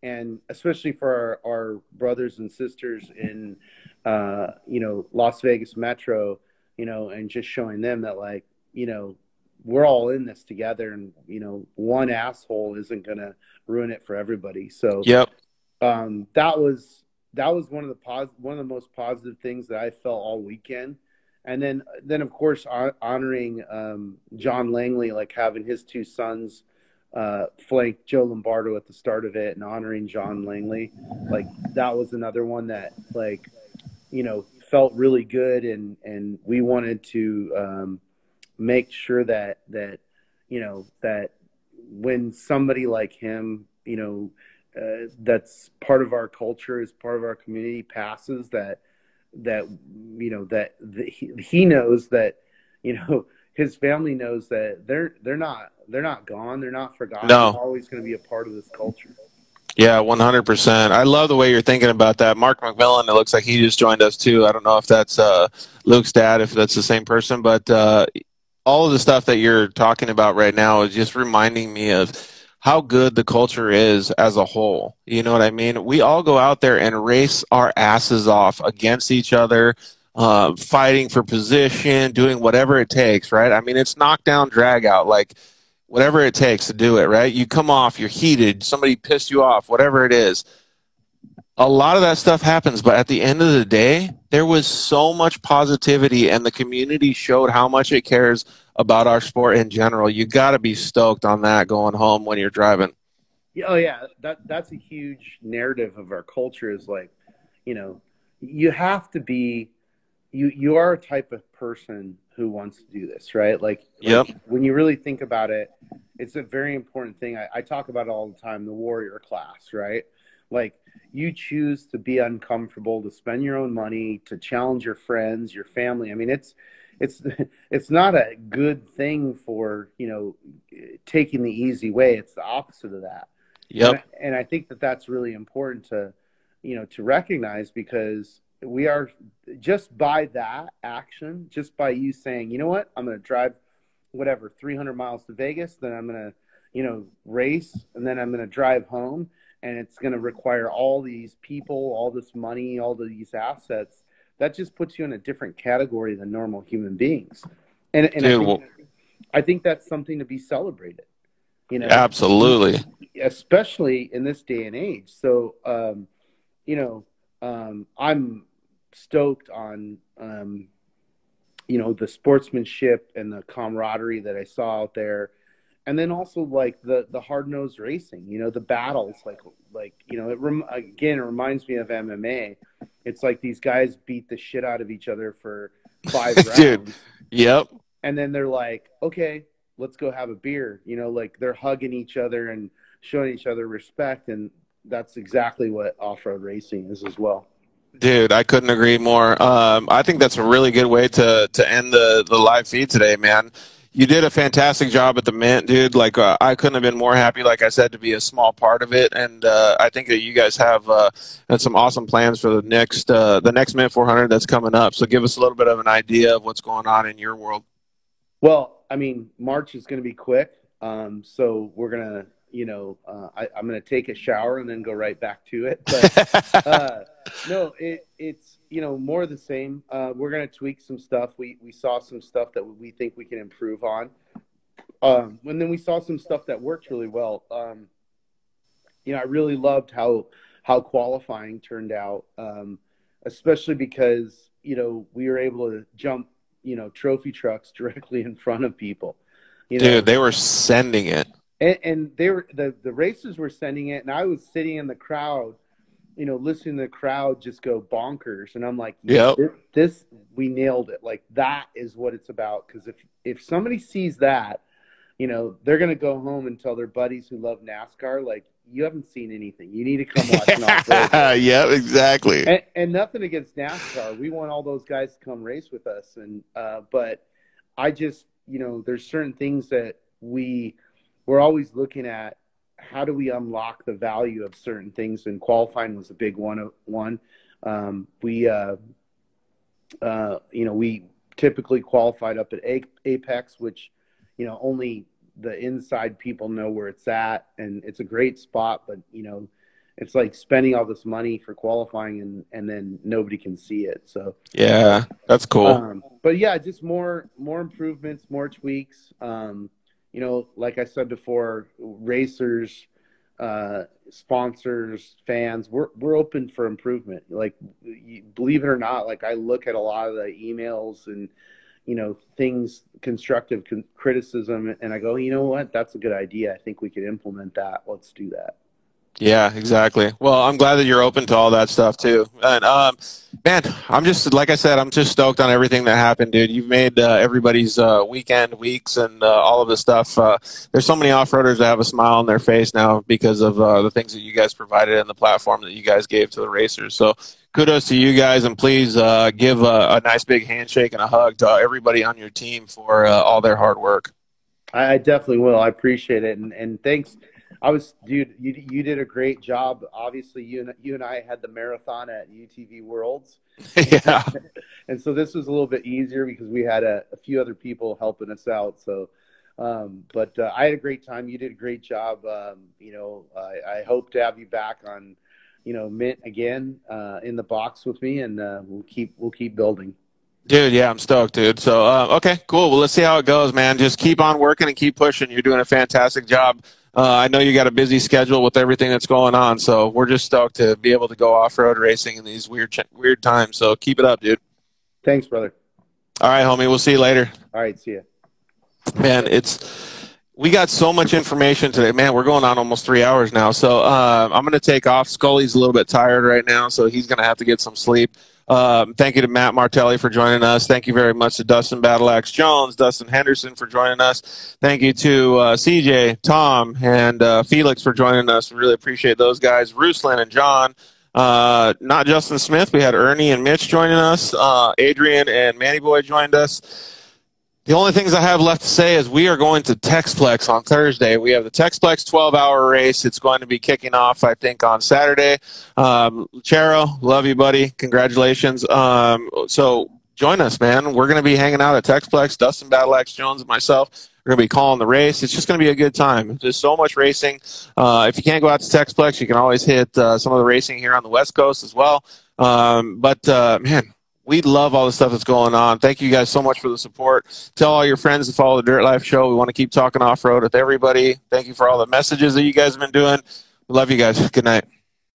Speaker 14: And especially for our brothers and sisters in, you know, Las Vegas Metro, you know, and just showing them that, like, you know, we're all in this together, and, you know, one asshole isn't going to ruin it for everybody. So
Speaker 1: Yep.
Speaker 14: that was one of the most positive things that I felt all weekend. And then of course honoring John Langley, like having his two sons flank Joe Lombardo at the start of it, and honoring John Langley, like that was another one that, like, you know, felt really good, and we wanted to make sure that you know, that when somebody like him, you know, that's part of our culture, is part of our community, passes, that you know, that he knows that, you know, his family knows that they're not gone, they're not forgotten.
Speaker 1: No.
Speaker 14: They're always going to be a part of this culture.
Speaker 1: Yeah, 100%. I love the way you're thinking about that. Mark McMillan, it looks like he just joined us too. I don't know if that's Luke's dad, if that's the same person, but all of the stuff that you're talking about right now is just reminding me of how good the culture is as a whole. You know what I mean? We all go out there and race our asses off against each other, fighting for position, doing whatever it takes, right? I mean, it's knockdown, drag out, like whatever it takes to do it, right? You come off, you're heated, somebody pissed you off, whatever it is. A lot of that stuff happens, but at the end of the day, there was so much positivity, and the community showed how much it cares about our sport in general. You got to be stoked on that going home when you're driving.
Speaker 14: Yeah, oh yeah, that's a huge narrative of our culture, is like, you know, you have to be, you are a type of person who wants to do this, right? Like
Speaker 1: Yep.
Speaker 14: When you really think about it, it's a very important thing. I talk about it all the time, the warrior class, right? Like, you choose to be uncomfortable, to spend your own money, to challenge your friends, your family. I mean, it's not a good thing for, you know, taking the easy way. It's the opposite of that.
Speaker 1: Yep.
Speaker 14: And I think that that's really important to, you know, to recognize, because we are, just by that action, just by you saying, you know what, I'm going to drive whatever 300 miles to Vegas, then I'm going to, you know, race, and then I'm going to drive home, and it's going to require all these people, all this money, all of these assets. That just puts you in a different category than normal human beings. And
Speaker 1: Dude,
Speaker 14: I think that's something to be celebrated, you know.
Speaker 1: Absolutely.
Speaker 14: Especially in this day and age. So, you know, I'm stoked on, you know, the sportsmanship and the camaraderie that I saw out there. And then also, like, the hard-nosed racing, you know, the battles, like you know, it reminds me of MMA. It's like these guys beat the shit out of each other for 5 rounds.
Speaker 1: Dude, yep.
Speaker 14: And then they're like, okay, let's go have a beer. You know, like, they're hugging each other and showing each other respect. And that's exactly what off-road racing is as well.
Speaker 1: Dude, I couldn't agree more. I think that's a really good way to end the live feed today, man. You did a fantastic job at the Mint, dude. Like, I couldn't have been more happy, like I said, to be a small part of it. And I think that you guys have some awesome plans for the next Mint 400 that's coming up. So give us a little bit of an idea of what's going on in your world.
Speaker 14: Well, I mean, March is going to be quick. So we're going to, you know, I'm going to take a shower and then go right back to it. But no, it's, you know, more of the same. We're going to tweak some stuff. We saw some stuff that we think we can improve on. And then we saw some stuff that worked really well. You know, I really loved how qualifying turned out, especially because, you know, we were able to jump, you know, trophy trucks directly in front of people. You know?
Speaker 1: Dude, they were sending it.
Speaker 14: And they were, the racers were sending it, and I was sitting in the crowd, you know, listening to the crowd just go bonkers. And I'm like,
Speaker 1: yep,
Speaker 14: this we nailed it. Like, that is what it's about. Because if somebody sees that, you know, they're going to go home and tell their buddies who love NASCAR, like, you haven't seen anything. You need to come watch an off-road.
Speaker 1: Yeah, exactly.
Speaker 14: And nothing against NASCAR. We want all those guys to come race with us. And but I just, you know, there's certain things that we we're always looking at how do we unlock the value of certain things, and qualifying was a big one. We typically qualified up at Apex, which, only the inside people know where it's at, and it's a great spot, but it's like spending all this money for qualifying and then nobody can see it. So
Speaker 1: yeah, that's cool.
Speaker 14: But yeah, just more improvements, more tweaks. Like I said before, racers, sponsors, fans, we're open for improvement. Like, believe it or not, like I look at a lot of the emails and things, constructive criticism, and I go, you know what, that's a good idea. I think we could implement that. Let's do that.
Speaker 1: Yeah, exactly. Well, I'm glad that you're open to all that stuff too. And man, I'm just, like I said, I'm just stoked on everything that happened, dude. You've made everybody's weeks, and all of this stuff. There's so many off-roaders that have a smile on their face now because of the things that you guys provided and the platform that you guys gave to the racers. So kudos to you guys, and please give a nice big handshake and a hug to everybody on your team for all their hard work.
Speaker 14: I definitely will. I appreciate it, and thanks. Dude, you did a great job. Obviously, you and I had the marathon at UTV Worlds.
Speaker 1: Yeah.
Speaker 14: And so this was a little bit easier because we had a few other people helping us out. So, but I had a great time. You did a great job. I hope to have you back on, Mint again in the box with me, and we'll keep building.
Speaker 1: Dude, yeah, I'm stoked, dude. So, okay, cool. Well, let's see how it goes, man. Just keep on working and keep pushing. You're doing a fantastic job. I know you got a busy schedule with everything that's going on, so we're just stoked to be able to go off-road racing in these weird times. So keep it up, dude.
Speaker 14: Thanks, brother.
Speaker 1: All right, homie. We'll see you later.
Speaker 14: All right, see ya.
Speaker 1: Man, we got so much information today. Man, we're going on almost 3 hours now. So I'm going to take off. Scully's a little bit tired right now, so he's going to have to get some sleep. Thank you to Matt Martelli for joining us. Thank you very much to Dustin Battleaxe Jones, Dustin Henderson for joining us. Thank you to CJ, Tom, and Felix for joining us. We really appreciate those guys. Ruslan and John. Not Justin Smith. We had Ernie and Mitch joining us. Adrian and Manny Boy joined us. The only things I have left to say is we are going to Techplex on Thursday. We have the Techplex 12-hour race. It's going to be kicking off, I think, on Saturday. Chero, love you, buddy. Congratulations. So join us, man. We're going to be hanging out at Techplex. Dustin Battleaxe Jones and myself are going to be calling the race. It's just going to be a good time. There's so much racing. If you can't go out to Techplex, you can always hit some of the racing here on the West Coast as well. Man, we love all the stuff that's going on. Thank you guys so much for the support. Tell all your friends to follow the Dirt Life Show. We want to keep talking off-road with everybody. Thank you for all the messages that you guys have been doing. We love you guys. Good night.